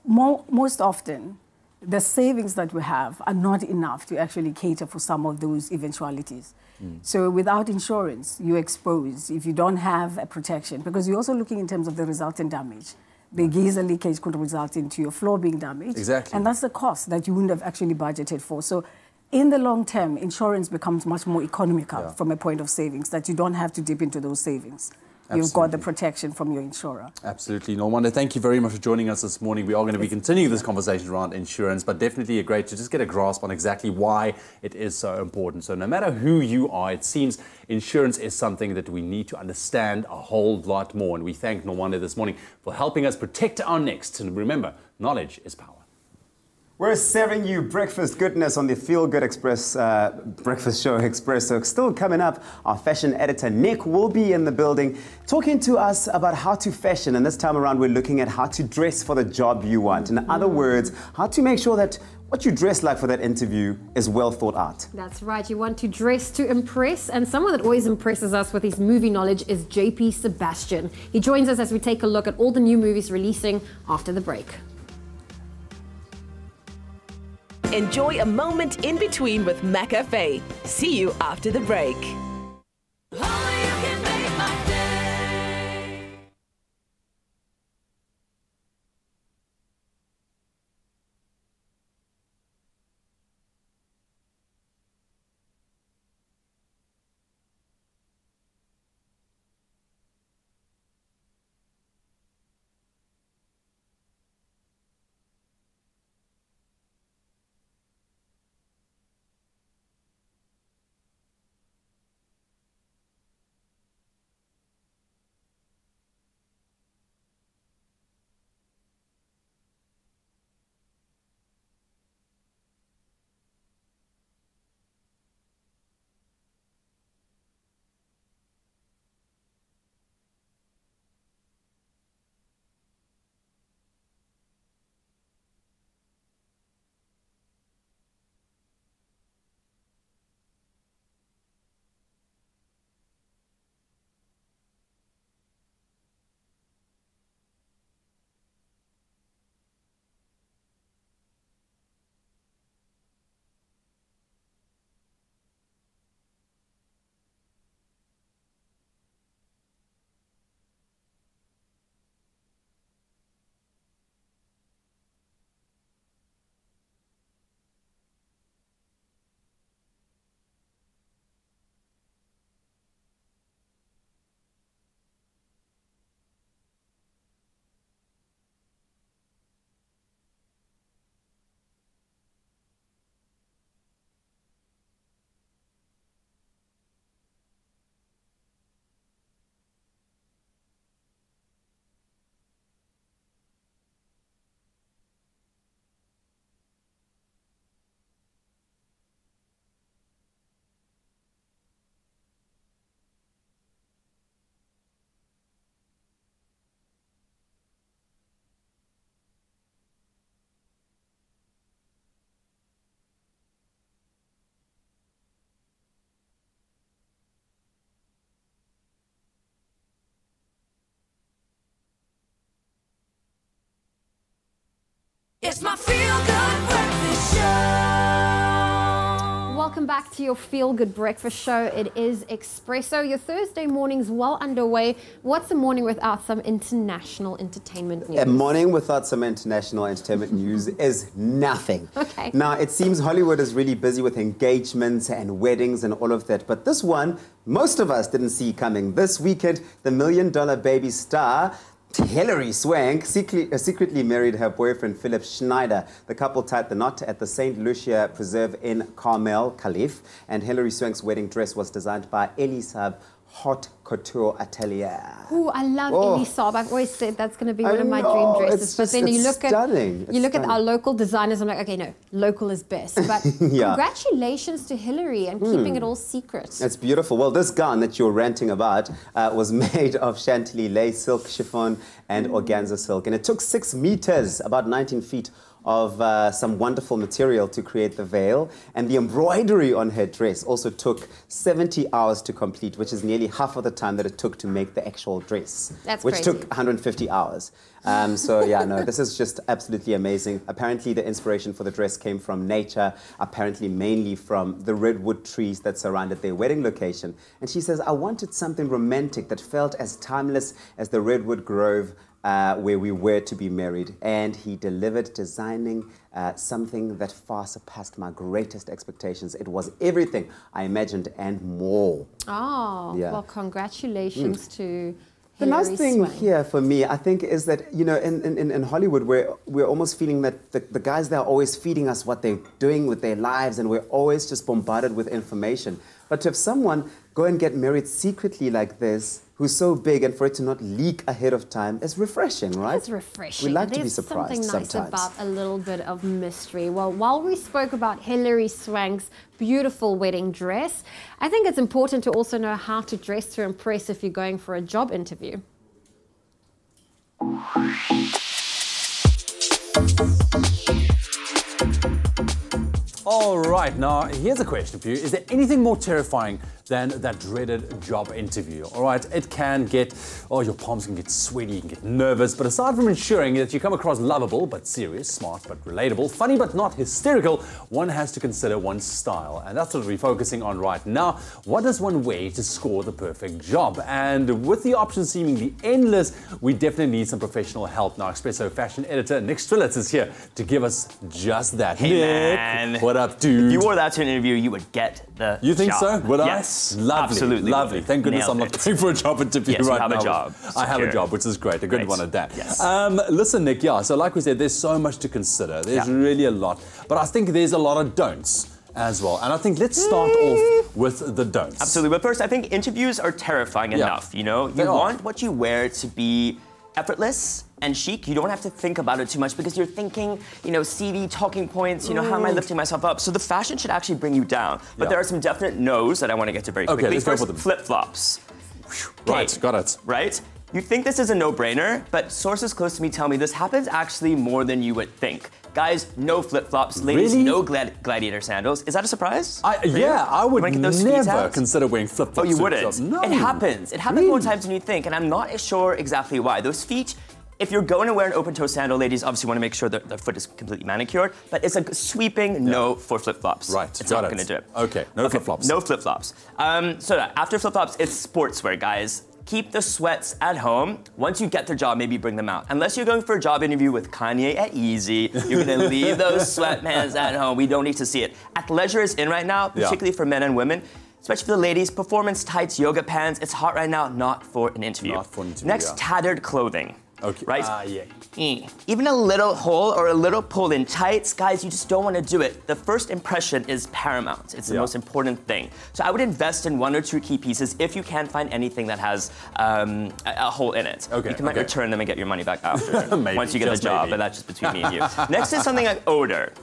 Most often, the savings that we have are not enough to actually cater for some of those eventualities. So without insurance, you're exposed if you don't have a protection, because you're also looking in terms of the resultant damage. The geyser leakage could result into your floor being damaged. And that's the cost that you wouldn't have actually budgeted for. So in the long term, insurance becomes much more economical from a point of savings, that you don't have to dip into those savings. You've got the protection from your insurer. Absolutely. No wonder. Thank you very much for joining us this morning. We are going to be continuing this conversation around insurance, but definitely great to just get a grasp on exactly why it is so important. So no matter who you are, it seems insurance is something that we need to understand a whole lot more. And we thank Nwanda this morning for helping us protect our next. And remember, knowledge is power. We're serving you breakfast goodness on the Feel Good Express breakfast show Expresso. Still coming up, our fashion editor Nick will be in the building talking to us about how to fashion. And this time around, we're looking at how to dress for the job you want. In other words, how to make sure that what you dress like for that interview is well thought out. That's right. You want to dress to impress. And someone that always impresses us with his movie knowledge is JP Sebastian. He joins us as we take a look at all the new movies releasing after the break. Enjoy a moment in between with McCafe. See you after the break. It's my feel-good breakfast show. Welcome back to your Feel Good Breakfast Show. It is Expresso. Your Thursday morning's well underway. What's a morning without some international entertainment news? A morning without some international entertainment news is nothing. Okay. Now, it seems Hollywood is really busy with engagements and weddings and all of that, but this one, most of us didn't see coming. This weekend, the $1 Million Baby star Hilary Swank secretly married her boyfriend Philip Schneider. The couple tied the knot at the St. Lucia Preserve in Carmel, Calif, and Hilary Swank's wedding dress was designed by Elisab Haute Couture Atelier. Oh, I love Elisab. I've always said that's going to be one of my dream dresses. But then you look at our local designers. I'm like, okay, no, local is best. But Yeah. Congratulations to Hilary and keeping it all secret. It's beautiful. Well, this gown that you're ranting about was made of Chantilly lace, silk chiffon, and organza silk, and it took 6 meters, about 19 feet. Of some wonderful material to create the veil, and the embroidery on her dress also took 70 hours to complete, which is nearly half of the time that it took to make the actual dress, That's which crazy. took 150 hours. So yeah, no, this is just absolutely amazing. Apparently the inspiration for the dress came from nature, apparently mainly from the redwood trees that surrounded their wedding location. And she says, I wanted something romantic that felt as timeless as the redwood grove where we were to be married, and he delivered, designing something that far surpassed my greatest expectations. It was everything I imagined and more. Oh, Yeah. well, congratulations to The Hilary nice thing Swank. here for me, I think, is that, you know, in Hollywood, we're almost feeling that the guys there are always feeding us what they're doing with their lives, and we're always just bombarded with information. But to have someone go and get married secretly like this, who's so big, and for it to not leak ahead of time, is refreshing, right? It's refreshing. We like to be There's surprised something nice sometimes. about a little bit of mystery. Well, while we spoke about Hilary Swank's beautiful wedding dress, I think it's important to also know how to dress to impress if you're going for a job interview. All right, now here's a question for you. Is there anything more terrifying than that dreaded job interview? All right, it can get, your palms can get sweaty, you can get nervous, but aside from ensuring that you come across lovable but serious, smart but relatable, funny but not hysterical, one has to consider one's style. And that's what we're focusing on right now. What does one wear to score the perfect job? And with the options seemingly endless, we definitely need some professional help. Now, Expresso fashion editor Nick Strelitz is here to give us just that. Hey, Nick, man. what up, dude? If you wore that to an interview, you would get the You think job. so? Would I? Yes. Lovely. Absolutely. Lovely. Thank goodness Nailed I'm not it. going for a job interview Yes, you right have now. a job. I have a Secure. job, which is great. A good Great. one at that. Yes. Listen, Nick, so like we said, there's so much to consider. There's really a lot. But I think there's a lot of don'ts as well. And I think let's start off with the don'ts. Absolutely. But first, I think interviews are terrifying enough. You know, you want what you wear to be effortless and chic. You don't have to think about it too much because you're thinking, you know, CV, talking points, you know, how am I lifting myself up? So the fashion should actually bring you down. But there are some definite no's that I want to get to very quickly. Okay, let's go First, for them. flip-flops. Right, got it. Right? You think this is a no-brainer, but sources close to me tell me this happens actually more than you would think. Guys, no flip-flops. Ladies, Really? no gladiator sandals. Is that a surprise? Yeah, I would Wanna get those feet never out? consider wearing flip-flops. Oh, you to a wouldn't? job. No. It happens. It happens more times than you think, and I'm not sure exactly why. Those feet, if you're going to wear an open-toe sandal, ladies obviously want to make sure that the foot is completely manicured, but it's a sweeping no for flip-flops. Right, It's got not it. going to do it. Okay, no flip-flops. No flip-flops. So after flip-flops, it's sportswear, guys. Keep the sweats at home. Once you get the job, maybe bring them out. Unless you're going for a job interview with Kanye at Yeezy, you're gonna leave those sweatpants at home. We don't need to see it. Athleisure is in right now, particularly for men and women. Especially for the ladies, performance tights, yoga pants. It's hot right now, not for an interview. Not for an interview, Next, tattered clothing. Okay. Right? Even a little hole or a little pull in tights, guys, you just don't want to do it. The first impression is paramount. It's the most important thing. So I would invest in 1 or 2 key pieces if you can find anything that has a hole in it. Okay, You might return them and get your money back after Maybe, once you get the just job, maybe. but that's just between me and you. Next is something like odor.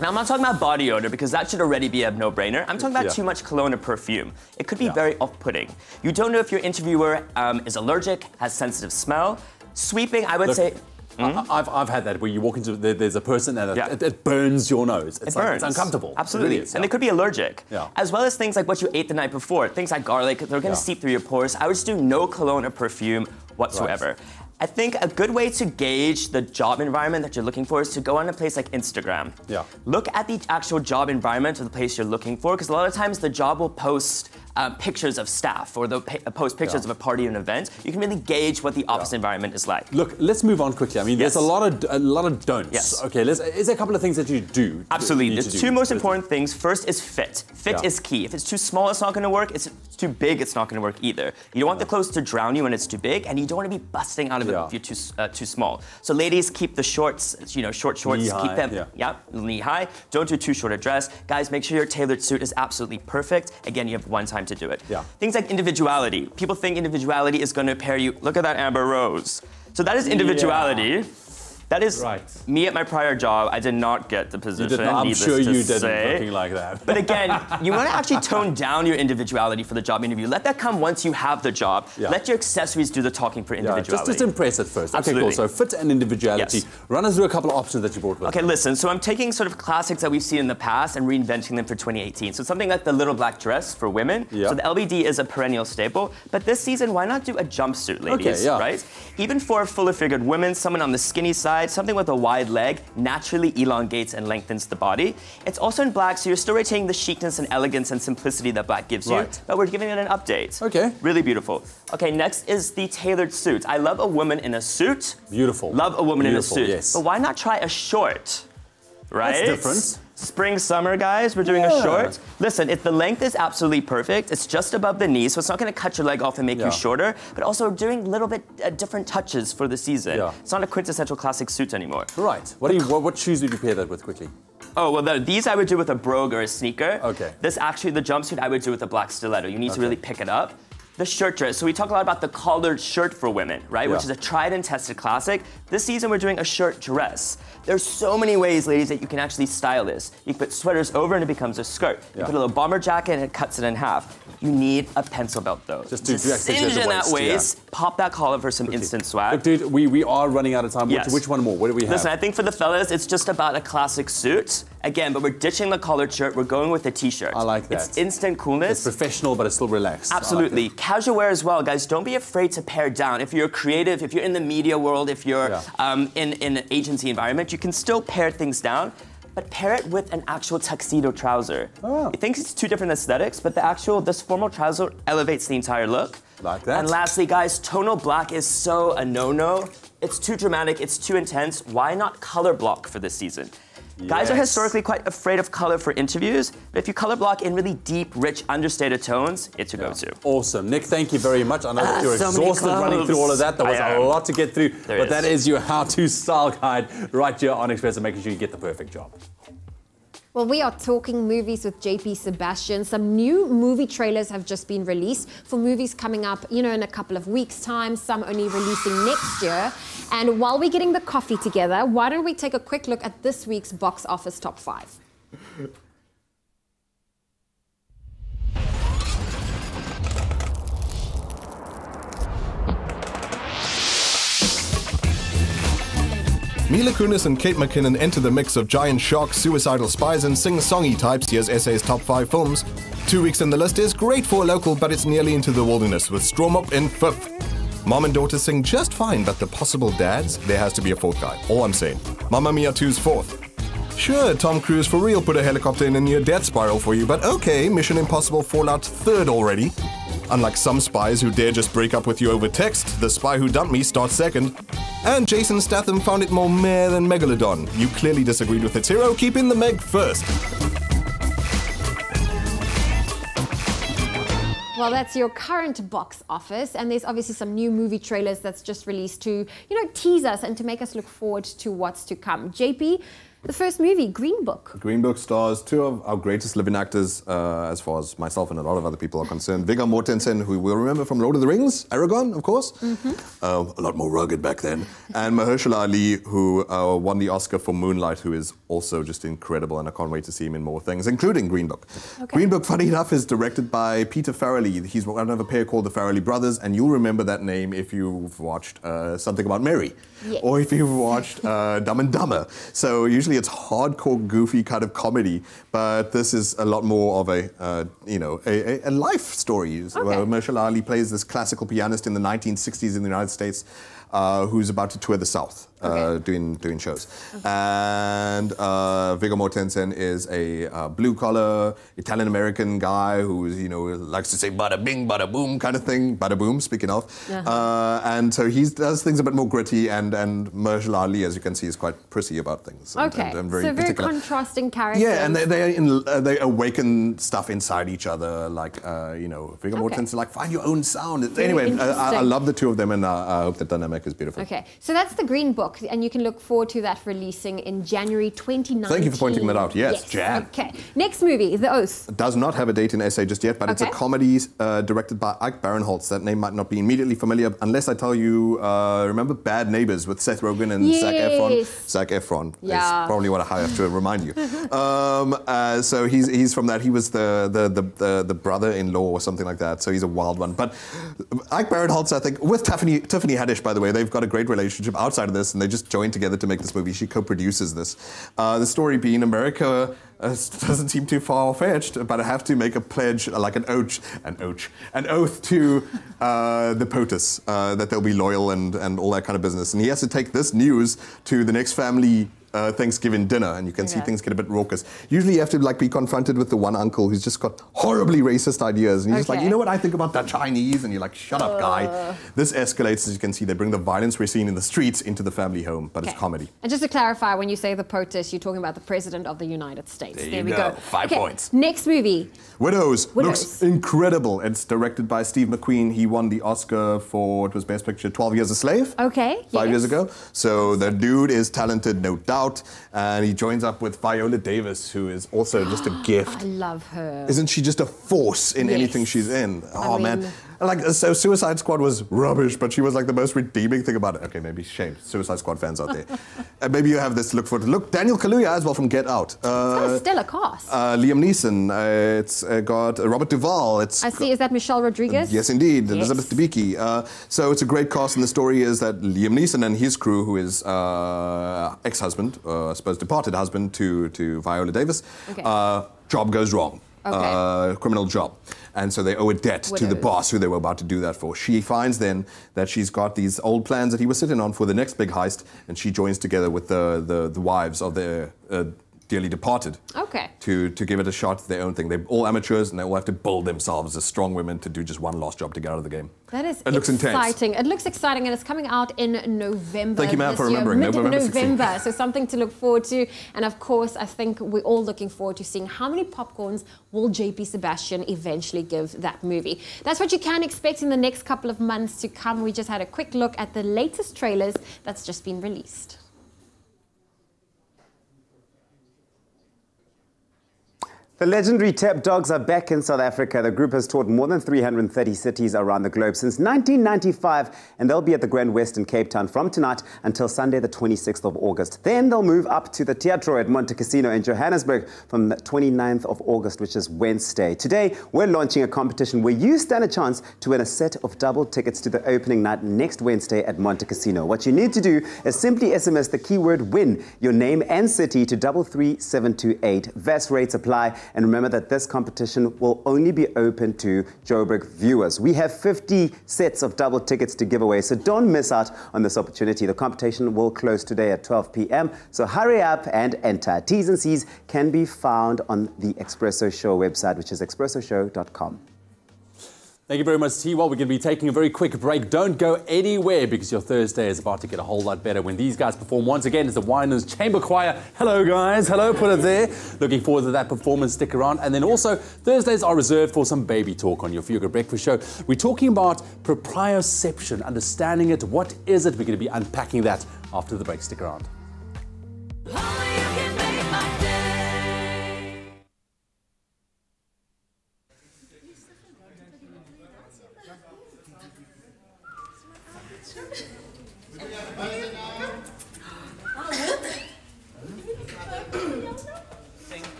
Now, I'm not talking about body odor because that should already be a no-brainer. I'm talking about too much cologne or perfume. It could be very off-putting. You don't know if your interviewer is allergic, has sensitive smell. Sweeping, I would say... I've had that where you walk into, there's a person and it burns your nose. It's burns. It's uncomfortable. Absolutely. It really is, And they could be allergic. Yeah. As well as things like what you ate the night before. Things like garlic, they're going to seep through your pores. I would just do no cologne or perfume whatsoever. I think a good way to gauge the job environment that you're looking for is to go on a place like Instagram. Yeah. Look at the actual job environment of the place you're looking for, because a lot of times the job will post pictures of staff, or they'll post pictures of a party and event. You can really gauge what the office environment is like. Look, let's move on quickly. I mean, there's a lot of don'ts. Yes. Okay, is there a couple of things that you do? Absolutely. The two most important things. First is fit. Fit is key. If it's too small, it's not going to work. If it's too big, it's not going to work either. You don't want the clothes to drown you when it's too big, and you don't want to be busting out of it if you're too small. So ladies, keep the shorts, short shorts, keep them knee high. Don't do too short a dress. Guys, make sure your tailored suit is absolutely perfect. Again, you have one time to do it. Things like individuality. People think individuality is going to pair you. Look at that Amber Rose. So that is individuality. That is me at my prior job. I did not get the position. You did not. I'm sure you didn't looking like that. But again, you want to actually tone down your individuality for the job interview. Let that come once you have the job. Let your accessories do the talking for individuality. Just impress at first. Absolutely. Okay, cool. So fit and individuality. Run us through a couple of options that you brought with. Okay, listen. So I'm taking sort of classics that we've seen in the past and reinventing them for 2018. So something like the little black dress for women. So the LBD is a perennial staple. But this season, why not do a jumpsuit, ladies? Right? Even for fuller figured women, someone on the skinny side, something with a wide leg naturally elongates and lengthens the body. It's also in black, so you're still retaining the chicness and elegance and simplicity that black gives you, but we're giving it an update. Okay. Really beautiful. Okay, next is the tailored suit. I love a woman in a suit. Beautiful. Love a woman in a suit. Yes. But why not try a short? Right? That's different. Spring, summer, guys, we're doing a short. Listen, the length is absolutely perfect. It's just above the knee, so it's not going to cut your leg off and make you shorter, but also we're doing a little bit different touches for the season. It's not a quintessential classic suit anymore. Right. What shoes would you pair that with quickly? Oh, well, these I would do with a brogue or a sneaker. Okay. This actually, the jumpsuit, I would do with a black stiletto. You need to really pick it up. The shirt dress. So we talk a lot about the collared shirt for women, right? Which is a tried and tested classic. This season we're doing a shirt dress. There's so many ways, ladies, that you can actually style this. You can put sweaters over and it becomes a skirt. You put a little bomber jacket and it cuts it in half. You need a pencil belt though. Just to cinch in that waist, pop that collar for some instant swag. Look, dude, we are running out of time. Which one more? What do we have? Listen, I think for the fellas, it's just about a classic suit. Again, but we're ditching the collared shirt. We're going with the t-shirt. I like that. It's instant coolness. It's professional, but it's still relaxed. Absolutely. Casual wear as well, guys. Don't be afraid to pare down. If you're creative, if you're in the media world, if you're in an agency environment, you can still pare things down, but pair it with an actual tuxedo trouser. It thinks it's two different aesthetics, but this formal trouser elevates the entire look. Like that. And lastly, guys, tonal black is so a no-no. It's too dramatic, it's too intense. Why not color block for this season? Guys are historically quite afraid of color for interviews, but if you color block in really deep, rich, understated tones, it's a go-to. Awesome. Nick, thank you very much. I know that you're exhausted running through all of that. There was a lot to get through, but that is your how-to style guide right here on Expresso, making sure you get the perfect job. Well, we are talking movies with JP Sebastian. Some new movie trailers have just been released for movies coming up, in a couple of weeks' time, some only releasing next year. And while we're getting the coffee together, why don't we take a quick look at this week's box office top 5? Mila Kunis and Kate McKinnon enter the mix of giant sharks, suicidal spies, and sing-songy types. Here's SA's top 5 films. 2 weeks in the list is great for a local, but it's nearly into the wilderness, with Storm Up in 5th. Mom and daughter sing just fine, but the possible dads, there has to be a 4th guy. All I'm saying. Mamma Mia 2's 4th. Sure, Tom Cruise for real put a helicopter in a near-death spiral for you, but okay, Mission Impossible Fallout 3rd already. Unlike some spies who dare just break up with you over text, The Spy Who Dumped Me starts 2nd. And Jason Statham found it more meh than Megalodon. You clearly disagreed with its hero, keeping the Meg 1st. Well, that's your current box office, and there's obviously some new movie trailers that's just released to, tease us and to make us look forward to what's to come. JP, the first movie, Green Book. Green Book stars 2 of our greatest living actors, as far as myself and a lot of other people are concerned. Viggo Mortensen, who we'll remember from Lord of the Rings, Aragorn, of course. A lot more rugged back then. And Mahershala Ali, who won the Oscar for Moonlight, who is also just incredible, and I can't wait to see him in more things, including Green Book. Green Book, funny enough, is directed by Peter Farrelly. He's one of a pair called the Farrelly Brothers, and you'll remember that name if you've watched Something About Mary. Or if you've watched Dumb and Dumber. So usually usually it's hardcore, goofy kind of comedy, but this is a lot more of a, you know, a life story. Mahershala Ali plays this classical pianist in the 1960s in the United States, who's about to tour the South, doing shows. And Viggo Mortensen is a blue-collar Italian-American guy who, you know, likes to say bada bing, bada boom kind of thing. Bada boom, speaking of. And so he does things a bit more gritty, and Mahershala Ali, as you can see, is quite prissy about things. And very very contrasting characters. Yeah, and they awaken stuff inside each other, like, you know, Viggo Mortensen, like, find your own sound. Anyway, I love the two of them, and I hope the dynamic is beautiful. Okay, so that's the Green Book, and you can look forward to that releasing in January 2019. Thank you for pointing that out. Yes, Jan. Okay, next movie, The Oath. Does not have a date in SA just yet, but it's a comedy directed by Ike Barinholtz. That name might not be immediately familiar unless I tell you, remember Bad Neighbors with Seth Rogen and Zac Efron? Zac Efron is probably what I have to remind you. So he's from that. He was the brother-in-law or something like that, so he's a wild one. But Ike Barinholtz, I think, with Tiffany Haddish, by the way, they've got a great relationship outside of this, and they just joined together to make this movie. She co-produces this. The story being America doesn't seem too far-fetched, but I have to make a pledge, like an oath to the POTUS, that they'll be loyal and all that kind of business. And he has to take this news to the next family Thanksgiving dinner, and you can see things get a bit raucous. Usually you have to like be confronted with the one uncle who's just got horribly racist ideas, and he's just like, you know what I think about the Chinese? And you're like, shut up, guy. This escalates, as you can see. They bring the violence we're seeing in the streets into the family home, but it's comedy. And just to clarify, when you say the POTUS, you're talking about the President of the United States. There we go. 5 points. Next movie. Widows. Looks incredible. It's directed by Steve McQueen. He won the Oscar for, it was Best Picture, 12 Years a Slave. 5 years ago. So the dude is talented, no doubt. And he joins up with Viola Davis, who is also just a gift. I love her. Isn't she just a force in anything she's in? Oh, man. Like, so Suicide Squad was rubbish, but she was like the most redeeming thing about it. Okay, maybe shame. Suicide Squad fans out there. Maybe you have this to look forward to. Look, Daniel Kaluuya as well from Get Out. It's got a stellar cast. Liam Neeson. It's got Robert Duvall. I see. Is that Michelle Rodriguez? Yes, indeed. Elizabeth Debicki. So it's a great cast, and the story is that Liam Neeson and his crew, who is ex-husband, I suppose departed husband to Viola Davis, job goes wrong. Criminal job. And so they owe a debt to the boss who they were about to do that for. She finds then that she's got these old plans that he was sitting on for the next big heist, and she joins together with the wives of their dearly departed to give it a shot at their own thing. They're all amateurs, and they all have to build themselves as strong women to do just one last job to get out of the game. That is It looks exciting. intense. It looks exciting, and it's coming out in November. Thank you, ma'am, this for year, remembering. Mid-November, so something to look forward to. And of course, I think we're all looking forward to seeing how many popcorns will JP Sebastian eventually give that movie. That's what you can expect in the next couple of months to come. We just had a quick look at the latest trailers that's just been released. The legendary Tep Dogs are back in South Africa. The group has toured more than 330 cities around the globe since 1995, and they'll be at the Grand West in Cape Town from tonight until Sunday, the 26th of August. Then they'll move up to the Teatro at Monte Cassino in Johannesburg from the 29th of August, which is Wednesday. Today, we're launching a competition where you stand a chance to win a set of double tickets to the opening night next Wednesday at Monte Cassino. What you need to do is simply SMS the keyword WIN, your name and city, to 33728. VAS rates apply. And remember that this competition will only be open to Joburg viewers. We have 50 sets of double tickets to give away, so don't miss out on this opportunity. The competition will close today at 12 p.m., so hurry up and enter. T's and C's can be found on the Expresso Show website, which is expressoshow.com. Thank you very much, T. Well, we're going to be taking a very quick break. Don't go anywhere, because your Thursday is about to get a whole lot better when these guys perform once again. It's the Winelands Chamber Choir. Hello, guys. Hello, put it there. Looking forward to that performance. Stick around. And then also, Thursdays are reserved for some baby talk on your Feel Good Breakfast Show. We're talking about proprioception, understanding it. What is it? We're going to be unpacking that after the break. Stick around.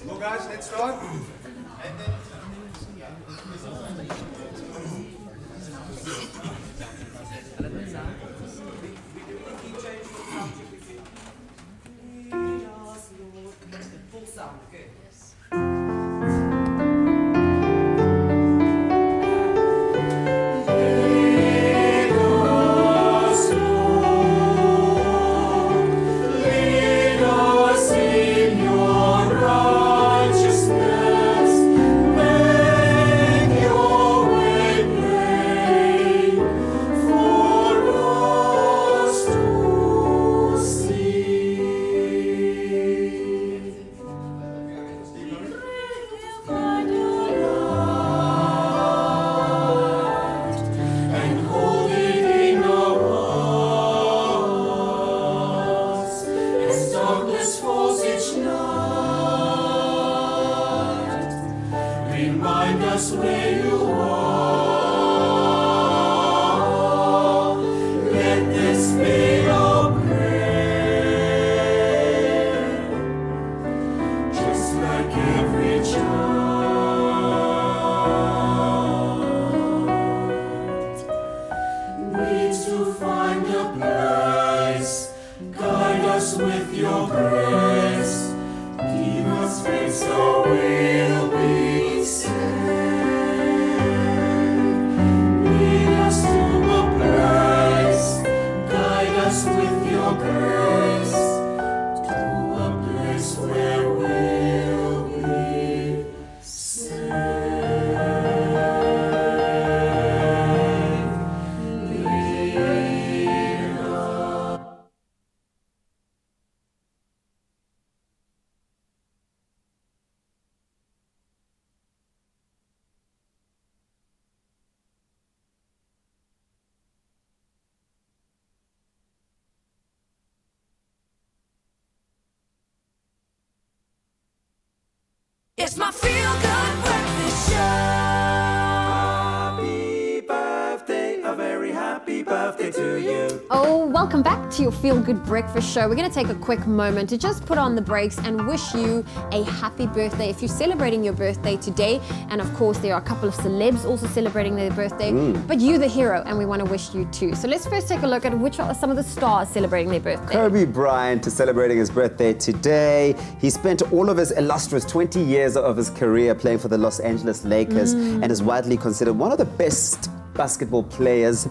Well, guys, let's start. It's my feel-good breakfast show. Happy birthday, a very happy birthday to you. Oh, welcome back to your Feel Good Breakfast Show. We're going to take a quick moment to just put on the brakes and wish you a happy birthday if you're celebrating your birthday today. And of course, there are a couple of celebs also celebrating their birthday, but you're the hero and we want to wish you too. So let's first take a look at which are some of the stars celebrating their birthday. Kobe Bryant is celebrating his birthday today. He spent all of his illustrious 20 years of his career playing for the Los Angeles Lakers and is widely considered one of the best basketball players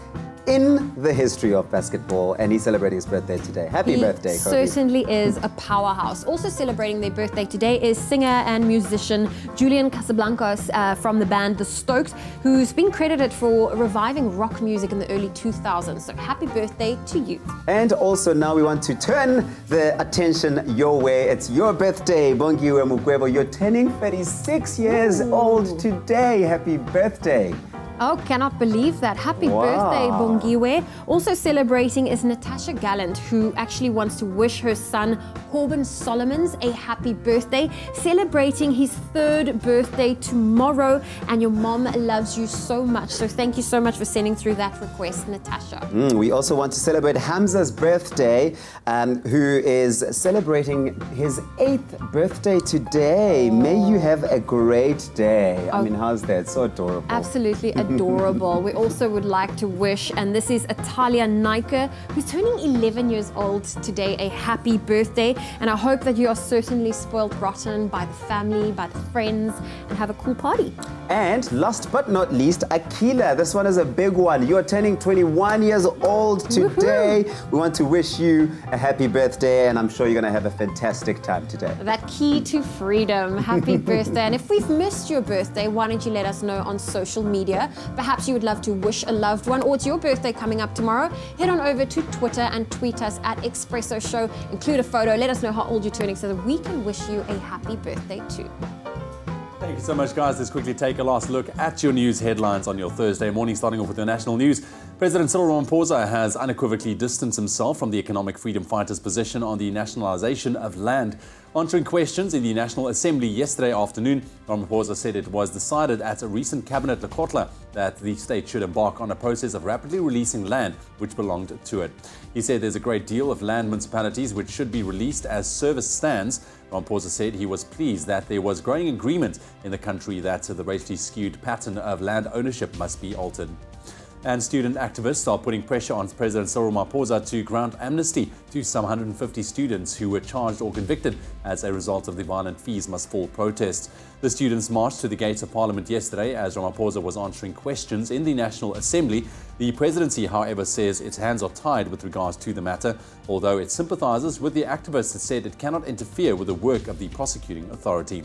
in the history of basketball, and he's celebrating his birthday today. Happy birthday, Kobe. Certainly is a powerhouse. Also celebrating their birthday today is singer and musician Julian Casablancas from the band The Stokes, who's been credited for reviving rock music in the early 2000s. So happy birthday to you. And also now we want to turn the attention your way. It's your birthday, Bongiwe Mukwebo. You're turning 36 years old today. Happy birthday. Oh, cannot believe that. Happy birthday, Bongiwe. Also celebrating is Natasha Gallant, who actually wants to wish her son, Corbin Solomons, a happy birthday, celebrating his 3rd birthday tomorrow. And your mom loves you so much. So thank you so much for sending through that request, Natasha. We also want to celebrate Hamza's birthday, who is celebrating his 8th birthday today. May you have a great day. I mean, how's that? So adorable. Absolutely adorable. We also would like to wish, and this is Atalia Nike, who's turning 11 years old today, a happy birthday. And I hope that you are certainly spoiled rotten by the family, by the friends, and have a cool party. And last but not least, Akila. This one is a big one. You are turning 21 years old today. We want to wish you a happy birthday, and I'm sure you're going to have a fantastic time today. That key to freedom. Happy birthday. And if we've missed your birthday, why don't you let us know on social media? Perhaps you would love to wish a loved one, or it's your birthday coming up tomorrow. Head on over to Twitter and tweet us at Expresso Show. Include a photo. Let us know how old you're turning so that we can wish you a happy birthday too. Thank you so much, guys. Let's quickly take a last look at your news headlines on your Thursday morning, starting off with the national news. President Cyril Ramaphosa has unequivocally distanced himself from the economic freedom fighters' position on the nationalization of land. Answering questions in the National Assembly yesterday afternoon, Ramaphosa said it was decided at a recent cabinet lekgotla that the state should embark on a process of rapidly releasing land which belonged to it. He said there's a great deal of land municipalities which should be released as service stands. Ramaphosa said he was pleased that there was growing agreement in the country that the racially skewed pattern of land ownership must be altered. And student activists are putting pressure on President Cyril Ramaphosa to grant amnesty to some 150 students who were charged or convicted as a result of the violent fees must fall protest. The students marched to the gates of Parliament yesterday as Ramaphosa was answering questions in the National Assembly. The presidency, however, says its hands are tied with regards to the matter, although it sympathizes with the activists that said it cannot interfere with the work of the prosecuting authority.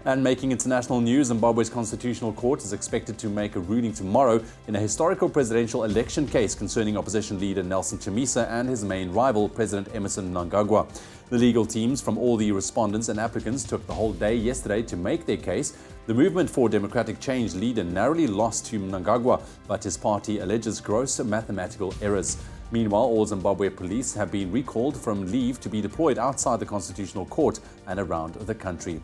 And making international news, Zimbabwe's Constitutional Court is expected to make a ruling tomorrow in a historical presidential election case concerning opposition leader Nelson Chamisa and his main rival, President Emmerson Mnangagwa. The legal teams from all the respondents and applicants took the whole day yesterday to make their case. The Movement for Democratic Change leader narrowly lost to Mnangagwa, but his party alleges gross mathematical errors. Meanwhile, all Zimbabwe police have been recalled from leave to be deployed outside the Constitutional Court and around the country.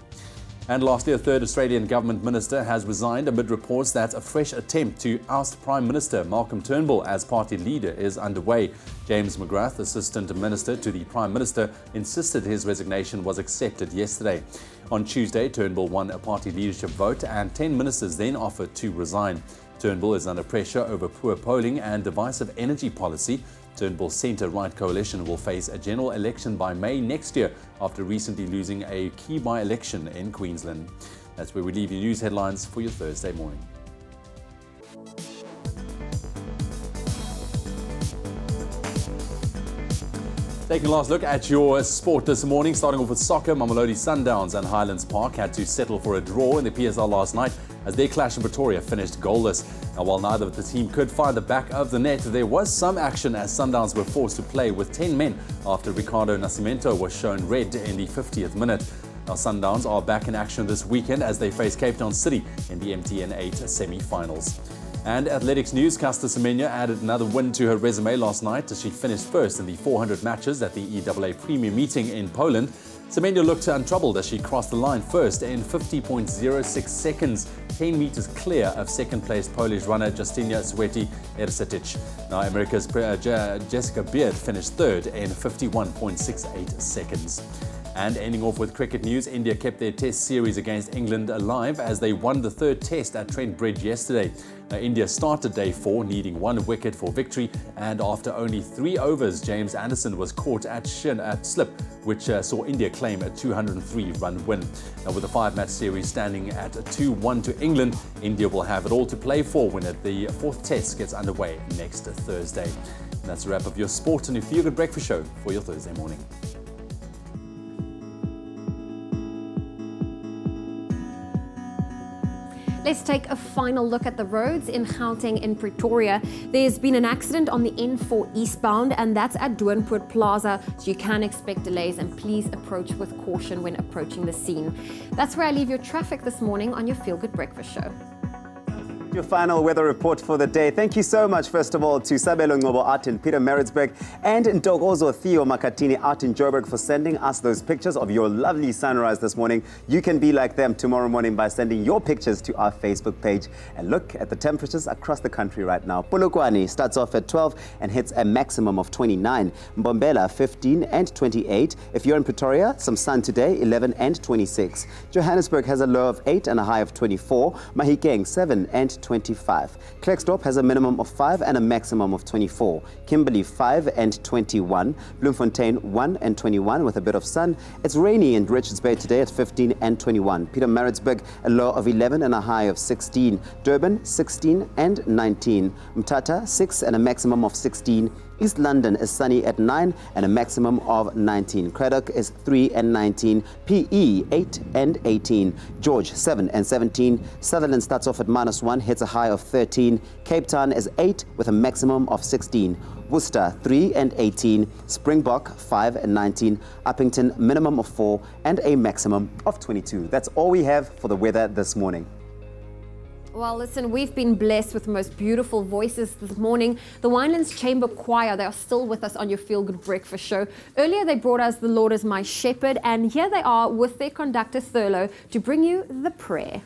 And lastly, a third Australian government minister has resigned amid reports that a fresh attempt to oust Prime Minister Malcolm Turnbull as party leader is underway. James McGrath, Assistant Minister to the Prime Minister, insisted his resignation was accepted yesterday. On Tuesday, Turnbull won a party leadership vote and 10 ministers then offered to resign. Turnbull is under pressure over poor polling and divisive energy policy. Turnbull's centre-right coalition will face a general election by May next year after recently losing a key by-election in Queensland. That's where we leave your news headlines for your Thursday morning. Taking a last look at your sport this morning, starting off with soccer. Mamelodi Sundowns and Highlands Park had to settle for a draw in the PSL last night as their clash in Pretoria finished goalless. Now, while neither of the team could find the back of the net, there was some action as Sundowns were forced to play with 10 men after Ricardo Nascimento was shown red in the 50th minute. Now, Sundowns are back in action this weekend as they face Cape Town City in the MTN 8 semi-finals. And athletics news, Caster Semenya added another win to her resume last night as she finished first in the 400 matches at the EAA Premier meeting in Poland. Semenya looked untroubled as she crossed the line first in 50.06 seconds, 10 meters clear of second-placed Polish runner Justyna Sweti-Ersetic. Now, America's Jessica Beard finished third in 51.68 seconds. And ending off with cricket news, India kept their test series against England alive as they won the third test at Trent Bridge yesterday. Now, India started day 4 needing 1 wicket for victory, and after only 3 overs, James Anderson was caught at slip, which saw India claim a 203-run win. Now, with the 5-match series standing at 2-1 to England, India will have it all to play for when the 4th test gets underway next Thursday. And that's a wrap of your sport and your Feel Good Breakfast show for your Thursday morning. Let's take a final look at the roads in Gauteng in Pretoria. There's been an accident on the N4 eastbound, and that's at Doornpoort Plaza, so you can expect delays, and please approach with caution when approaching the scene. That's where I leave your traffic this morning on your Feel Good Breakfast show. Your final weather report for the day. Thank you so much, first of all, to Sabelo Ngobo out in Peter Maritzburg and Ntokozo Theo Makatini out in Joburg for sending us those pictures of your lovely sunrise this morning. You can be like them tomorrow morning by sending your pictures to our Facebook page. And look at the temperatures across the country right now. Polokwane starts off at 12 and hits a maximum of 29. Mbombela 15 and 28. If you're in Pretoria, some sun today, 11 and 26. Johannesburg has a low of 8 and a high of 24. Mahikeng 7 and 25. Klerksdorp has a minimum of 5 and a maximum of 24. Kimberley 5 and 21. Bloemfontein 1 and 21 with a bit of sun. It's rainy in Richards Bay today at 15 and 21. Peter Maritzburg a low of 11 and a high of 16. Durban 16 and 19. Mthatha 6 and a maximum of 16. East London is sunny at 9 and a maximum of 19. Craddock is 3 and 19. PE 8 and 18. George 7 and 17. Sutherland starts off at -1, hits a high of 13. Cape Town is 8 with a maximum of 16. Worcester 3 and 18. Springbok 5 and 19. Uppington minimum of 4 and a maximum of 22. That's all we have for the weather this morning. Well, listen, we've been blessed with the most beautiful voices this morning. The Winelands Chamber Choir, they are still with us on your Feel Good Breakfast show. Earlier, they brought us The Lord is My Shepherd, and here they are with their conductor, Thurlow, to bring you the prayer.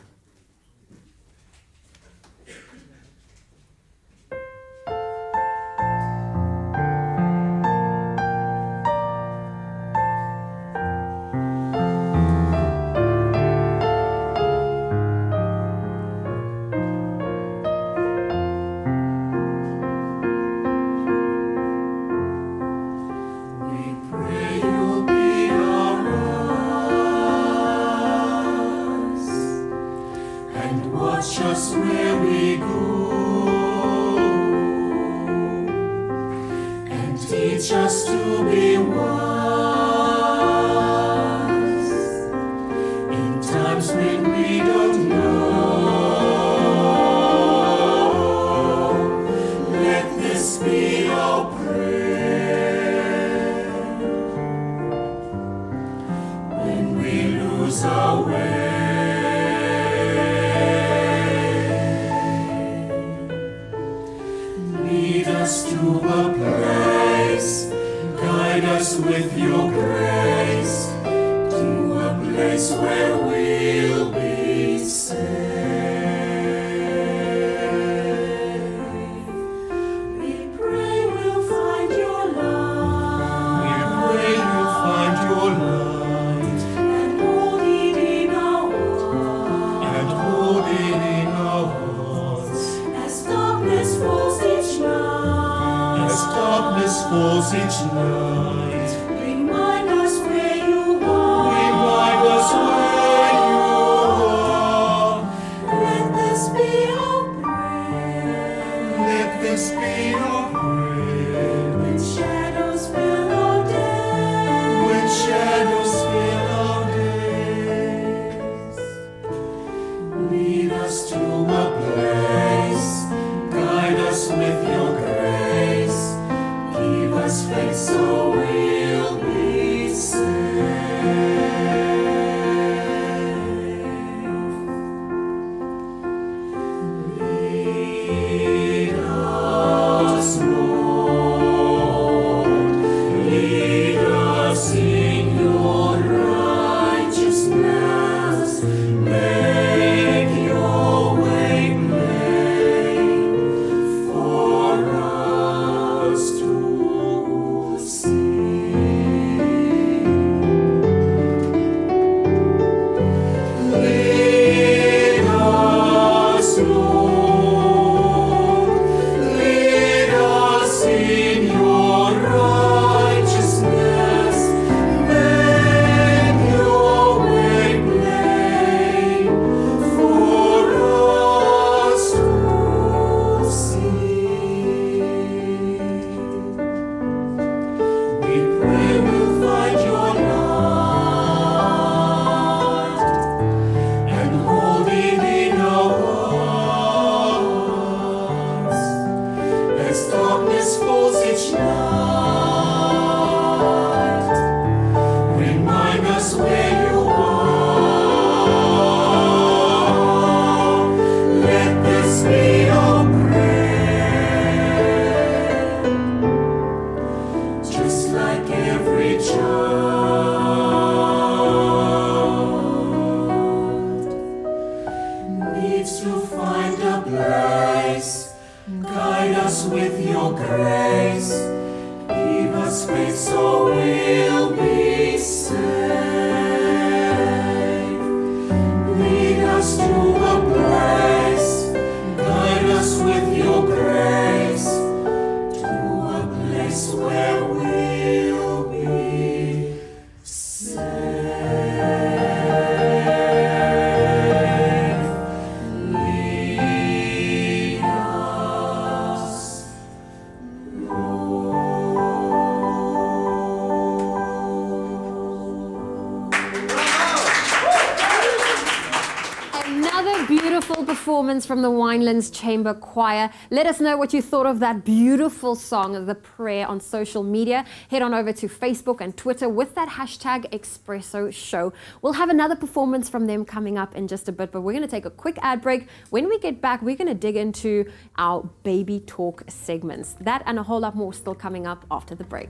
us where we go, and teach us to be wise in times when we don't know. Let this be our prayer when we lose our way. Lead us to a place, guide us with your grace, to a place where we'll be safe. We pray we'll find your light. We pray we'll find your light, and hold it in our hearts. And hold it in our hearts. As darkness falls each night. As darkness falls each night. Remind us where you are. Remind us where you are. Let this be our prayer. Let this be our prayer. When shadows fill our days. When shadows fill our days. Lead us to a place. Guide us with your grace. Give us faith so we'll be safe. Lead us, Lord. Lead us in your righteousness. Make your way plain for us to see. Lead us, Lord. Lead us in your righteousness. Make your way plain for us to see. We pray we'll find your light, and hold it in our hearts. As darkness falls each night, remind us where you are. Let this be our prayer. Just like every child needs to find a place, guide us with your grace, give us faith so we'll be safe. Lead us to a place, guide us with your grace, to a place where we'll be safe. Lead us, Another beautiful performance from the Winelands Chamber Choir. Let us know what you thought of that beautiful song, The Prayer, on social media. Head on over to Facebook and Twitter with that hashtag Expresso Show. We'll have another performance from them coming up in just a bit, but we're going to take a quick ad break. When we get back, we're going to dig into our baby talk segments. That and a whole lot more still coming up after the break.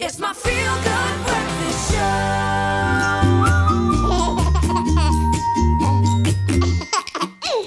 It's my feel-good breakfast show.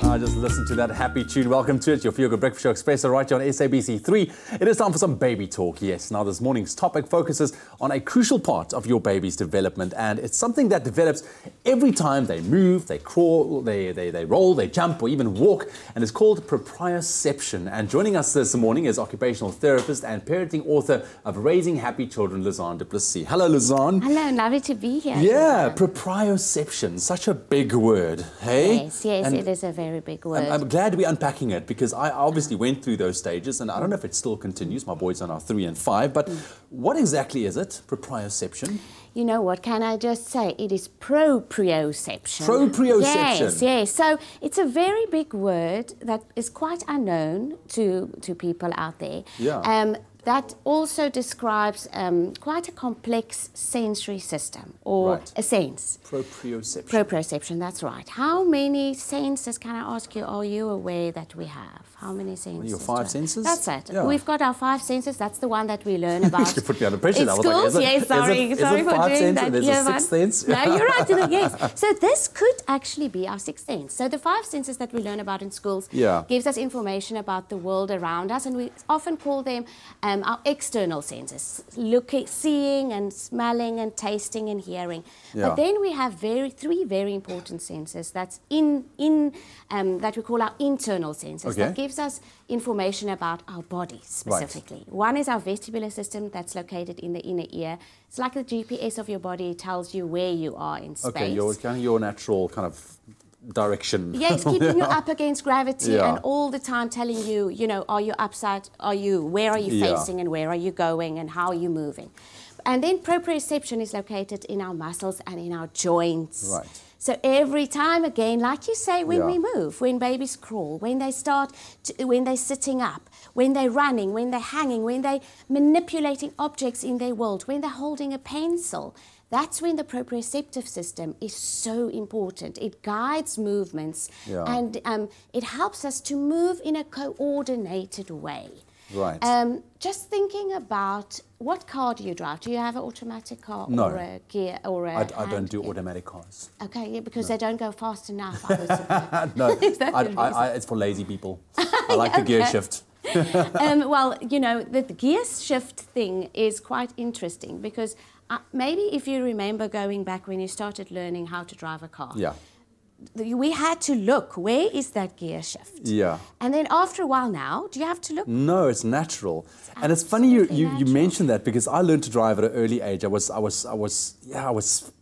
I just listened to that happy tune. Welcome to it, your Feel Good Breakfast Show Expresso right here on SABC 3. It is time for some baby talk, yes. Now this morning's topic focuses on a crucial part of your baby's development, and it's something that develops every time they move, they crawl, they roll, they jump, or even walk, and it's called proprioception. And joining us this morning is occupational therapist and parenting author of Raising Happy Children, Lizanne du Plessis. Hello, Lizanne. Hello, lovely to be here. Yeah, proprioception, such a big word, hey? Yes, yes, it is a very big word. I'm glad we're unpacking it because I obviously went through those stages and I don't know if it still continues. My boys are now 3 and 5, but what exactly is it, proprioception? You know what, can I just say, it is proprioception. Proprioception? Yes, yes. So it's a very big word that is quite unknown to people out there. Yeah. That also describes quite a complex sensory system, or a sense. Proprioception. Proprioception, that's right. How many senses, can I ask you, are you aware that we have? How many senses? Your 5 senses? That's it. Yeah. We've got our 5 senses. That's the one that we learn about. You put me under pressure. In schools, yes, sorry for doing that. There's a 6th sense? No, you're right. Yes. So this could actually be our 6th sense. So the 5 senses that we learn about in schools gives us information about the world around us, and we often call them our external senses, looking, seeing and smelling and tasting and hearing. Yeah. But then we have 3 very important senses that's that we call our internal senses. Okay. That gives us information about our body specifically. Right. One is our vestibular system that's located in the inner ear. It's like the GPS of your body. It tells you where you are in space. Okay, your natural kind of direction. Yes, keeping you up against gravity and all the time telling you, you know, are you upside, where are you facing and where are you going and how are you moving. And then proprioception is located in our muscles and in our joints. Right. So every time, again, like you say, when we move, when babies crawl, when they when they're sitting up, when they're running, when they're hanging, when they're manipulating objects in their world, when they're holding a pencil, that's when the proprioceptive system is so important. It guides movements and it helps us to move in a coordinated way. Right. Just thinking about, what car do you drive? Do you have an automatic car or a gear or a I don't do automatic cars. Okay, yeah, because they don't go fast enough. No, it's for lazy people. I like the gear shift. Well, you know, the gear shift thing is quite interesting because maybe if you remember going back when you started learning how to drive a car. Yeah. We had to look, where is that gear shift? Yeah. And then after a while now, do you have to look? No, it's natural. And it's funny you mentioned that because I learned to drive at an early age. I was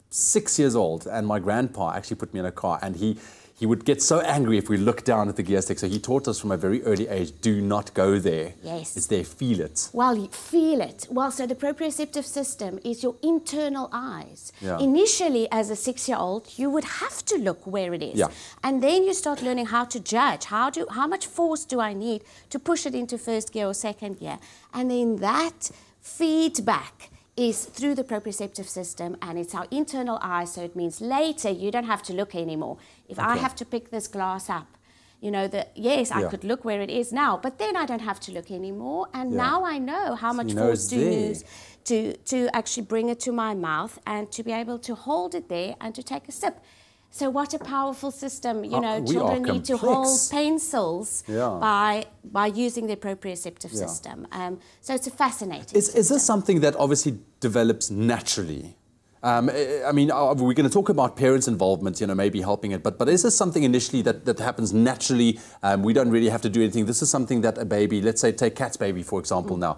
6 years old and my grandpa actually put me in a car and he would get so angry if we looked down at the gear stick. So he taught us from a very early age, do not go there. Yes. It's there, feel it. Well, you feel it. Well, so the proprioceptive system is your internal eyes. Yeah. Initially, as a 6-year-old, you would have to look where it is. Yeah. And then you start learning how to judge. How much force do I need to push it into first gear or second gear? And then that feedback is through the proprioceptive system, and it's our internal eye, so it means later you don't have to look anymore. If I have to pick this glass up, you know, I could look where it is now, but then I don't have to look anymore, and now I know how much force to use to actually bring it to my mouth and to be able to hold it there and to take a sip. So what a powerful system, you know, children need to hold pencils by using their proprioceptive system. So it's a fascinating system. Is this something that obviously develops naturally? I mean, we're going to talk about parents' involvement, you know, maybe helping it, but is this something initially that happens naturally? We don't really have to do anything. This is something that a baby, let's say take Kat's baby, for example, now.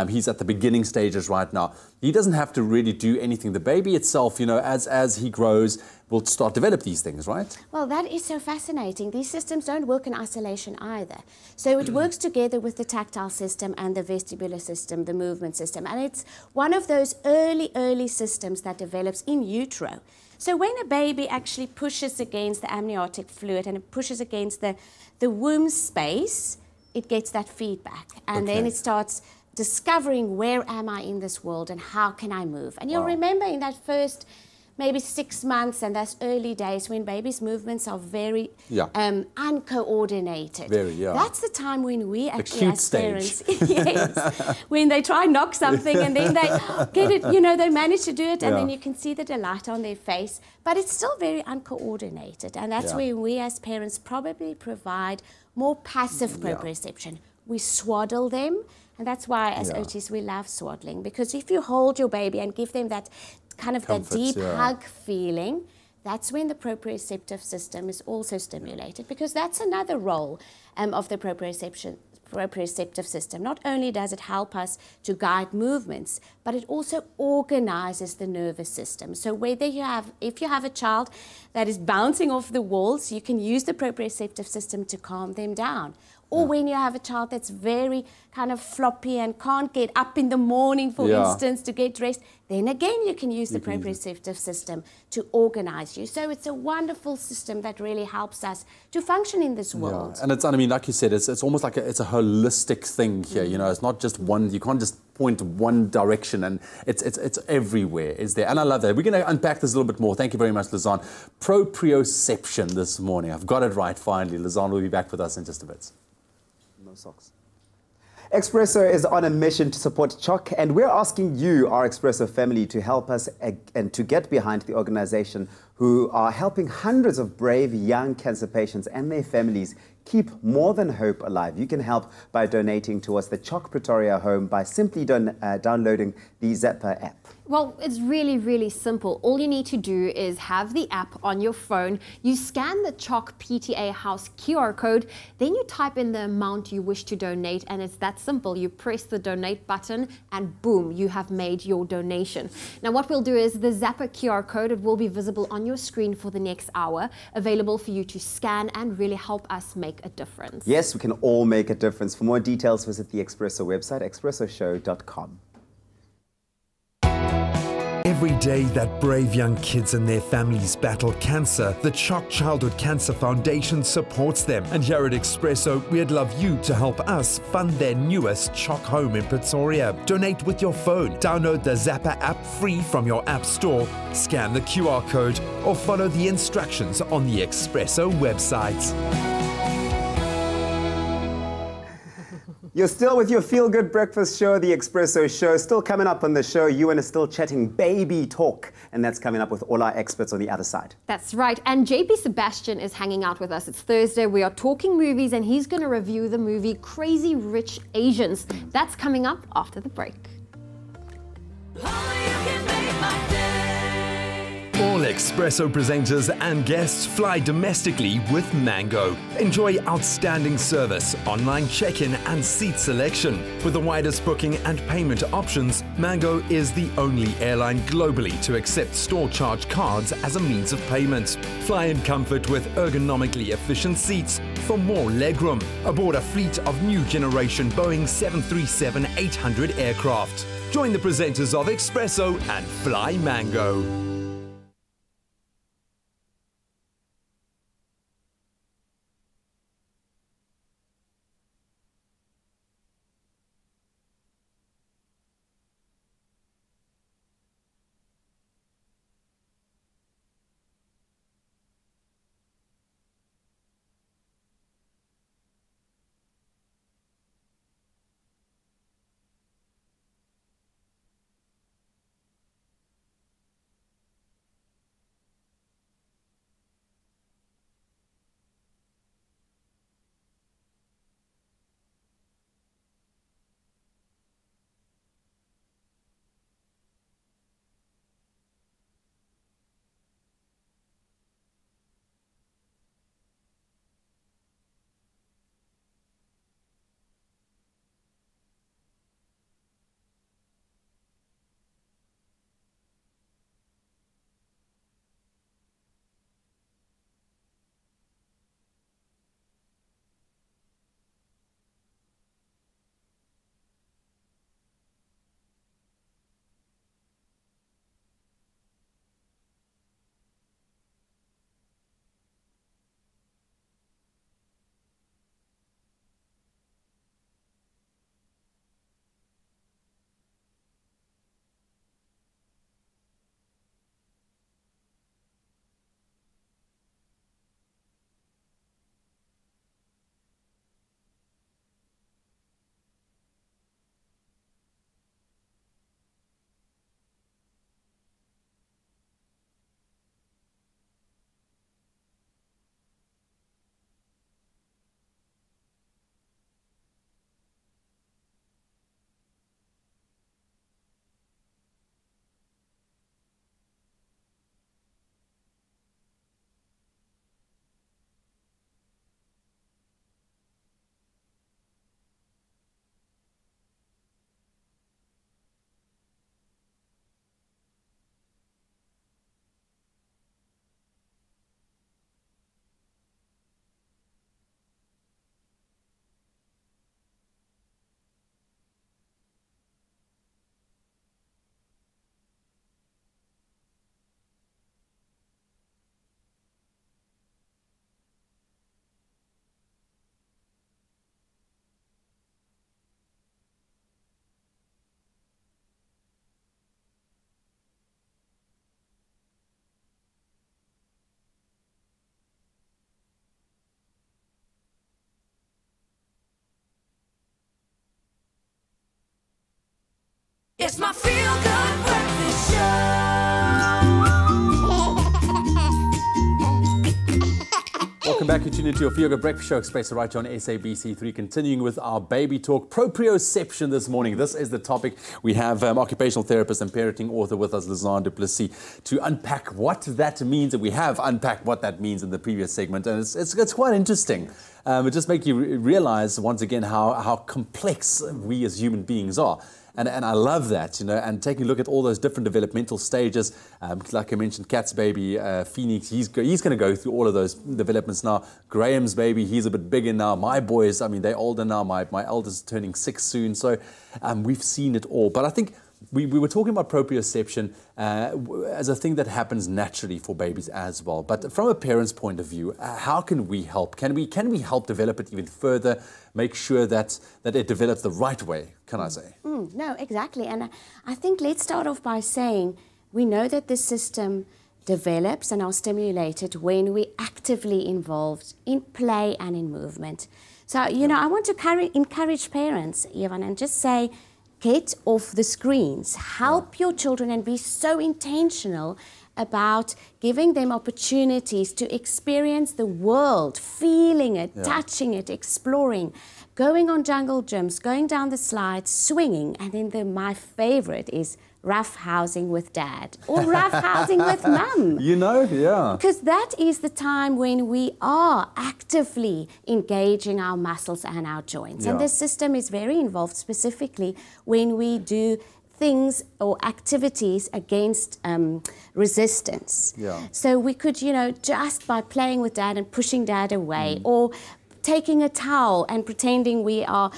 He's at the beginning stages right now. He doesn't have to really do anything. The baby itself, you know, as he grows, will start develop these things, right? Well, that is so fascinating. These systems don't work in isolation either. So it works together with the tactile system and the vestibular system, the movement system. And it's one of those early systems that develops in utero. So when a baby actually pushes against the amniotic fluid and it pushes against the womb space, it gets that feedback. And then it starts discovering, where am I in this world and how can I move? And you'll remember in that first maybe 6 months, and that's early days when babies' movements are very uncoordinated. Very, yeah. That's the time when we The actually, cute as stage. parents, yes, when they try and knock something and then they get it, you know, they manage to do it, and then you can see the delight on their face, but it's still very uncoordinated, and that's where we as parents probably provide more passive proprioception. We swaddle them, and that's why as OTs we love swaddling, because if you hold your baby and give them that kind of that deep hug feeling, that's when the proprioceptive system is also stimulated, because that's another role of the proprioceptive system. Not only does it help us to guide movements, but it also organizes the nervous system. So whether you have, if you have a child that is bouncing off the walls, you can use the proprioceptive system to calm them down. Or when you have a child that's very kind of floppy and can't get up in the morning, for instance, to get dressed, then again you can use the proprioceptive system to organize you. So it's a wonderful system that really helps us to function in this world. And it's, I mean, like you said, it's almost like it's a holistic thing here. You know, it's not just one. You can't just point one direction, and it's everywhere. Is there? And I love that. We're going to unpack this a little bit more. Thank you very much, Lizanne. Proprioception this morning. I've got it right finally. Lizanne will be back with us in just a bit. No socks. Expresso is on a mission to support CHOC, and we're asking you, our Expresso family, to help us and to get behind the organization who are helping hundreds of brave young cancer patients and their families keep more than hope alive. You can help by donating towards the CHOC Pretoria home by simply downloading the Zapper app. Well, it's really, really simple. All you need to do is have the app on your phone. You scan the CHOC PTA House QR code, then you type in the amount you wish to donate, and it's that simple. You press the donate button and boom, you have made your donation. Now what we'll do is the Zapper QR code, it will be visible on your screen for the next hour, available for you to scan and really help us make a difference. Yes, we can all make a difference. For more details, visit the Expresso website, expressoshow.com. Every day that brave young kids and their families battle cancer, the CHOC Childhood Cancer Foundation supports them. And here at Expresso, we'd love you to help us fund their newest CHOC home in Pretoria. Donate with your phone. Download the Zapper app free from your app store, scan the QR code, or follow the instructions on the Expresso website. You're still with your feel-good breakfast show, The Expresso Show. Still coming up on the show, Ewan is still chatting baby talk, and that's coming up with all our experts on the other side. That's right, and JP Sebastian is hanging out with us. It's Thursday, we are talking movies, and he's going to review the movie Crazy Rich Asians. That's coming up after the break. All Expresso presenters and guests fly domestically with Mango. Enjoy outstanding service, online check-in and seat selection. With the widest booking and payment options, Mango is the only airline globally to accept store charge cards as a means of payment. Fly in comfort with ergonomically efficient seats for more legroom aboard a fleet of new generation Boeing 737-800 aircraft. Join the presenters of Expresso and fly Mango. back. You're tuned into your Feel Good Breakfast Show, Expresso, right here on SABC3. Continuing with our baby talk, proprioception this morning. This is the topic. We have occupational therapist and parenting author with us, Lizanne du Plessis, to unpack what that means. And we have unpacked what that means in the previous segment. And it's quite interesting. It just makes you realize, once again, how complex we as human beings are. And I love that, and taking a look at all those different developmental stages. Like I mentioned, Kat's baby, Phoenix, he's going to go through all of those developments now. Graham's baby, he's a bit bigger now. My boys, I mean, they're older now. My eldest is turning 6 soon. So we've seen it all. But I think we were talking about proprioception as a thing that happens naturally for babies as well. But from a parent's point of view, how can we help? Can we help develop it even further, make sure that it develops the right way, can I say? No, exactly. And I think let's start off by saying we know that this system develops and are stimulated when we're actively involved in play and in movement. So, I want to encourage parents, Evan, and just say, get off the screens, help your children, and be so intentional about giving them opportunities to experience the world, feeling it, touching it, exploring, going on jungle gyms, going down the slides, swinging, and then my favorite is rough housing with dad or rough housing with mum. Because that is the time when we are actively engaging our muscles and our joints. And this system is very involved specifically when we do things or activities against resistance. So we could, just by playing with dad and pushing dad away, or taking a towel and pretending we are,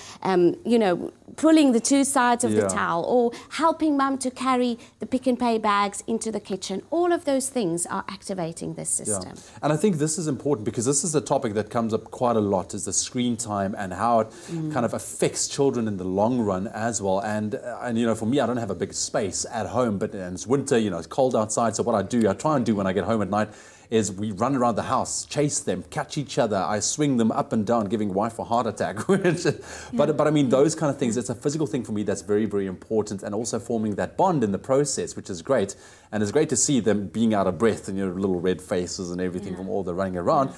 pulling the two sides of the towel, or helping mum to carry the pick and pay bags into the kitchen. All of those things are activating this system. And I think this is important because this is a topic that comes up quite a lot, is the screen time and how it kind of affects children in the long run as well. And for me, I don't have a big space at home, but it's winter, it's cold outside. So what I try and do when I get home at night is we run around the house, chase them, catch each other. I swing them up and down, giving wife a heart attack. But I mean, those kind of things, it's a physical thing for me that's very, very important, and also forming that bond in the process, which is great. And it's great to see them being out of breath and your little red faces and everything from all the running around.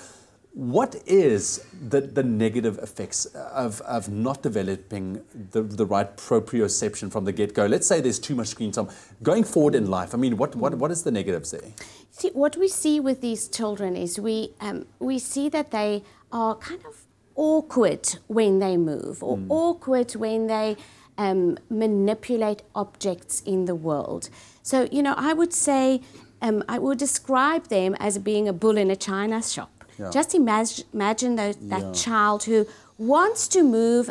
What is the negative effects of not developing the right proprioception from the get-go? Let's say there's too much screen time. Going forward in life, I mean, what is the negatives there? See, what we see with these children is we see that they are kind of awkward when they move, or awkward when they manipulate objects in the world. So, I would say, I would describe them as being a bull in a china shop. Just imagine that child who wants to move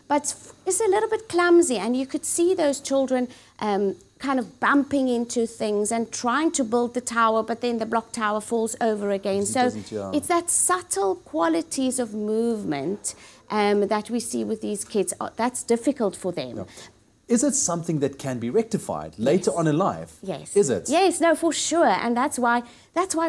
but is a little bit clumsy, and you could see those children kind of bumping into things and trying to build the tower, but then the block tower falls over again. So it's that subtle qualities of movement that we see with these kids. That's difficult for them. Is it something that can be rectified later on in life? Yes. Is it? Yes, no, for sure. And that's why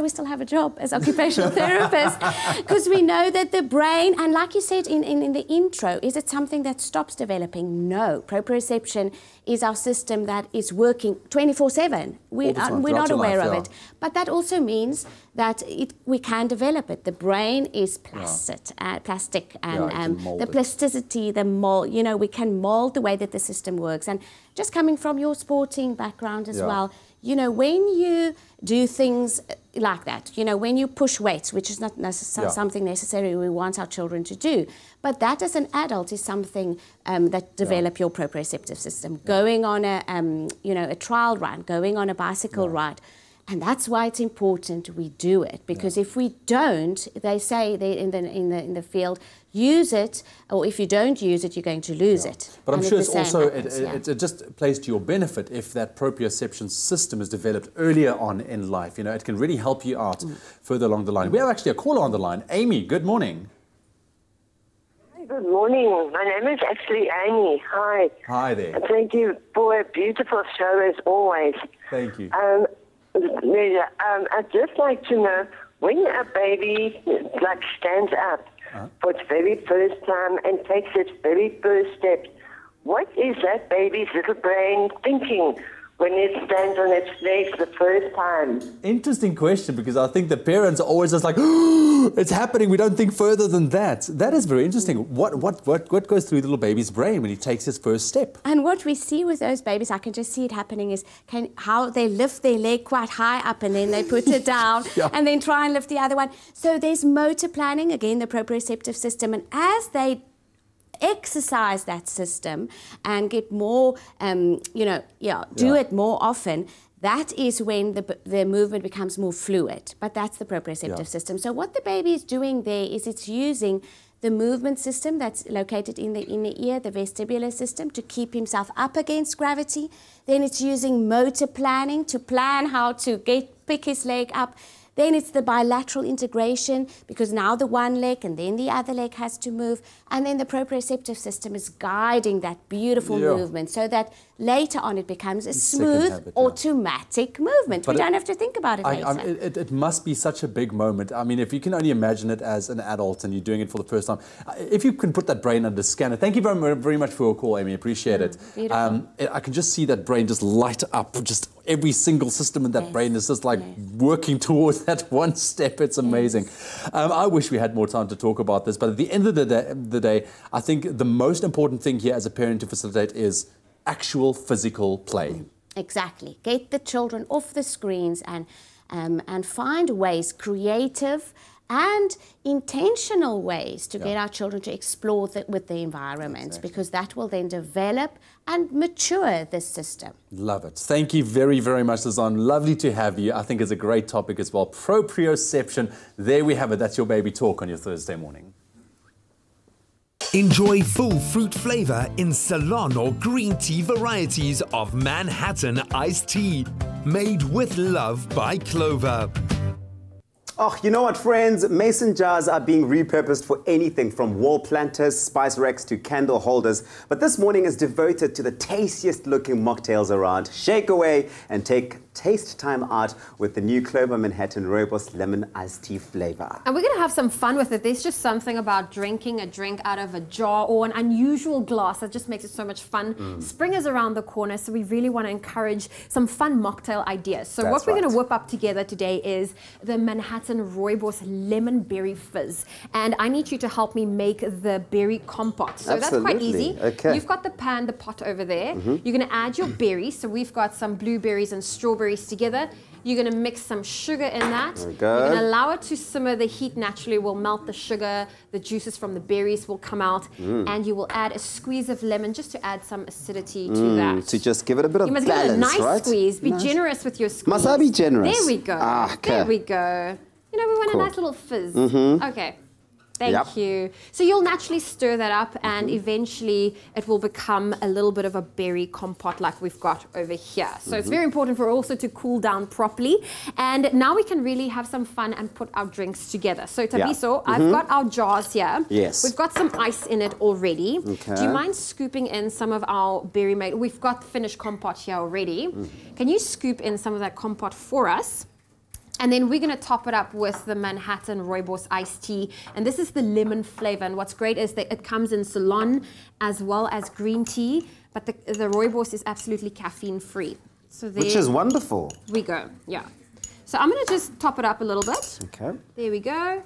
we still have a job as occupational therapists, because we know that the brain, and like you said in the intro, is it something that stops developing? No. Proprioception is our system that is working 24/7. We're not aware of it. But that also means that we can develop it. The brain is plastic, and the plasticity, the mold, we can mold the way that the system works. And just coming from your sporting background as well, when you do things like that, when you push weights, which is not something necessarily we want our children to do, but that as an adult is something that develop your proprioceptive system. Going on a trial run, going on a bicycle ride. And that's why it's important we do it, because if we don't, they say in the field, use it, or if you don't use it, you're going to lose it. But I'm sure it's also, it just plays to your benefit if that proprioception system is developed earlier on in life. It can really help you out further along the line. We have actually a caller on the line. Amy, good morning. Good morning. My name is actually Amy. Hi. Hi there. And thank you for a beautiful show as always. Thank you. I'd just like to know, when a baby stands up for its very first time and takes its very first steps, what is that baby's little brain thinking when it stands on its legs the first time? Interesting question, because I think the parents are always just like, oh, it's happening. We don't think further than that. That is very interesting. What goes through the little baby's brain when he takes his first step? And what we see with those babies, I can just see it happening, is how they lift their leg quite high up and then they put it down and then try and lift the other one. So there's motor planning, again, the proprioceptive system. And as they exercise that system and get more, do it more often, that is when the movement becomes more fluid. But that's the proprioceptive system. So what the baby is doing there is it's using the movement system that's located in the inner ear, the vestibular system, to keep himself up against gravity. Then it's using motor planning to plan how to pick his leg up. Then it's the bilateral integration, because now the one leg and then the other leg has to move. And then the proprioceptive system is guiding that beautiful movement so that later on it becomes a smooth, automatic movement. But we don't have to think about it later. It must be such a big moment. I mean, if you can only imagine it as an adult and you're doing it for the first time, if you can put that brain under scanner. Thank you very much for your call, Amy. Appreciate it. I can just see that brain just light up. Just every single system in that brain is just like working towards that one step. It's amazing. I wish we had more time to talk about this, but at the end of the day, I think the most important thing here as a parent to facilitate is actual physical play. Exactly. Get the children off the screens and find ways, creative and intentional ways, to get our children to explore with the environment, because that will then develop and mature this system. Love it. Thank you very, very much, Lizanne. Lovely to have you. I think it's a great topic as well. Proprioception. There we have it. That's your baby talk on your Thursday morning. Enjoy full fruit flavor in Ceylon or green tea varieties of Manhattan iced tea, made with love by Clover. Oh, you know what, friends? Mason jars are being repurposed for anything from wall planters, spice racks to candle holders. But this morning is devoted to the tastiest looking mocktails around. Shake away and take taste time out with the new Clover Manhattan Rooibos Lemon Iced Tea flavor. And we're going to have some fun with it. There's just something about drinking a drink out of a jar or an unusual glass that just makes it so much fun. Spring is around the corner, so we really want to encourage some fun mocktail ideas. So what we're going to whip up together today is the Manhattan Rooibos Lemon Berry Fizz. And I need you to help me make the berry compote. So that's quite easy. Okay. You've got the pan, the pot over there. You're going to add your berries. So we've got some blueberries and strawberries together. You're going to mix some sugar in that. You're going to allow it to simmer. The heat naturally will melt the sugar. The juices from the berries will come out. And you will add a squeeze of lemon just to add some acidity to that. To just give it a bit of balance, right? You must give it a nice squeeze. Be generous with your squeeze. Must I be generous? There we go. There we go. You know, we want a nice little fizz. Okay. Thank you. So you'll naturally stir that up, and eventually it will become a little bit of a berry compote like we've got over here. So it's very important for also to cool down properly. And now we can really have some fun and put our drinks together. So Tabiso, I've got our jars here. Yes. We've got some ice in it already. Okay. Do you mind scooping in some of our berry made? We've got finished compote here already. Can you scoop in some of that compote for us? And then we're going to top it up with the Manhattan Rooibos iced tea. And this is the lemon flavor. And what's great is that it comes in Ceylon as well as green tea. But the Rooibos is absolutely caffeine free. So there which is wonderful. We go, yeah. So I'm going to just top it up a little bit. Okay. There we go.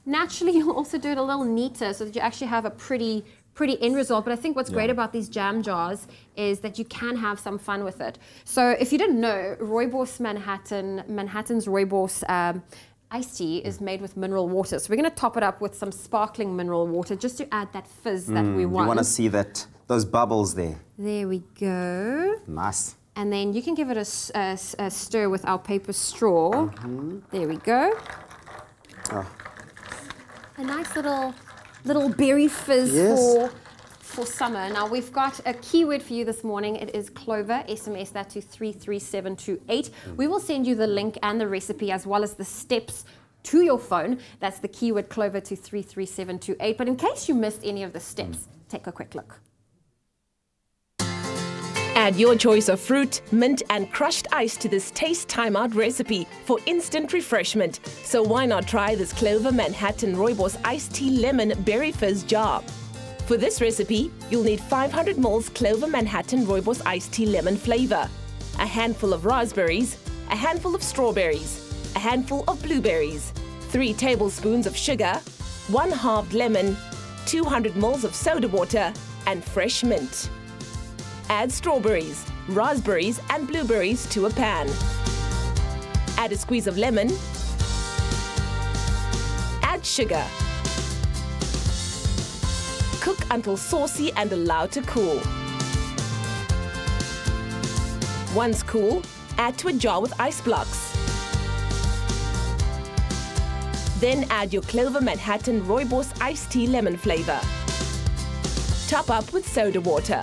Naturally, you'll also do it a little neater so that you actually have a pretty end result. But I think what's great about these jam jars is that you can have some fun with it. So if you didn't know, Rooibos Manhattan's Rooibos iced tea is made with mineral water. So we're going to top it up with some sparkling mineral water just to add that fizz that we want. You want to see those bubbles there. There we go. Nice. And then you can give it a stir with our paper straw. There we go. A nice little berry fizz for summer. Now we've got a keyword for you this morning. It is Clover. SMS that to 33728. We will send you the link and the recipe as well as the steps to your phone. That's the keyword Clover to 33728. But in case you missed any of the steps, take a quick look. Add your choice of fruit, mint and crushed ice to this taste timeout recipe for instant refreshment. So why not try this Clover Manhattan Rooibos iced tea lemon berry fizz jar? For this recipe, you'll need 500 ml Clover Manhattan Rooibos iced tea lemon flavor, a handful of raspberries, a handful of strawberries, a handful of blueberries, 3 tablespoons of sugar, 1 halved lemon, 200 ml of soda water, and fresh mint. Add strawberries, raspberries, and blueberries to a pan. Add a squeeze of lemon. Add sugar. Cook until saucy and allow to cool. Once cool, add to a jar with ice blocks. Then add your Clover Manhattan Rooibos iced tea lemon flavor. Top up with soda water.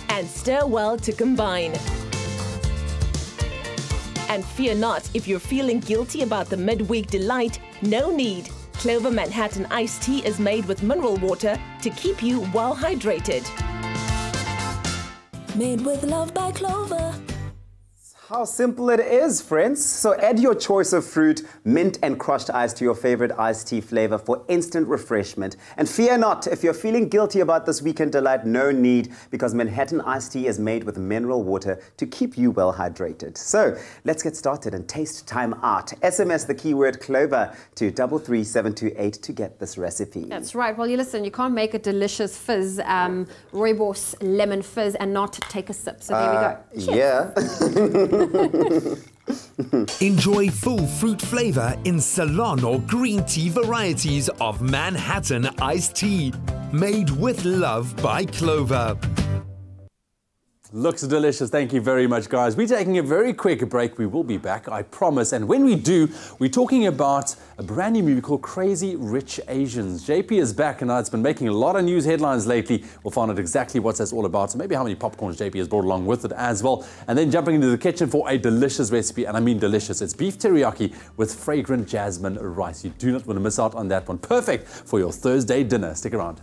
And stir well to combine. And fear not, if you're feeling guilty about the midweek delight, no need. Clover Manhattan iced tea is made with mineral water to keep you well hydrated. Made with love by Clover. How simple it is, friends. So add your choice of fruit, mint and crushed ice to your favorite iced tea flavor for instant refreshment. And fear not, if you're feeling guilty about this weekend delight, no need, because Manhattan iced tea is made with mineral water to keep you well hydrated. So let's get started and taste time out. SMS the keyword Clover to 33728 to get this recipe. That's right. Well, you listen, you can't make a delicious fizz, Rooibos lemon fizz, and not take a sip. So there we go. Yeah. Enjoy full fruit flavor in Ceylon or green tea varieties of Manhattan iced tea, made with love by Clover. Looks delicious. Thank you very much, guys. We're taking a very quick break. We will be back, I promise. And when we do, we're talking about a brand new movie called Crazy Rich Asians. JP is back, and it's been making a lot of news headlines lately. We'll find out exactly what that's all about. So maybe how many popcorns JP has brought along with it as well. And then jumping into the kitchen for a delicious recipe, and I mean delicious. It's beef teriyaki with fragrant jasmine rice. You do not want to miss out on that one. Perfect for your Thursday dinner. Stick around.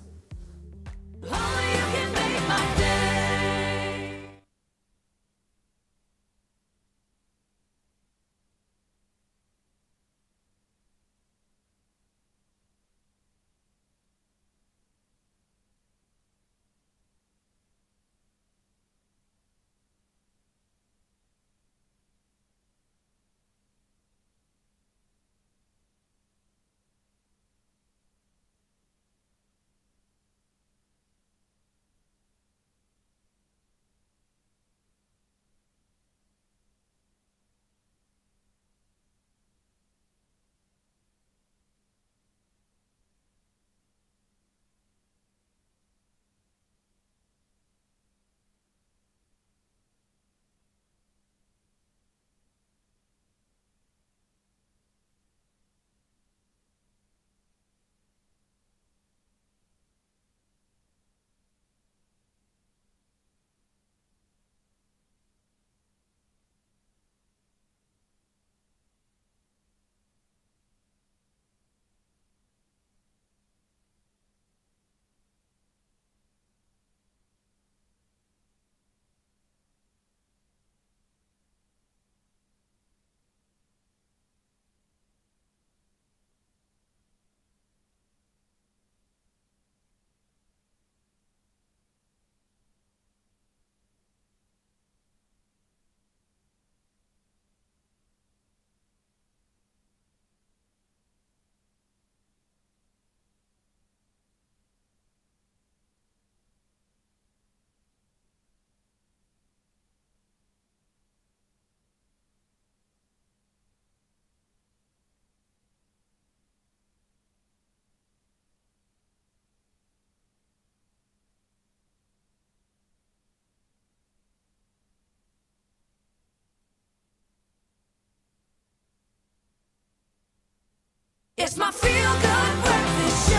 It's my feel-good breakfast show.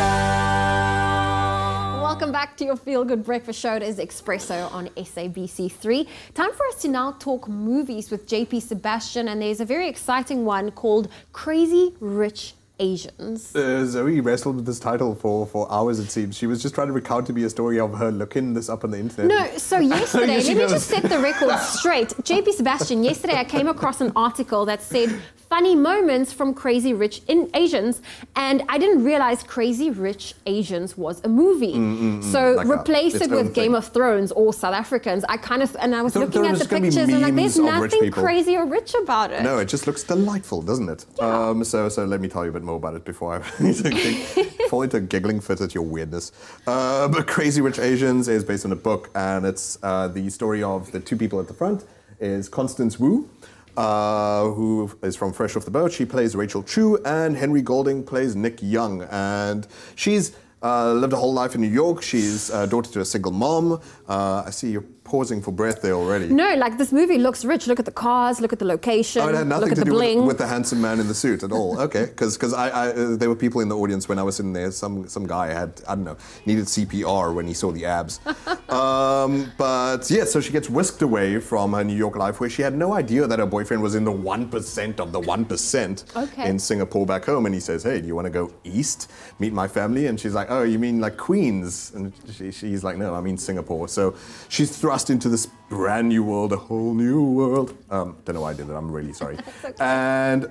Welcome back to your Feel Good Breakfast Show. It is Expresso on SABC3. Time for us to now talk movies with JP Sebastian, and there's a very exciting one called Crazy Rich Asians? Zoe wrestled with this title for hours, it seems. She was just trying to recount to me a story of her looking this up on the internet. No, so yesterday, Yes, she let me knows. just set the record straight. JP Sebastian, yesterday I came across an article that said funny moments from Crazy Rich Asians, and I didn't realize Crazy Rich Asians was a movie. So like replace its it own with Game of Thrones or South Africans. I was There- looking there at are the just gonna be pictures and like, there's memes of rich nothing people. crazy or rich about it. No, it just looks delightful, doesn't it? So let me tell you a bit more about it before I fall into a giggling fit at your weirdness. But Crazy Rich Asians is based on a book, and it's the story of the two people at the front is Constance Wu, who is from Fresh Off the Boat. She plays Rachel Chu, and Henry Golding plays Nick Young. And she's lived a whole life in New York. She's daughter to a single mom. I see you're pausing for breath there already. No, like this movie looks rich. Look at the cars, look at the location, Oh, it had look nothing at to the do bling. with the handsome man in the suit at all. Okay, because there were people in the audience when I was in there. Some guy had, I don't know, needed CPR when he saw the abs. But yeah, so she gets whisked away from her New York life, where she had no idea that her boyfriend was in the 1% of the 1% in Singapore back home. And he says, "Hey, do you want to go east, meet my family?" And she's like, "Oh, you mean like Queens?" And she's like, "No, I mean Singapore." So she's thrust into this brand new world, a whole new world. Don't know why I did that, I'm really sorry. And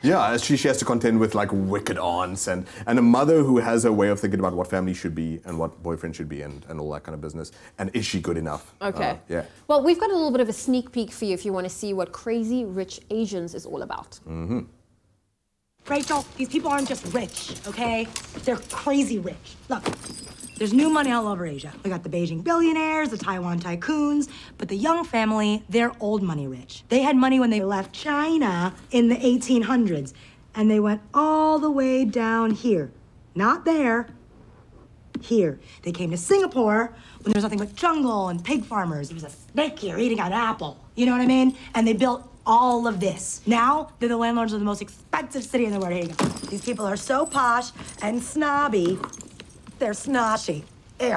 yeah, she has to contend with like wicked aunts and a mother who has her way of thinking about what family should be and what boyfriend should be and all that kind of business. And is she good enough? Okay. Yeah. Well, we've got a little bit of a sneak peek for you if you want to see what Crazy Rich Asians is all about. Rachel, these people aren't just rich, okay? They're crazy rich. Look, there's new money all over Asia. We got the Beijing billionaires, the Taiwan tycoons, but the Young family, they're old money rich. They had money when they left China in the 1800s, and they went all the way down here. Not there, here. They came to Singapore when there was nothing but jungle and pig farmers. There was a snake here eating an apple. You know what I mean? And they built all of this. Now, they're the landlords of the most expensive city in the world. Here you go. These people are so posh and snobby, they're snotty. Ew.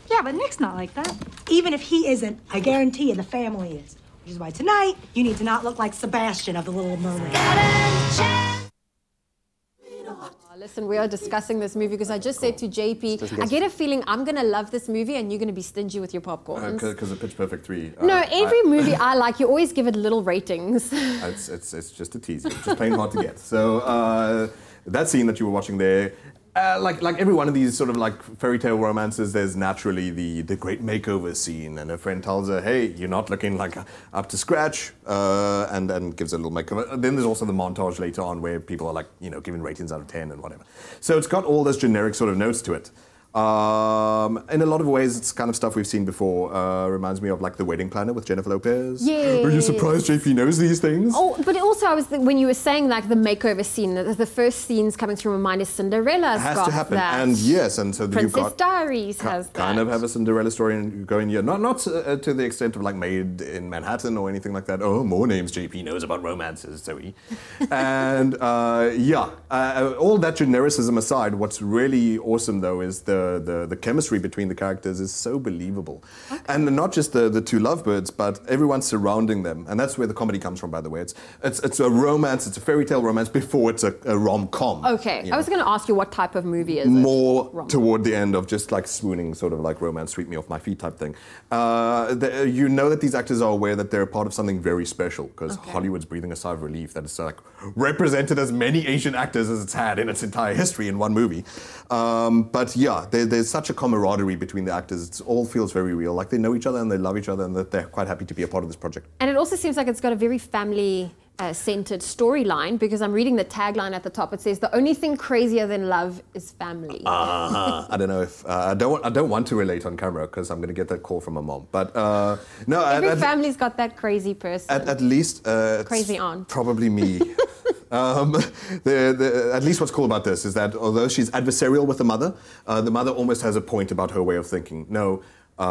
Yeah, but Nick's not like that. Even if he isn't, I guarantee you the family is. Which is why tonight, you need to not look like Sebastian of The Little Mermaid. Listen, we are discussing this movie because I just said to JP, I get a feeling I'm going to love this movie and you're going to be stingy with your popcorn. Because of Pitch Perfect 3. No, every movie I like, you always give it little ratings. It's just a teaser. It's just plain hard to get. So that scene that you were watching there, like every one of these sort of like fairy tale romances, there's naturally the great makeover scene, and a friend tells her, "Hey, you're not looking like up to scratch," and gives a little makeover. Then there's also the montage later on where people are like, giving ratings out of 10 and whatever. So it's got all those generic sort of notes to it. In a lot of ways, it's kind of stuff we've seen before. Reminds me of like The Wedding Planner with Jennifer Lopez. Yes. Are you surprised JP knows these things? Oh, but also when you were saying like the makeover scene, the first scenes coming through my mind is Cinderella's It has got to happen, that. and yes, and so you've Princess got Diaries has that. kind of have a Cinderella story and going here, not to the extent of like Made in Manhattan or anything like that. Oh, more names JP knows about romances, Zoe. And all that genericism aside, what's really awesome though is the chemistry between the characters is so believable. And not just the two lovebirds, but everyone surrounding them. And that's where the comedy comes from, by the way. It's a romance, it's a fairy tale romance before it's a rom-com. Okay, I was going to ask you what type of movie is More it? toward the end of just like swooning, sort of like romance, sweep me off my feet type thing. You know that these actors are aware that they're part of something very special, because Hollywood's breathing a sigh of relief that it's like represented as many Asian actors as it's had in its entire history in one movie. But yeah, there's such a camaraderie between the actors. It all feels very real, like they know each other and they love each other and that they're quite happy to be a part of this project. And it also seems like it's got a very family-centered storyline, because I'm reading the tagline at the top. It says, "The only thing crazier than love is family." I don't know if I don't want to relate on camera because I'm going to get that call from my mom. But no, Every family's got that crazy person. At least crazy aunt. Probably me. At least what's cool about this is that although she's adversarial with the mother almost has a point about her way of thinking. No,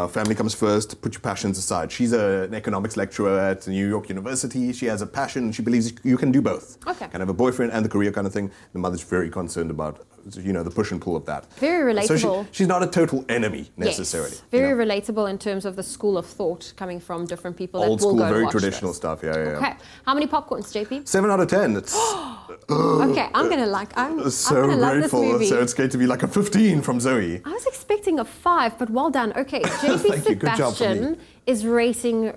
family comes first, put your passions aside. She's an economics lecturer at New York University. She has a passion and she believes you can do both. Okay. Can have a boyfriend and the career kind of thing. The mother's very concerned about, the push and pull of that. Very relatable. So she's not a total enemy necessarily. Yes, very relatable in terms of the school of thought coming from different people Old that will school, go and very watch traditional this. stuff. Yeah. Okay, how many popcorns, JP? 7 out of 10. It's Okay, I'm gonna like. I'm So gonna love this grateful. movie. So it's going to be like a 15 from Zoe. I was expecting a 5, but well done. Okay, JP Thank you. Good job for me. Sebastian is rating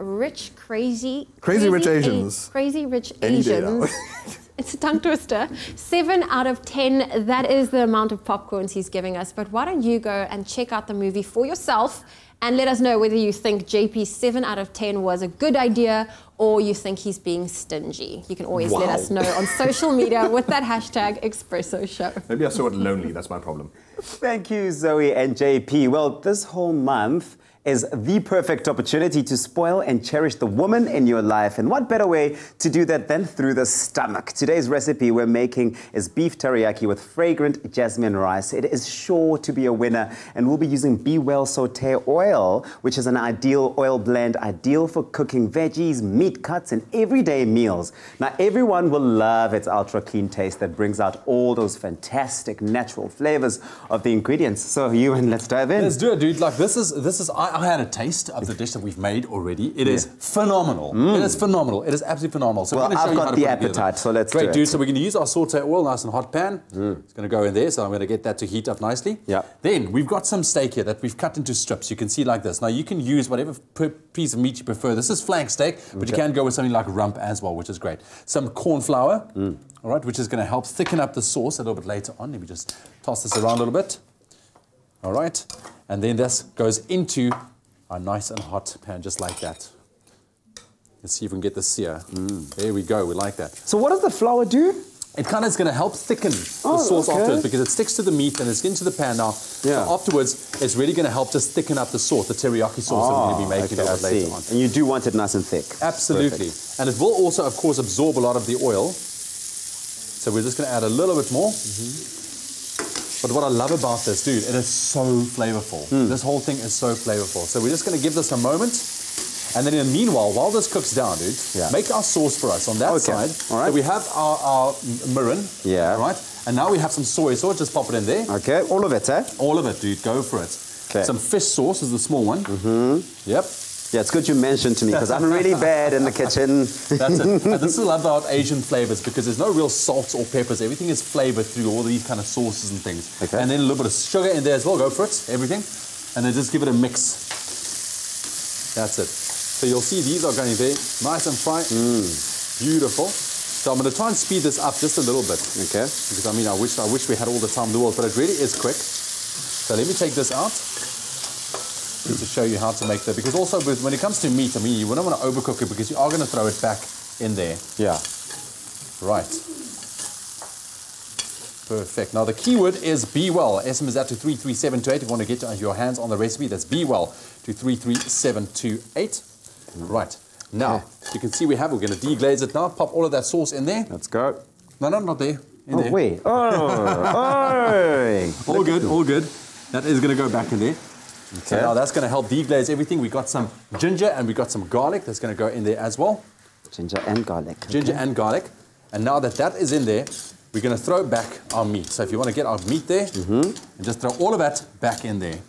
crazy rich Asians. Crazy rich Any day now. Asians. It's a tongue twister. 7 out of 10. That is the amount of popcorns he's giving us. But why don't you go and check out the movie for yourself and let us know whether you think JP's 7 out of 10 was a good idea or you think he's being stingy. You can always let us know on social media with that hashtag Expresso Show. Maybe I saw it lonely. That's my problem. Thank you, Zoe and JP. Well, this whole month is the perfect opportunity to spoil and cherish the woman in your life. And what better way to do that than through the stomach? Today's recipe we're making is beef teriyaki with fragrant jasmine rice. It is sure to be a winner, and we'll be using Be Well Saute oil, which is an ideal oil blend, ideal for cooking veggies, meat cuts, and everyday meals. Now, everyone will love its ultra clean taste that brings out all those fantastic natural flavors of the ingredients. So, Ewan, let's dive in. Let's do it, dude. Like, this is I had a taste of the dish that we've made already. It is phenomenal. It is phenomenal. It is absolutely phenomenal. So well, we're going to show I've you how got to the put it appetite, together. so let's Great, do it. dude. So we're going to use our saute oil, nice and hot pan. It's going to go in there. So I'm going to get that to heat up nicely. Yeah. Then we've got some steak here that we've cut into strips. You can see like this. Now you can use whatever piece of meat you prefer. This is flank steak, but you can go with something like rump as well, which is great. Some corn flour, all right, which is going to help thicken up the sauce a little bit later on. Let me just toss this around a little bit. All right. And then this goes into our nice and hot pan, just like that. Let's see if we can get this sear. There we go, we like that. So what does the flour do? It kind of is going to help thicken the sauce afterwards because it sticks to the meat and it's into the pan now. So afterwards, it's really going to help just thicken up the sauce, the teriyaki sauce that we're going to be making a little bit later on. And you do want it nice and thick. Absolutely. Perfect. And it will also, of course, absorb a lot of the oil. So we're just going to add a little bit more. But what I love about this, dude, it is so flavorful. This whole thing is so flavorful. So we're just going to give this a moment. And then in the meanwhile, while this cooks down, dude, make our sauce for us on that side. All right. So we have our mirin. Yeah. All right. And now we have some soy sauce. Just pop it in there. Okay. All of it, eh? All of it, dude. Go for it. Okay. Some fish sauce is the small one. Yep. Yeah, it's good you mentioned to me because I'm really bad in the kitchen. That's it. And this is what I love about Asian flavors because there's no real salts or peppers. Everything is flavored through all these kind of sauces and things. Okay. And then a little bit of sugar in there as well. Go for it. Everything. And then just give it a mix. That's it. So you'll see these are going there, nice and fried. Beautiful. So I'm going to try and speed this up just a little bit. Okay. Because I mean, I wish we had all the time in the world, but it really is quick. So let me take this out. Just to show you how to make that. Because also when it comes to meat, I mean, you don't want to overcook it because you are going to throw it back in there. Yeah. Right. Perfect. Now the keyword is Be Well. SMS out to 33728 if you want to get your hands on the recipe. That's Be Well to 33728. Right. Now, you can see we're going to deglaze it now. Pop all of that sauce in there. Let's go. No, not there. In there. Wait. All good, all good. That is going to go back in there. Okay. So now that's going to help deglaze everything. We got some ginger and we got some garlic that's going to go in there as well. Ginger and garlic. Ginger and garlic. And now that is in there, we're going to throw back our meat. So if you want to get our meat there, and just throw all of that back in there.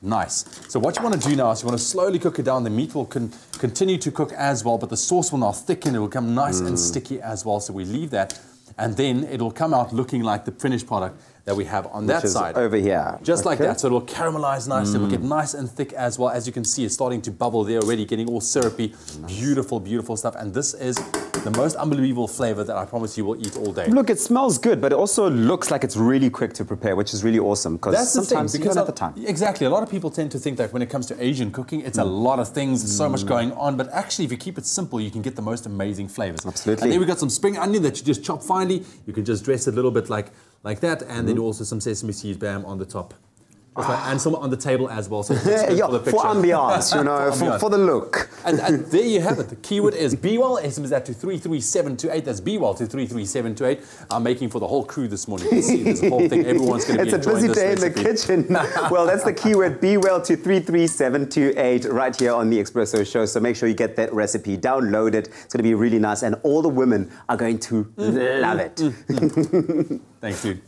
Nice. So what you want to do now is you want to slowly cook it down. The meat will continue to cook as well, but the sauce will now thicken. It will become nice and sticky as well. So we leave that, and then it will come out looking like the finished product that we have on that side. Over here. Just like that. So it'll caramelize nicely. It will get nice and thick as well. As you can see, it's starting to bubble there already, getting all syrupy. Beautiful, beautiful stuff. And this is the most unbelievable flavor that I promise you will eat all day. Look, it smells good, but it also looks like it's really quick to prepare, which is really awesome. Because sometimes you don't have the time. Exactly. A lot of people tend to think that when it comes to Asian cooking, it's a lot of things, there's so much going on. But actually, if you keep it simple, you can get the most amazing flavors. Absolutely. And then we've got some spring onion that you just chop finely. You can just dress it a little bit like that. And then also some sesame seed bam on the top. And some on the table as well. So it's good for the picture. For ambiance, you know, for the look. And there you have it. The keyword is Be Well. SMS that to 33728. That's Be Well to 33728. I'm making for the whole crew this morning. You can see this whole thing. Everyone's going to be enjoying this recipe. It's a busy day in the kitchen. Well, that's the keyword Be Well to 33728 right here on the Expresso Show. So make sure you get that recipe, download it. It's going to be really nice, and all the women are going to love it. Thanks, dude.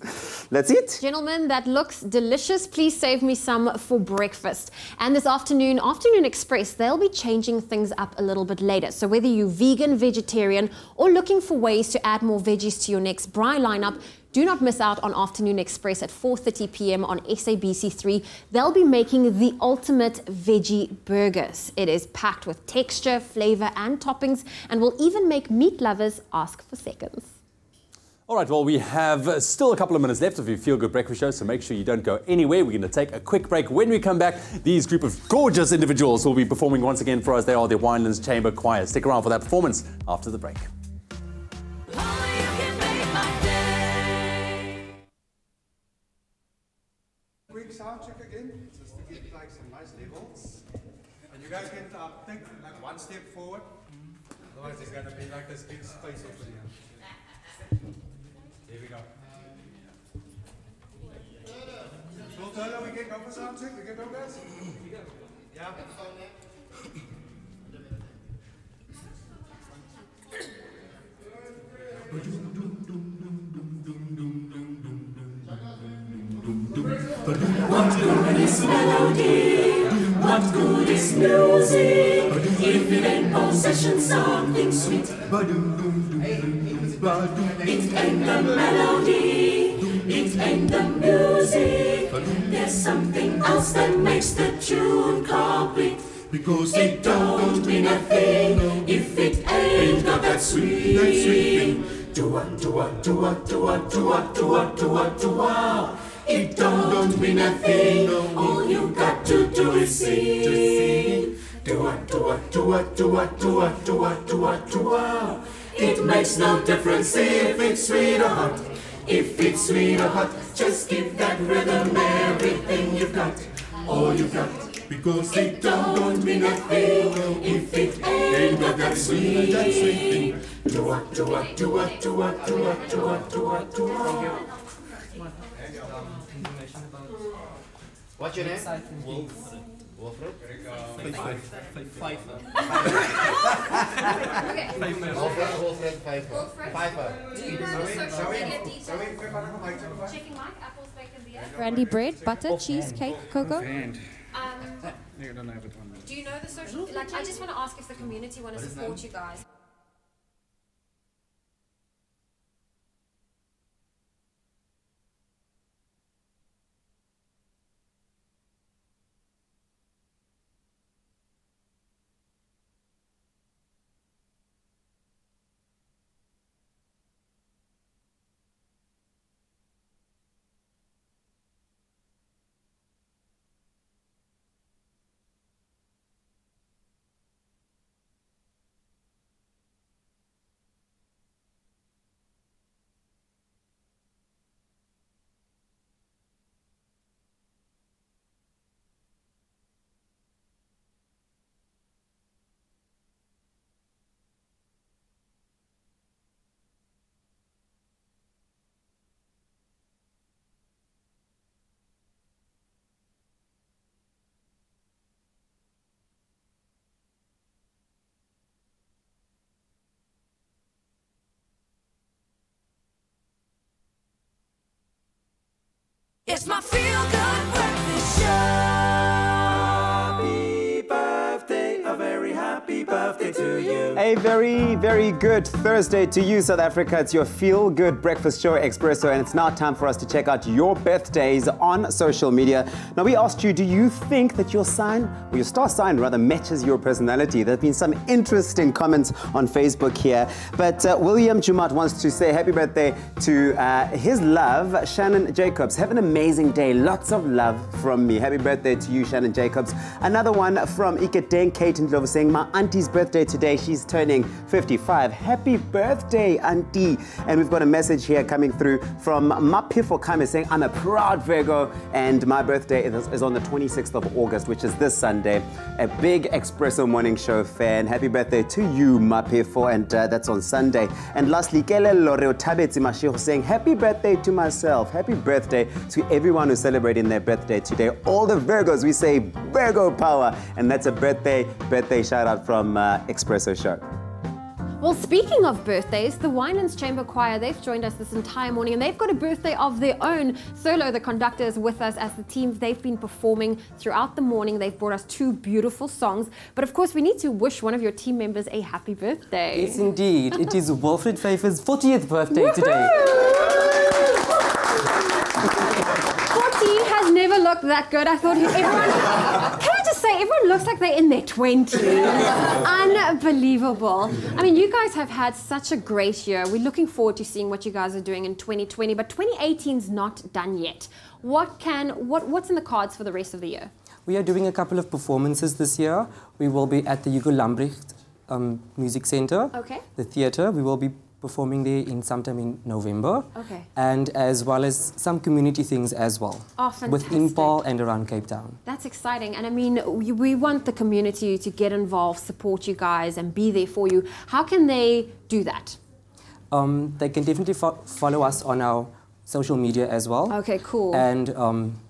Let's eat. Gentlemen, that looks delicious. Please save me some for breakfast. And this afternoon, Afternoon Express, they'll be changing things up a little bit later. So whether you're vegan, vegetarian, or looking for ways to add more veggies to your next braai lineup, do not miss out on Afternoon Express at 4:30 p.m. on SABC3. They'll be making the ultimate veggie burgers. It is packed with texture, flavor, and toppings, and will even make meat lovers ask for seconds. All right, well, we have still a couple of minutes left of your Feel Good Breakfast Show, so make sure you don't go anywhere. We're going to take a quick break. When we come back, these group of gorgeous individuals will be performing once again for us. They are the Winelands Chamber Choir. Stick around for that performance after the break. Quick sound check again, just to get like some nice levels. And you guys can take like one step forward. Otherwise there's gonna be like this big space over here. There we go. Full turn, we can go for sound check. We can go, guys. Yeah. What good is melody? What good is music? If it ain't possession, something sweet. It ain't the melody, it ain't the music. There's something else that makes the tune complete. Because it don't mean a thing if it ain't got that sweet. It don't mean a thing. All you got to do is sing. It makes no difference if it's sweet or hot. If it's sweet or hot, just give that rhythm everything you've got. All you've got. Because it don't mean a thing if it ain't got that sweet thing. What's your name? Wilfred? Pfeiffer. Wilfred Pfeiffer. Do you know the social media details? Checking mic, apples, bacon, beer. Brandy bread, butter, cheese, cake, cocoa. Do you know the social? Like, I just want to ask if the community want to support you guys. It's my feel-good breakfast show. Happy birthday, a very happy birthday to you. A very, very good Thursday to you, South Africa. It's your feel-good breakfast show, Expresso, and it's now time for us to check out your birthdays on social media. Now, we asked you, do you think that your sign, or your star sign rather, matches your personality? There have been some interesting comments on Facebook here, but William Jumat wants to say happy birthday to his love, Shannon Jacobs. Have an amazing day. Lots of love from me. Happy birthday to you, Shannon Jacobs. Another one from Iketeng Kate and Love saying, my auntie's birthday today. She's turning 55. Happy birthday, auntie. And we've got a message here coming through from Mapifo Kame saying, I'm a proud Virgo and my birthday is on the 26th of August, which is this Sunday. A big Expresso Morning Show fan. Happy birthday to you, Mapifo, and that's on Sunday. And lastly, Kele Loreo Tabetsi Mashiho saying, happy birthday to myself. Happy birthday to everyone who's celebrating their birthday today. All the Virgos, we say Virgo power. And that's a birthday shout out from Expresso Show. Well, speaking of birthdays, the Winelands Chamber Choir, they've joined us this entire morning and they've got a birthday of their own. Solo, the conductor, is with us as the teams. They've been performing throughout the morning. They've brought us 2 beautiful songs. But of course, we need to wish one of your team members a happy birthday. Yes, indeed. It is Wilfred Pfeiffer's 40th birthday today. 40 has never looked that good. I thought everyone... Can I just say, everyone looks like they're in their 20s. Unbelievable. I mean, you guys have had such a great year. We're looking forward to seeing what you guys are doing in 2020, but 2018's not done yet. What's in the cards for the rest of the year? We are doing a couple of performances this year. We will be at the Hugo Lambrecht Music Center, the theatre. We will be performing there sometime in November. Okay. And as well as some community things as well. Oh, fantastic. With Impal and around Cape Town. That's exciting. And I mean, we want the community to get involved, support you guys and be there for you. How can they do that? They can definitely follow us on our social media as well. Okay, cool. And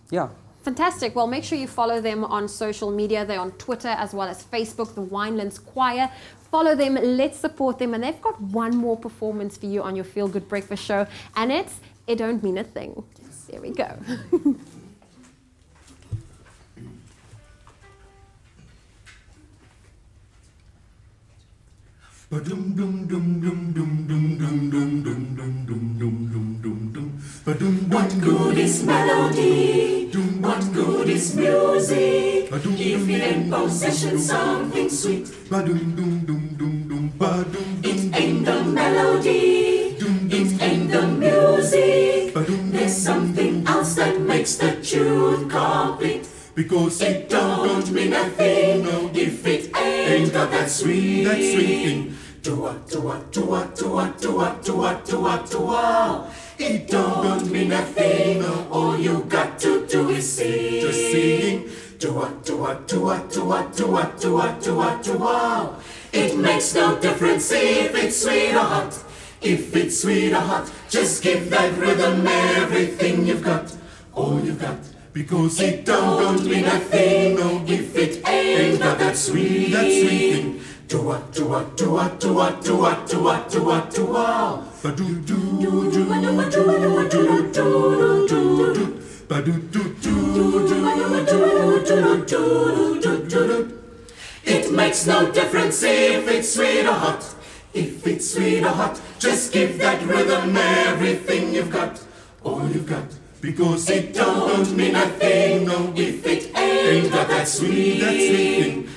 yeah. Fantastic. Well, make sure you follow them on social media. They're on Twitter as well as Facebook, the Winelands Choir. Follow them, let's support them. And they've got one more performance for you on your Feel Good Breakfast show. And it's It Don't Mean a Thing. There we go. What good is melody? What good is music? If it ain't possession, something sweet. It ain't the melody, it ain't the music. There's something else that makes the truth complete. Because it don't mean a thing if it ain't got that sweet thing. It don't mean a thing. All you got to do is sing. Just singing. It makes no difference if it's sweet or hot. If it's sweet or hot, just give that rhythm everything you've got. All you've got. Because it don't mean a thing if it ain't got that sweet thing. It makes no difference if it's sweet or hot. If it's sweet or hot, just give that rhythm everything you've got. All you've got. Because it don't mean a thing if it ain't got that sweet thing.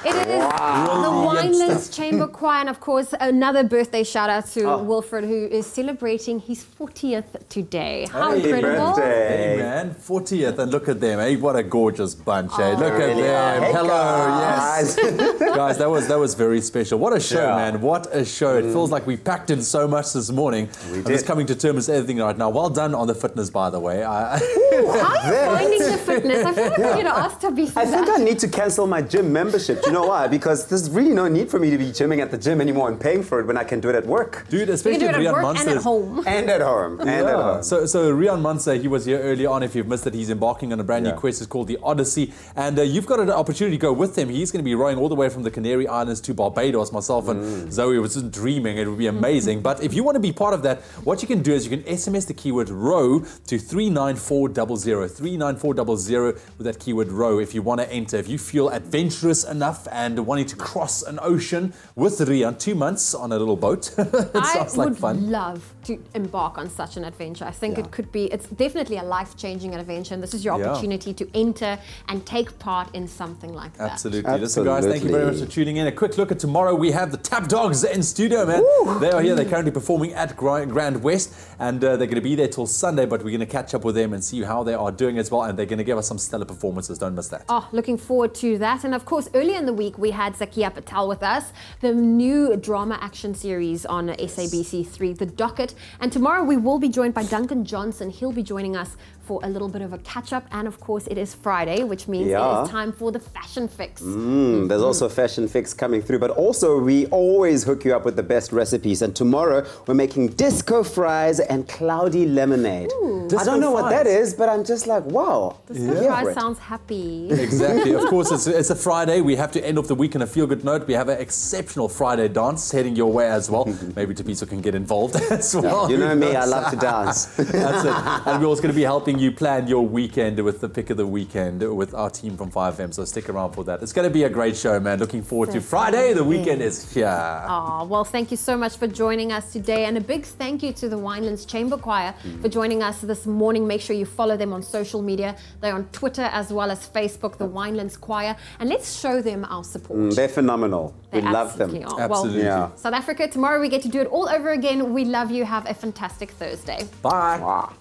It is the Winelands Chamber Choir, and of course, another birthday shout out to Wilfred, who is celebrating his 40th today. How incredible! Hey man, 40th, and look at them. Hey, what a gorgeous bunch. Hey, look at them. Hey, hello, yes, guys, that was very special. What a show, man! What a show! It feels like we packed in so much this morning. I'm just coming to terms with everything right now. Well done on the fitness, by the way. How are you finding the fitness? I feel like we're going to ask Tabitha. I think I need to cancel my gym membership. Do you know why? Because there's really no need for me to be gymming at the gym anymore and paying for it when I can do it at work. Dude, especially Rian Munster. And at home. And at home. And at home. So Rian Munster, he was here earlier on. If you've missed it, he's embarking on a brand new quest. It's called the Odyssey. And you've got an opportunity to go with him. He's going to be rowing all the way from the Canary Islands to Barbados. Myself and Zoe was just dreaming. It would be amazing. But if you want to be part of that, what you can do is you can SMS the keyword row to 39400. 39400 with that keyword row if you want to enter. If you feel adventurous enough and wanting to cross an ocean with Rian, 2 months on a little boat. It sounds like fun. I would love to embark on such an adventure. I think it could be, it's definitely a life-changing adventure, and this is your opportunity to enter and take part in something like that. Absolutely. Listen, guys, thank you very much for tuning in. A quick look at tomorrow. We have the Tap Dogs in studio, man. Woo! They are here. They're currently performing at Grand West, and they're going to be there till Sunday, but we're going to catch up with them and see how they are doing as well, and they're going to give us some stellar performances. Don't miss that. Oh, looking forward to that. And of course, earlier in the week, we had Zakia Patel with us, the new drama action series on SABC3, The Docket. And tomorrow we will be joined by Duncan Johnson. He'll be joining us for a little bit of a catch-up. And of course, it is Friday, which means it is time for the fashion fix. There's also a fashion fix coming through, but also we always hook you up with the best recipes. And tomorrow, we're making disco fries and cloudy lemonade. I don't know what that is, but I'm just like, wow. Disco fries sounds happy. Exactly. Of course, it's a Friday. We have to end off the week on a feel-good note. We have an exceptional Friday dance heading your way as well. Maybe Tapiso can get involved as well. You know me, I love to dance. That's it. And we're also going to be helping you plan your weekend with the pick of the weekend with our team from 5FM. So stick around for that. It's going to be a great show, man. Looking forward to Friday. The weekend is here. Oh, well, thank you so much for joining us today. And a big thank you to the Winelands Chamber Choir for joining us this morning. Make sure you follow them on social media. They're on Twitter as well as Facebook, the Winelands Choir. And let's show them our support. They're phenomenal. We love them. Absolutely. Well, South Africa, tomorrow we get to do it all over again. We love you. Have a fantastic Thursday. Bye. Wow.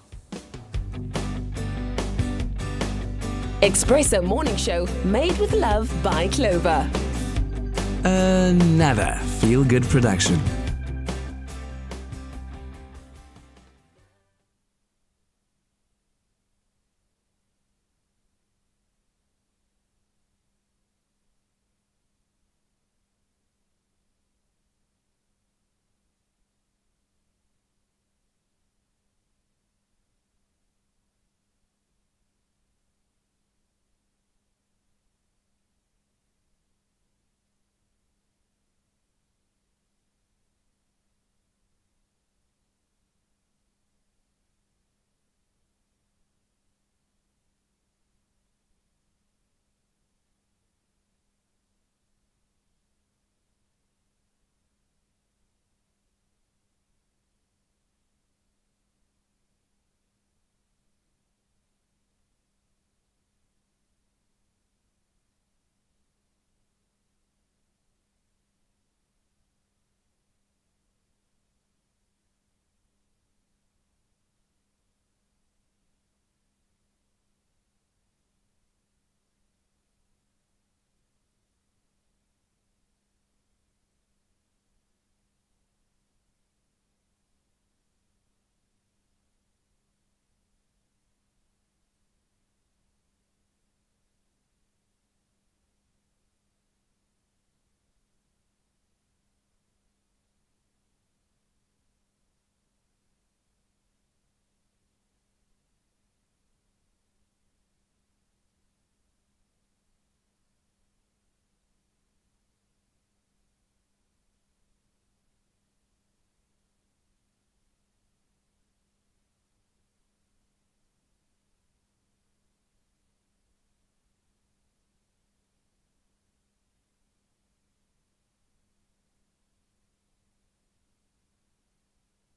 Expresso Morning Show, made with love by Clover. Another feel-good production.